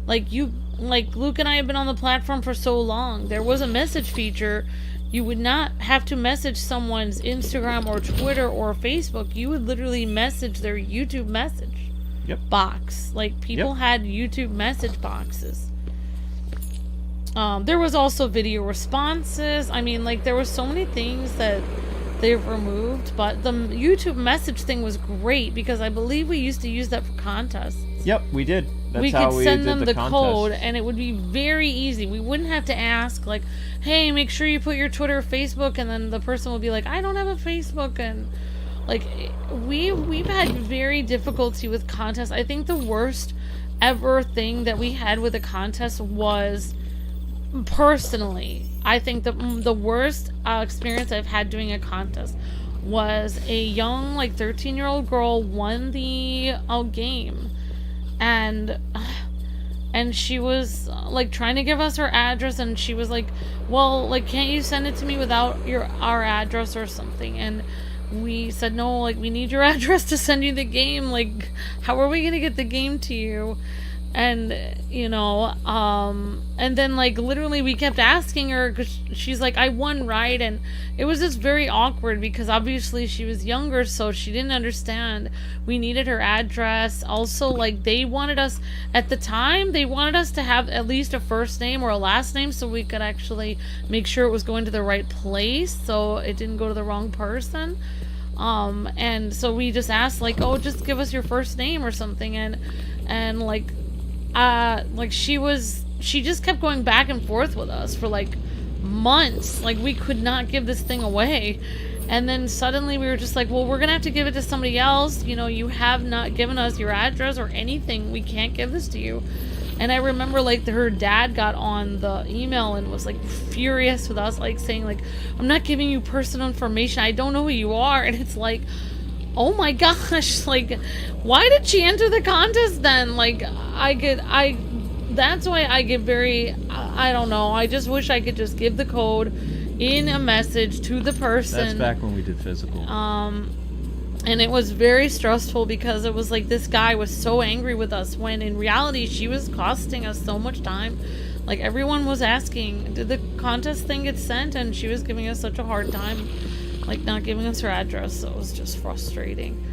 like, Luke and I have been on the platform for so long. There was a message feature. You would not have to message someone's Instagram or Twitter or Facebook. You would literally message their YouTube message box. Like, people had YouTube message boxes. There was also video responses. I mean, like, there were so many things that they've removed, but the YouTube message thing was great because I believe we used to use that for contests. Yep, we did. That's we how could we send did them the contest. code, and it would be very easy. We wouldn't have to ask, like, hey, make sure you put your Twitter or Facebook, and then the person would be like, I don't have a Facebook, and, like, we've had very difficulty with contests. I think the worst ever thing that we had with a contest was, personally, I think the worst experience I've had doing a contest was a young, like, 13-year-old girl won the game. And and she was like trying to give us her address, and she was like, well, like, can't you send it to me without our address or something? And we said, no, like, we need your address to send you the game. Like, how are we gonna get the game to you? And, you know, and then, like, literally we kept asking her, because she's like, I won, right? And it was just very awkward, because obviously she was younger, so she didn't understand. We needed her address. Also, like, they wanted us, at the time, they wanted us to have at least a first name or a last name, so we could actually make sure it was going to the right place, so it didn't go to the wrong person. And so we just asked, like, oh, just give us your first name or something, and like she just kept going back and forth with us for like months. Like, we could not give this thing away. And then suddenly we were just like, well, we're gonna have to give it to somebody else. You know, you have not given us your address or anything. We can't give this to you. And I remember, like, her dad got on the email and was like furious with us, like saying, like, I'm not giving you personal information, I don't know who you are. And it's like, oh my gosh, like, why did she enter the contest then? Like, that's why I get very, I don't know, I just wish I could just give the code in a message to the person. That's back when we did physical. And it was very stressful, because it was like this guy was so angry with us, when in reality she was costing us so much time. Like, everyone was asking, did the contest thing get sent? And she was giving us such a hard time, like, not giving us her address. So it was just frustrating.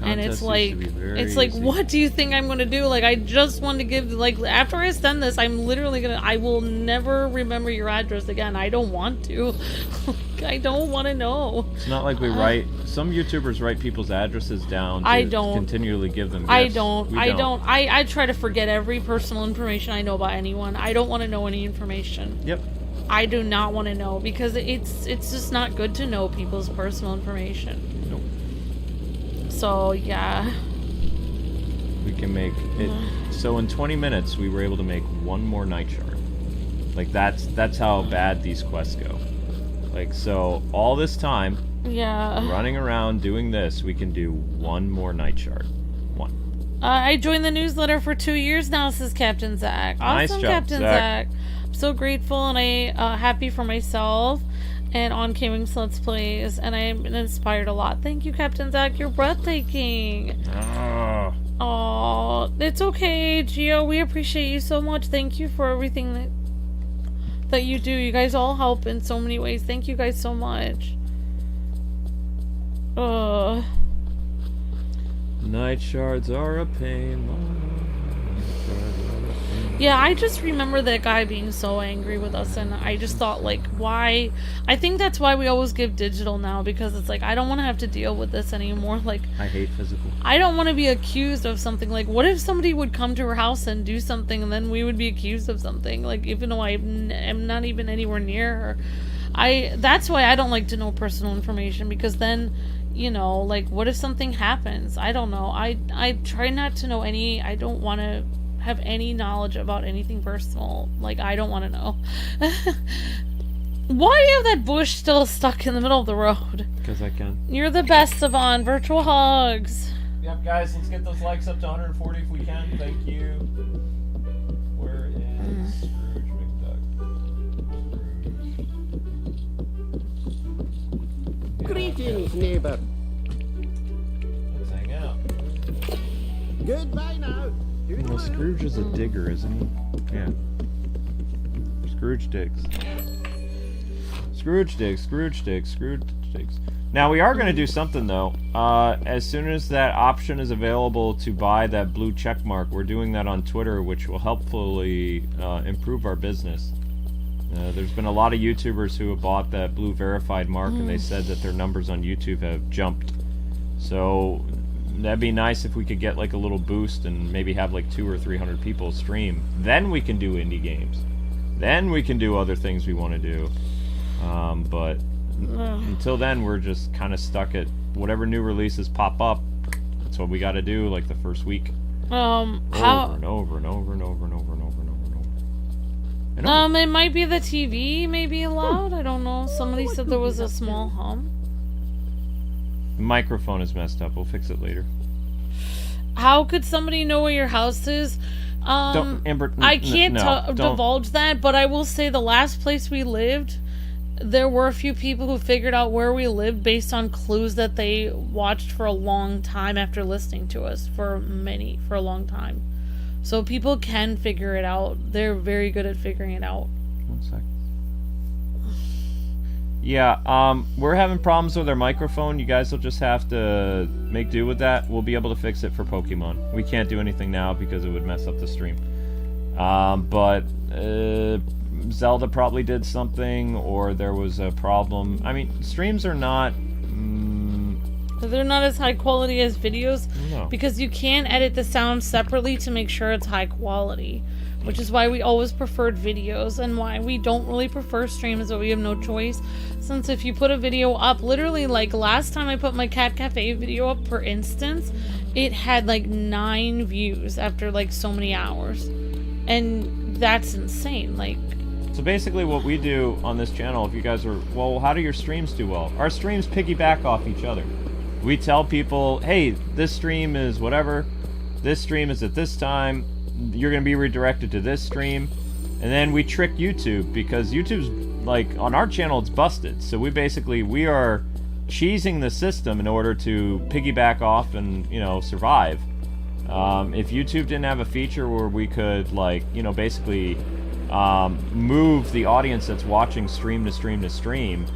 And it's like, what do you think I'm gonna do? Like, I just want to give, like, after I send this, I'm literally gonna, I will never remember your address again. I don't want to. I don't want to know. It's not like we write, some YouTubers write people's addresses down to continually give them gifts. I don't. I try to forget every personal information I know about anyone. I don't want to know any information. Yep. I do not want to know, because it's just not good to know people's personal information. Nope. So, yeah. We can make it. So in 20 minutes, we were able to make one more nightshard. Like, that's how bad these quests go. Like, so all this time, running around doing this, we can do one more nightshard. One. I joined the newsletter for 2 years now, says Captain Zach. Awesome, nice job, Captain Zach. I'm so grateful, and I happy for myself and on KwingsLetsPlays, and I'm inspired a lot. Thank you, Captain Zach. You're breathtaking. Oh, it's okay, Gio. We appreciate you so much. Thank you for everything that you do. You guys all help in so many ways. Thank you guys so much. Night shards are a pain. Yeah, I just remember that guy being so angry with us, and I just thought, like, why? I think that's why we always give digital now, because it's like, I don't want to have to deal with this anymore. Like, I hate physical. I don't want to be accused of something. Like, what if somebody would come to her house and do something, and then we would be accused of something? Like, even though I am not even anywhere near her. That's why I don't like to know personal information, because then, you know, like, what if something happens? I don't know. I try not to know any. I don't want to have any knowledge about anything personal. Like, I don't want to know. Why do you have that bush still stuck in the middle of the road? Because I can. You're the best, Savon. Virtual hugs. Yep, guys, let's get those likes up to 140 if we can. Thank you. Where is Scrooge McDuck? Greetings, neighbour. Let's hang out. Goodbye now. Well, Scrooge is a digger, isn't he? Yeah. Scrooge digs. Scrooge digs, Scrooge digs, Scrooge digs. Now, we are going to do something, though. As soon as that option is available to buy that blue check mark, we're doing that on Twitter, which will helpfully improve our business. There's been a lot of YouTubers who have bought that blue verified mark, and they said that their numbers on YouTube have jumped. So that'd be nice if we could get like a little boost and maybe have like 200 or 300 people stream. Then we can do indie games. Then we can do other things we want to do. But until then, we're just kind of stuck at whatever new releases pop up. That's what we got to do, like the first week. How? Over and over and over and over and over and over and over and over. And over. It might be the TV, maybe loud. I don't know. Somebody said there was a small hum. The microphone is messed up. We'll fix it later. How could somebody know where your house is? Don't, Amber. I can't don't. divulge that, but I will say the last place we lived, there were a few people who figured out where we lived based on clues that they watched for a long time after listening to us for a long time. So people can figure it out. They're very good at figuring it out. 1 sec. Yeah, we're having problems with our microphone. You guys will just have to make do with that. We'll be able to fix it for Pokemon. We can't do anything now because it would mess up the stream. But Zelda probably did something, or there was a problem. I mean, streams are not... They're not as high quality as videos, No. because you can edit the sound separately to make sure it's high quality, which is why we always preferred videos and why we don't really prefer streams, but we have no choice. Since if you put a video up, literally like last time I put my Cat Cafe video up, for instance, it had like 9 views after like so many hours, and that's insane. Like, So basically what we do on this channel, if you guys are, well, how do your streams do well? Our streams piggyback off each other. We tell people, hey, this stream is whatever, this stream is at this time, you're going to be redirected to this stream, and then we trick YouTube, because YouTube's, like, on our channel it's busted, so we are cheesing the system in order to piggyback off and, you know, survive. If YouTube didn't have a feature where we could, like, you know, basically move the audience that's watching stream to stream to stream,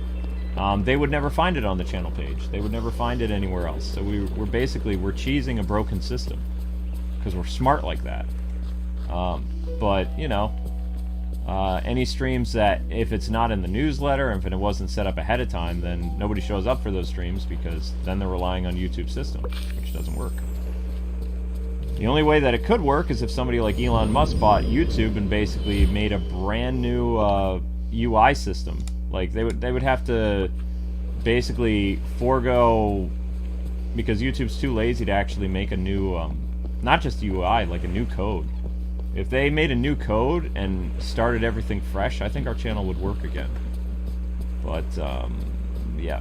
they would never find it on the channel page. They would never find it anywhere else. So we're cheesing a broken system, because we're smart like that. But, you know, any streams that, if it's not in the newsletter, and if it wasn't set up ahead of time, then nobody shows up for those streams, because then they're relying on YouTube's system, which doesn't work. The only way that it could work is if somebody like Elon Musk bought YouTube and basically made a brand new UI system. Like, they would have to basically forego, because YouTube's too lazy to actually make a new, not just UI, like a new code. If they made a new code and started everything fresh, I think our channel would work again. But, yeah,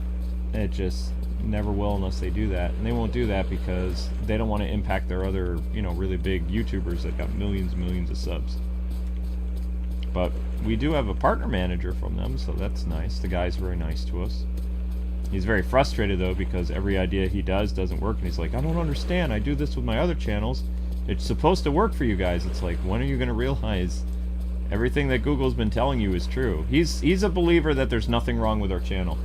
it just never will unless they do that. And they won't do that because they don't want to impact their other, you know, really big YouTubers that got millions and millions of subs. But we do have a partner manager from them, so that's nice. The guy's very nice to us. He's very frustrated, though, because every idea he does doesn't work, and he's like, I don't understand. I do this with my other channels. It's supposed to work for you guys. It's like, when are you going to realize everything that Google's been telling you is true? He's a believer that there's nothing wrong with our channel.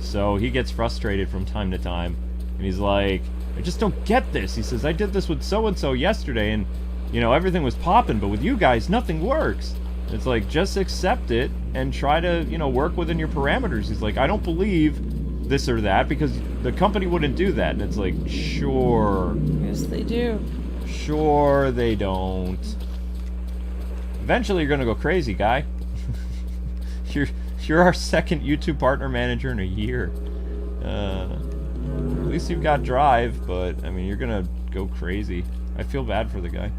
So he gets frustrated from time to time, and he's like, I just don't get this. He says, I did this with so-and-so yesterday, and, you know, everything was popping, but with you guys, nothing works. It's like, just accept it and try to, you know, work within your parameters. He's like, I don't believe this or that because the company wouldn't do that. And it's like, sure. yes, they do. Sure, they don't. Eventually, you're gonna go crazy, guy. You're our second YouTube partner manager in a year. At least you've got drive, but I mean, you're gonna go crazy. I feel bad for the guy.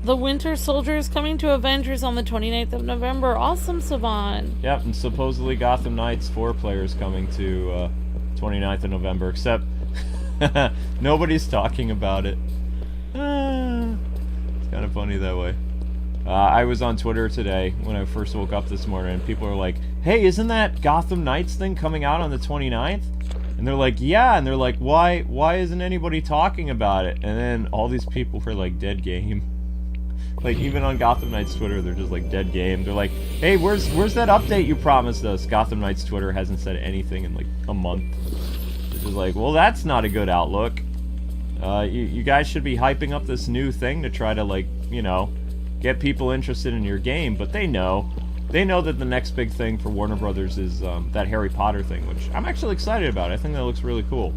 The Winter Soldier is coming to Avengers on the 29th of November. Awesome, Savan. Yep, and supposedly Gotham Knights 4 players coming to 29th of November, except nobody's talking about it. It's kind of funny that way. I was on Twitter today when I first woke up this morning, and people are like, hey, isn't that Gotham Knights thing coming out on the 29th? And they're like, yeah, and they're like, why isn't anybody talking about it? And then all these people were like, dead game. Like, even on Gotham Knights Twitter, they're just like, dead game. They're like, hey, where's that update you promised us? Gotham Knights Twitter hasn't said anything in like a month. It's just like, well, that's not a good outlook. You guys should be hyping up this new thing to try to, like, you know, get people interested in your game, but they know that the next big thing for Warner Brothers is that Harry Potter thing, which I'm actually excited about. I think that looks really cool.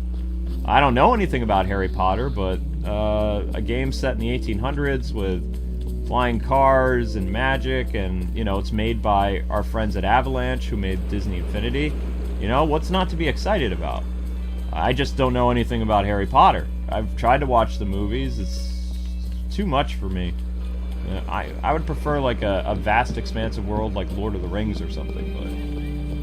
I don't know anything about Harry Potter, but a game set in the 1800s with flying cars and magic, and, you know, it's made by our friends at Avalanche who made Disney Infinity. You know, what's not to be excited about? I just don't know anything about Harry Potter. I've tried to watch the movies. It's too much for me. I would prefer like a vast, expansive world like Lord of the Rings or something,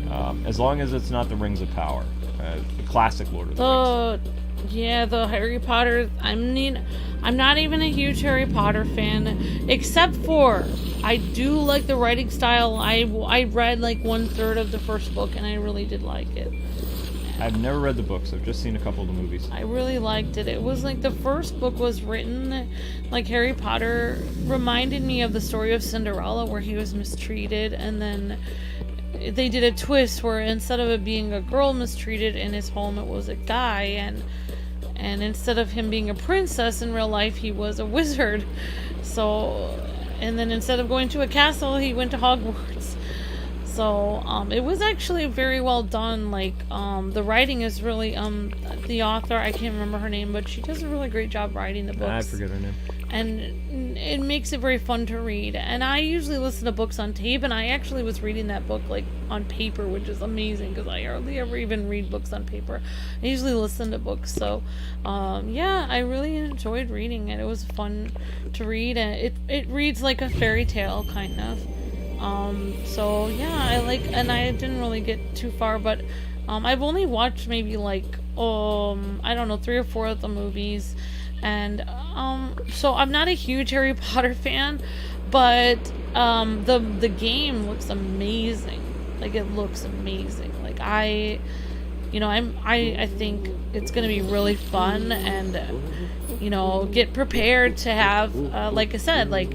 but as long as it's not the Rings of Power, the classic Lord of the Rings. Yeah, the Harry Potter. I'm not even a huge Harry Potter fan, except for I do like the writing style. I read like 1/3 of the first book, and I really did like it. I've never read the books. I've just seen a couple of the movies. I really liked it. It was like the first book was written like Harry Potter reminded me of the story of Cinderella, where he was mistreated, and then they did a twist where instead of it being a girl mistreated in his home, it was a guy, and instead of him being a princess in real life, he was a wizard. So, and then instead of going to a castle, he went to Hogwarts. So, it was actually very well done. Like, the writing is really, the author, I can't remember her name, but she does a really great job writing the books. I forget her name. And it makes it very fun to read. And I usually listen to books on tape, and I actually was reading that book, like, on paper, which is amazing, because I hardly ever even read books on paper. I usually listen to books, so, yeah, I really enjoyed reading it. It was fun to read, and it reads like a fairy tale, kind of. So yeah, and I didn't really get too far, but, I've only watched maybe like, I don't know, 3 or 4 of the movies, and, so I'm not a huge Harry Potter fan, but, the game looks amazing. Like, it looks amazing. Like, I think it's gonna be really fun, and, get prepared to have, like I said, like,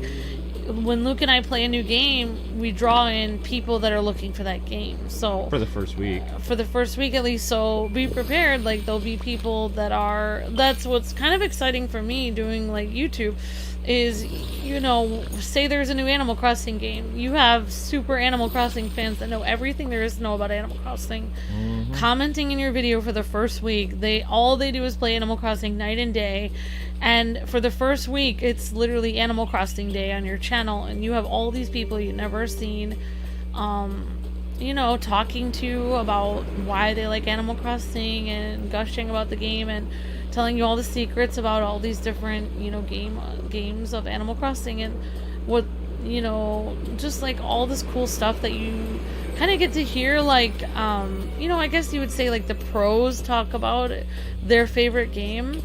when Luke and I play a new game, we draw in people that are looking for that game. So For the first week. For the first week at least, so be prepared. Like, there'll be people that are... That's what's kind of exciting for me doing, like, YouTube, is, say there's a new Animal Crossing game. You have super Animal Crossing fans that know everything there is to know about Animal Crossing. Mm-hmm. Commenting in your video for the first week. All they do is play Animal Crossing night and day. And for the first week, it's literally Animal Crossing Day on your channel, and you have all these people you've never seen, talking to about why they like Animal Crossing, and gushing about the game, and telling you all the secrets about all these different, games of Animal Crossing, and what, just like all this cool stuff that you kind of get to hear, like, I guess you would say, like, the pros talk about their favorite game.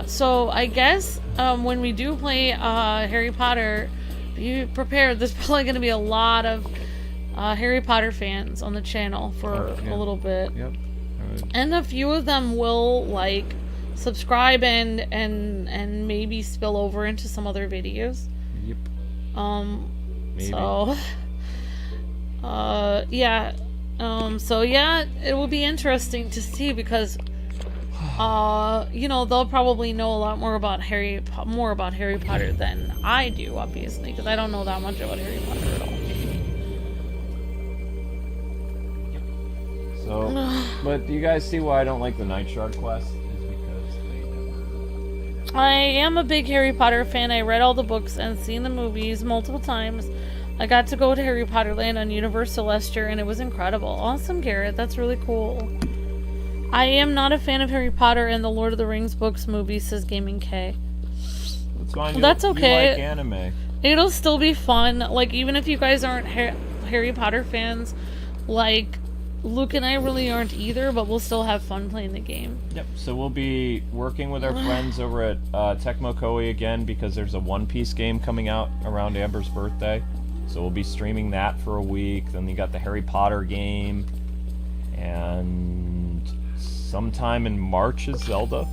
So I guess, when we do play, Harry Potter, be prepared. There's probably going to be a lot of, Harry Potter fans on the channel for a little bit. Yep. And a few of them will, like, subscribe and maybe spill over into some other videos. Yep. Maybe. So, yeah. So yeah, it will be interesting to see, because they'll probably know a lot more about Harry Potter than I do, obviously, because I don't know that much about Harry Potter at all. So, but do you guys see why I don't like the Nightshard quest? Is because they never... I am a big Harry Potter fan. I read all the books and seen the movies multiple times. I got to go to Harry Potter Land on Universal Leicester, and it was incredible. Awesome, Garrett. That's really cool. I am not a fan of Harry Potter and the Lord of the Rings books movies, says Gaming K. That's fine. That's okay. You like anime. It'll still be fun. Like, even if you guys aren't Harry Potter fans, like, Luke and I really aren't either, but we'll still have fun playing the game. Yep, so we'll be working with our friends over at Tecmo Koei again, because there's a One Piece game coming out around Amber's birthday. So we'll be streaming that for a week. Then you got the Harry Potter game. And sometime in March is Zelda,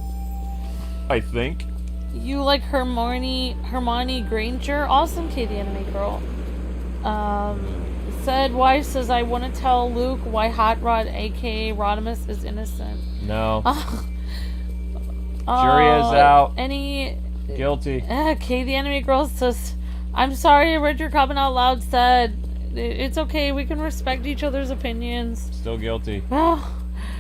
I think. You like Hermione Granger? Awesome, Katie Anime Girl. Said why says I want to tell Luke why Hot Rod, aka Rodimus, is innocent. No. Jury is out. Guilty. Katie Anime Girl says, I'm sorry, I read your comment out loud. Said it's okay, we can respect each other's opinions. Still guilty.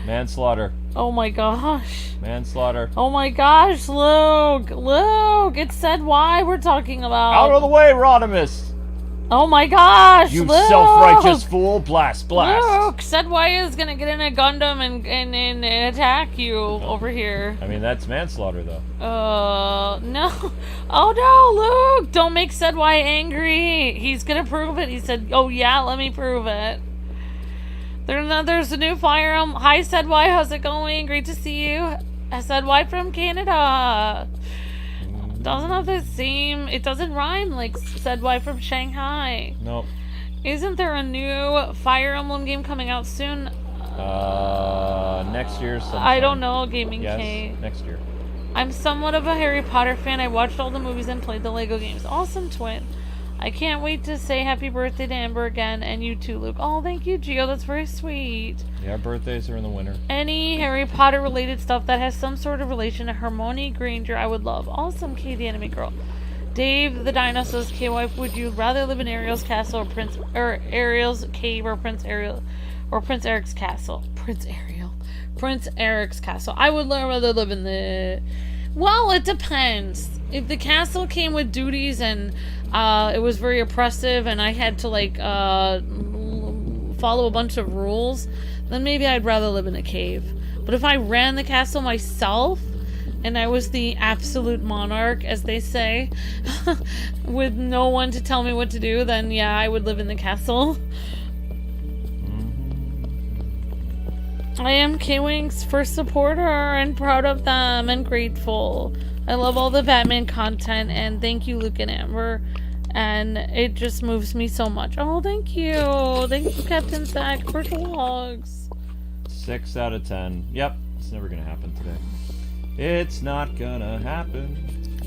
Manslaughter. Oh my gosh. Manslaughter. Oh my gosh, Luke. It said why we're talking about. Out of the way, Rodimus. Oh my gosh, you Luke! Self-righteous fool! Blast! Luke said why is gonna get in a Gundam and attack you over here. I mean, that's manslaughter, though. No. Oh no, Luke! Don't make said why angry. He's gonna prove it. He said, oh yeah, let me prove it. There's a new firearm. Hi, said why. How's it going? Great to see you. SNY from Canada. Doesn't have the same. It doesn't rhyme like SNY from Shanghai. Nope. Isn't there a new Fire Emblem game coming out soon? Next year sometime. I don't know, Gaming Yes, K. next year. I'm somewhat of a Harry Potter fan. I watched all the movies and played the Lego games. Awesome, twin. I can't wait to say happy birthday to Amber again, and you too, Luke. Oh, thank you, Gio. That's very sweet. Yeah, birthdays are in the winter. Any Harry Potter related stuff that has some sort of relation to Hermione Granger, I would love. Awesome, Katie, Anime Girl. Dave the Dinosaur's K-Wife, would you rather live in Ariel's castle or Ariel's cave or Prince Eric's castle? Prince Eric's castle. I would rather live in the... Well, it depends. If the castle came with duties and it was very oppressive and I had to like follow a bunch of rules, then maybe I'd rather live in a cave. But if I ran the castle myself and I was the absolute monarch, as they say, with no one to tell me what to do, then yeah, I would live in the castle. I am Kwings' first supporter and proud of them and grateful. I love all the Batman content, and thank you, Luke and Amber. And it just moves me so much. Oh, thank you. Thank you, Captain Zach, for the logs. 6 out of 10. Yep, it's never gonna happen today. It's not gonna happen.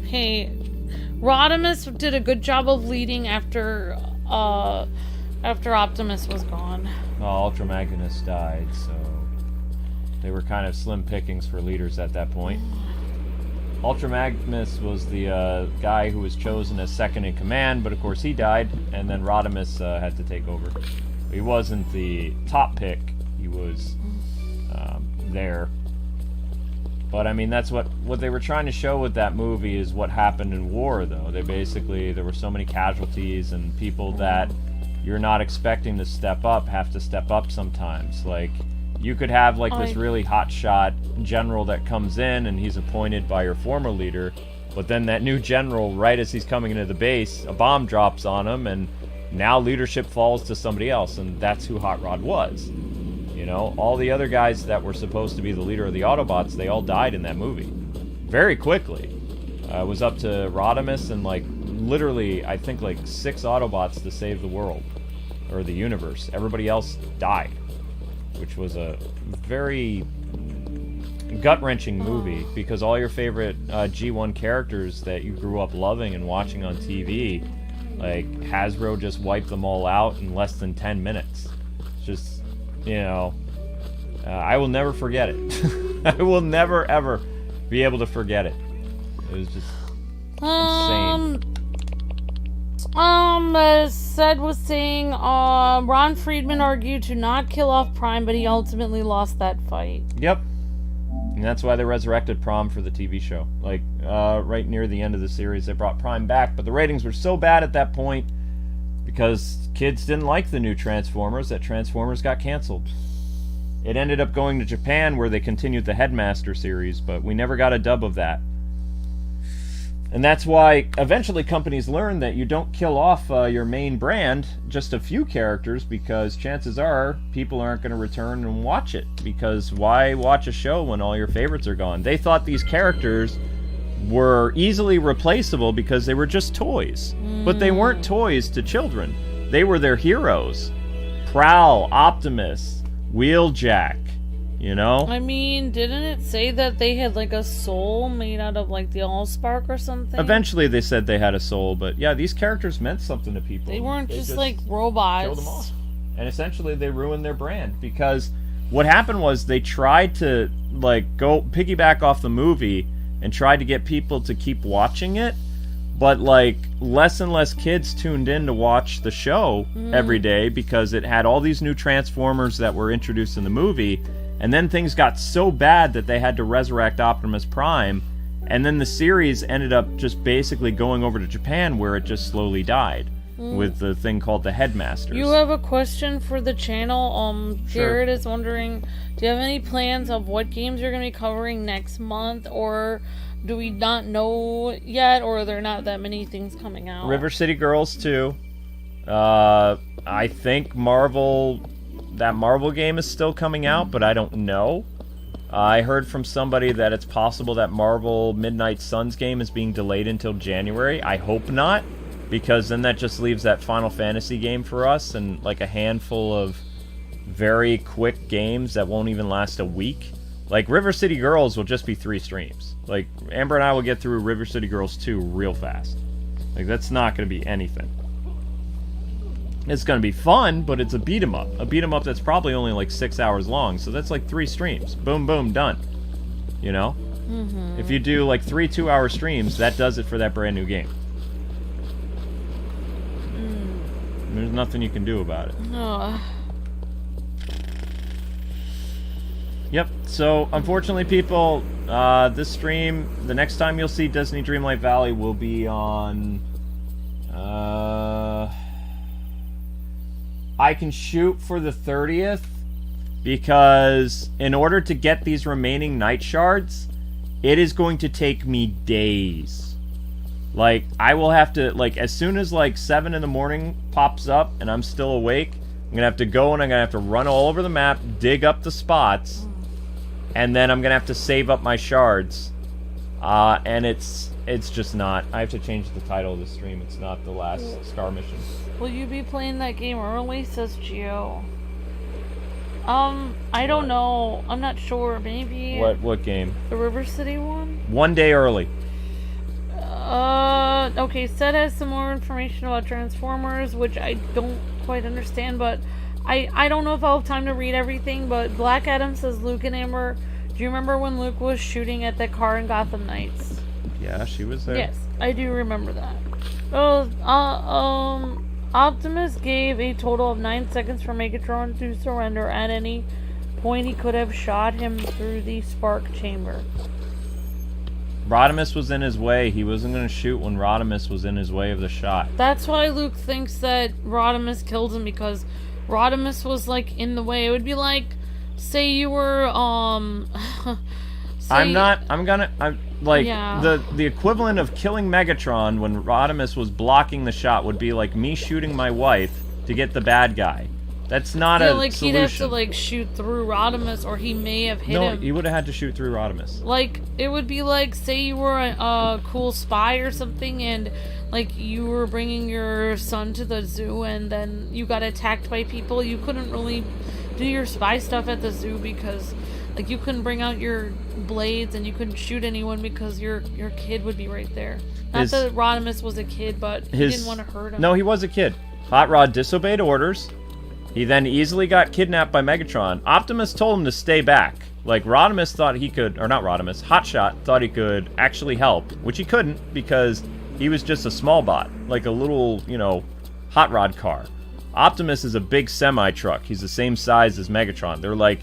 Hey, Rodimus did a good job of leading after Optimus was gone. Well, Ultra Magnus died, so they were kind of slim pickings for leaders at that point. Ultra Magnus was the guy who was chosen as second in command, but of course he died, and then Rodimus had to take over. He wasn't the top pick. He was there. But I mean, that's what they were trying to show with that movie is what happened in war, though. There were so many casualties, and people that you're not expecting to step up have to step up sometimes. Like, you could have like this really hotshot general that comes in and he's appointed by your former leader, but then that new general, right as he's coming into the base, a bomb drops on him and now leadership falls to somebody else, and that's who Hot Rod was. You know, all the other guys that were supposed to be the leader of the Autobots, they all died in that movie. Very quickly. It was up to Rodimus and like literally, I think like 6 Autobots to save the world. Or the universe. Everybody else died. Which was a very gut-wrenching movie because all your favorite G1 characters that you grew up loving and watching on TV, like Hasbro just wiped them all out in less than 10 minutes. It's just, you know, I will never forget it. I will never ever be able to forget it. It was just insane. As Sed was saying, Ron Friedman argued to not kill off Prime, but he ultimately lost that fight. Yep. And that's why they resurrected Prom for the TV show. Like, right near the end of the series, they brought Prime back, but the ratings were so bad at that point because kids didn't like the new Transformers that Transformers got canceled. It ended up going to Japan where they continued the Headmaster series, but we never got a dub of that. And that's why eventually companies learn that you don't kill off your main brand, just a few characters, because chances are people aren't going to return and watch it. Because why watch a show when all your favorites are gone? They thought these characters were easily replaceable because they were just toys. But they weren't toys to children. They were their heroes. Prowl, Optimus, Wheeljack. You know? I mean, didn't it say that they had like a soul made out of like the Allspark or something? Eventually they said they had a soul, but yeah, these characters meant something to people. They weren't just like robots. Killed them off. And essentially they ruined their brand because what happened was they tried to like go piggyback off the movie and tried to get people to keep watching it, but like less and less kids tuned in to watch the show every day because it had all these new Transformers that were introduced in the movie. And then things got so bad that they had to resurrect Optimus Prime, and then the series ended up just basically going over to Japan where it just slowly died with the thing called the Headmasters. You have a question for the channel. Jared Sure. is wondering, do you have any plans of what games you're going to be covering next month, or do we not know yet, or are there not that many things coming out? River City Girls 2. I think that Marvel game is still coming out, but I don't know. I heard from somebody that it's possible that Marvel Midnight Suns game is being delayed until January. I hope not, because then that just leaves that Final Fantasy game for us and like a handful of very quick games that won't even last a week. Like River City Girls will just be 3 streams. Like Amber and I will get through River City Girls 2 real fast. Like that's not going to be anything. It's going to be fun, but it's a beat 'em up. A beat 'em up that's probably only like 6 hours long, so that's like 3 streams. Boom, boom, done. You know? Mm-hmm. If you do like 3 2-hour streams, that does it for that brand new game. There's nothing you can do about it. Yep, so unfortunately people, this stream, the next time you'll see Disney Dreamlight Valley will be on, I can shoot for the 30th, because in order to get these remaining night shards, it is going to take me days. Like, I will have to, like, as soon as, like, 7 in the morning pops up and I'm still awake, I'm gonna have to go and I'm gonna have to run all over the map, dig up the spots, and then I'm gonna have to save up my shards. And it's just not. I have to change the title of the stream. It's not the last star mission. Will you be playing that game early, says Gio? I don't know. I'm not sure. Maybe. What game? The River City one? 1 day early. Okay, Seth has some more information about Transformers, which I don't quite understand, but I don't know if I'll have time to read everything, but Black Adam says, Luke and Amber, do you remember when Luke was shooting at that car in Gotham Knights? Yeah, she was there. Yes, I do remember that. Optimus gave a total of 9 seconds for Megatron to surrender. At any point, he could have shot him through the spark chamber. Rodimus was in his way. He wasn't going to shoot when Rodimus was in his way of the shot. That's why Luke thinks that Rodimus killed him, because Rodimus was, like, in the way. It would be like, say you were, the equivalent of killing Megatron when Rodimus was blocking the shot would be like me shooting my wife to get the bad guy. That's not a like solution. He'd have to like shoot through Rodimus, or he may have hit him. No, he would have had to shoot through Rodimus. Like, it would be like, say you were a cool spy or something, and like you were bringing your son to the zoo, and then you got attacked by people. You couldn't really do your spy stuff at the zoo because, like, you couldn't bring out your blades and you couldn't shoot anyone because your kid would be right there. Not that Rodimus was a kid, but he didn't want to hurt him. No, he was a kid. Hot Rod disobeyed orders. He then easily got kidnapped by Megatron. Optimus told him to stay back. Like, Rodimus thought he could, or not Rodimus, Hotshot thought he could actually help, which he couldn't because he was just a small bot, like a little, you know, Hot Rod car. Optimus is a big semi-truck. He's the same size as Megatron. They're like,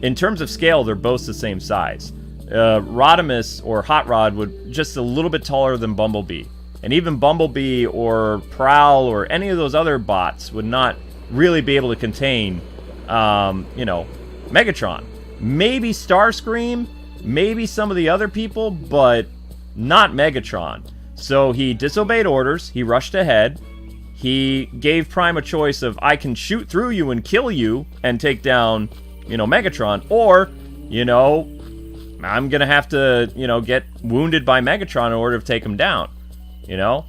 in terms of scale, they're both the same size. Rodimus, or Hot Rod, would just a little bit taller than Bumblebee. And even Bumblebee or Prowl or any of those other bots would not really be able to contain, you know, Megatron. Maybe Starscream, maybe some of the other people, but not Megatron. So he disobeyed orders, he rushed ahead, he gave Prime a choice of, I can shoot through you and kill you and take down, you know, Megatron, or, you know, I'm gonna have to, you know, get wounded by Megatron in order to take him down, you know?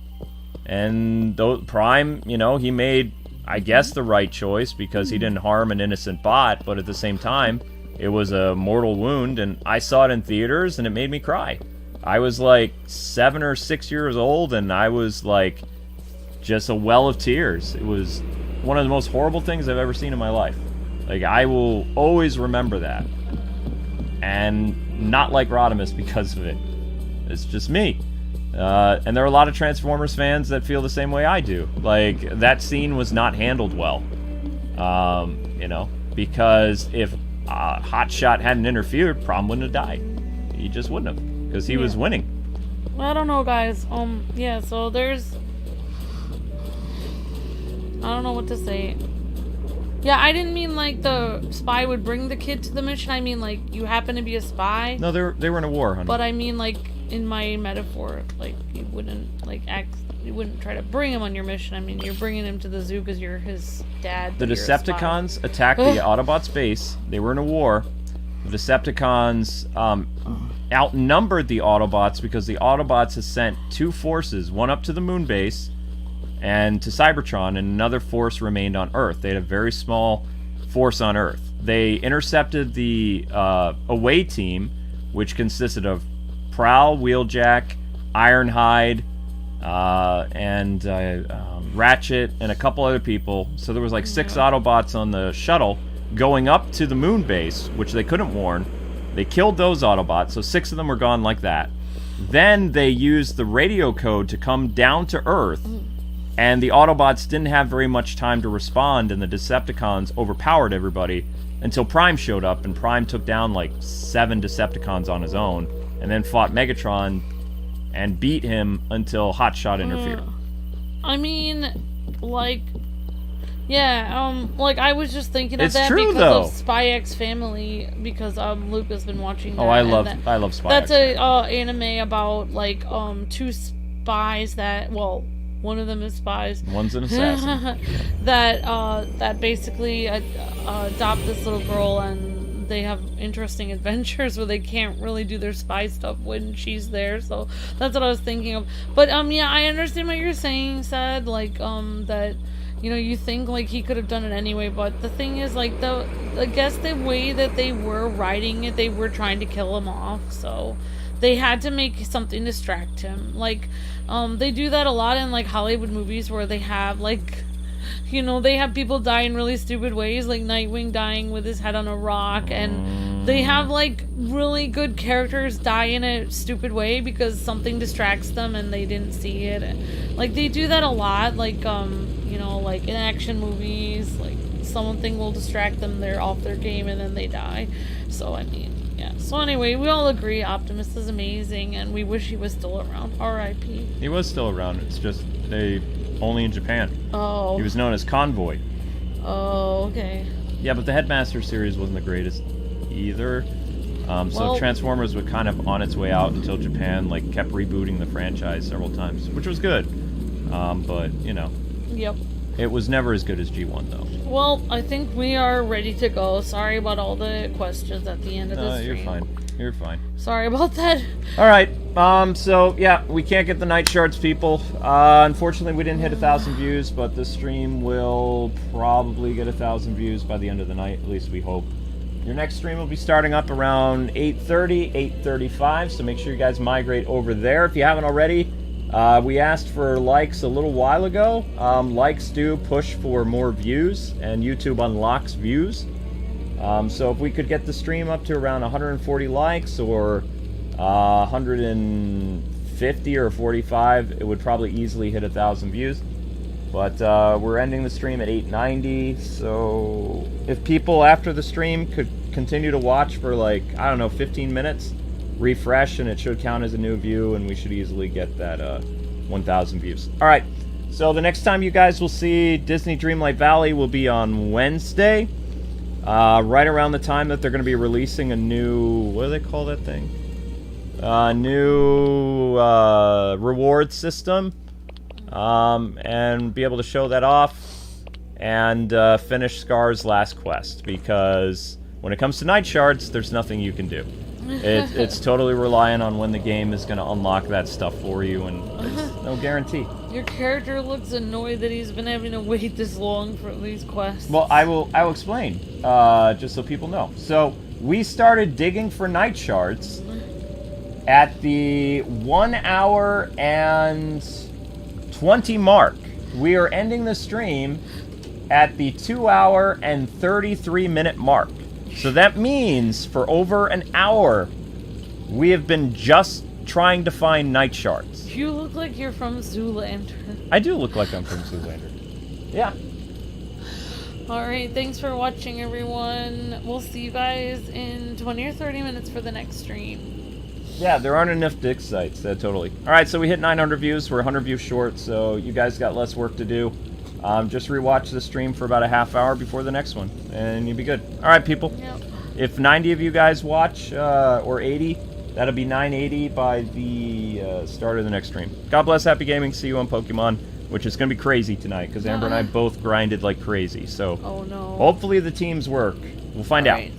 And Prime, you know, he made, I guess, the right choice because he didn't harm an innocent bot, but at the same time, it was a mortal wound, and I saw it in theaters, and it made me cry. I was like 7 or 6 years old, and I was like just a well of tears. It was one of the most horrible things I've ever seen in my life. Like, I will always remember that. And not like Rodimus because of it. It's just me. And there are a lot of Transformers fans that feel the same way I do. Like, that scene was not handled well. You know, because if Hotshot hadn't interfered, Prom wouldn't have died. He just wouldn't have, because he was winning. Well, I don't know, guys. Yeah, so there's... I don't know what to say. Yeah, I didn't mean like the spy would bring the kid to the mission. I mean like you happen to be a spy. No, they were in a war, honey. But I mean like in my metaphor, like you wouldn't like you wouldn't try to bring him on your mission. I mean you're bringing him to the zoo because you're his dad. The Decepticons attacked the Autobots' base. They were in a war. Decepticons outnumbered the Autobots because the Autobots has sent 2 forces, one up to the moon base and to Cybertron, and another force remained on Earth. They had a very small force on Earth. They intercepted the away team, which consisted of Prowl, Wheeljack, Ironhide, and Ratchet, and a couple other people. So there was like 6 Autobots on the shuttle going up to the moon base, which they couldn't warn. They killed those Autobots, so 6 of them were gone like that. Then they used the radio code to come down to Earth, and the Autobots didn't have very much time to respond, and the Decepticons overpowered everybody until Prime showed up, and Prime took down like 7 Decepticons on his own, and then fought Megatron and beat him until Hotshot interfered. I mean, like, yeah, like I was just thinking of It's that true, because though. of Spy X Family, because Luke has been watching that. Oh, I and love Spy That's X. a anime about like 2 spies that, well, one of them is spies. One's an assassin. that basically adopt this little girl, and they have interesting adventures where they can't really do their spy stuff when she's there. So that's what I was thinking of. But yeah, I understand what you're saying, Sad. Like that, you know, you think like he could have done it anyway. But the thing is, like I guess the way that they were writing it, they were trying to kill him off. So they had to make something distract him. Like they do that a lot in like Hollywood movies where they have like, you know, they have people die in really stupid ways, like Nightwing dying with his head on a rock, and they have like really good characters die in a stupid way because something distracts them and they didn't see it. Like they do that a lot, like you know, like in action movies, like something will distract them, they're off their game, and then they die. So I mean, yeah. So anyway, we all agree Optimus is amazing, and we wish he was still around. R.I.P. He was still around. It's just they only in Japan. Oh. He was known as Convoy. Oh, okay. Yeah, but the Headmaster series wasn't the greatest either. So Well- Transformers was kind of on its way out until Japan like kept rebooting the franchise several times, which was good. But you know, Yep. it was never as good as G1 though. Well, I think we are ready to go. Sorry about all the questions at the end of the stream. You're fine. You're fine. Sorry about that. All right. So yeah, we can't get the Nightshards, people. Unfortunately, we didn't hit 1,000 views, but the stream will probably get 1,000 views by the end of the night. At least we hope. Your next stream will be starting up around 8:30, 8:35. So make sure you guys migrate over there if you haven't already. We asked for likes a little while ago. Likes do push for more views, and YouTube unlocks views. So if we could get the stream up to around 140 likes or 150 or 45, it would probably easily hit 1,000 views. But we're ending the stream at 890, so if people after the stream could continue to watch for like, I don't know, 15 minutes, refresh, and it should count as a new view, and we should easily get that 1,000 views. Alright, so the next time you guys will see Disney Dreamlight Valley will be on Wednesday. Right around the time that they're going to be releasing a new, what do they call that thing? New reward system, and be able to show that off and finish Scar's last quest, because when it comes to Nightshards, there's nothing you can do. It's totally reliant on when the game is going to unlock that stuff for you, and there's no guarantee. Your character looks annoyed that he's been having to wait this long for these quests. Well, I will explain, just so people know. So, we started digging for Nightshards at the 1 hour and 20 mark. We are ending the stream at the 2 hour and 33 minute mark. So that means for over an hour, we have been just trying to find Nightshards. You look like you're from Zoolander. I do look like I'm from Zoolander. Yeah. Alright, thanks for watching, everyone. We'll see you guys in 20 or 30 minutes for the next stream. Yeah, there aren't enough dig sites, totally. Alright, so we hit 900 views. We're 100 views short, so you guys got less work to do. Just rewatch the stream for about a half hour before the next one, and you'll be good. Alright, people. Yep. If 90 of you guys watch, or 80, that'll be 980 by the start of the next stream. God bless, happy gaming. See you on Pokemon, which is going to be crazy tonight, because Amber and I both grinded like crazy. So Oh no. hopefully the teams work. We'll find out. Alright,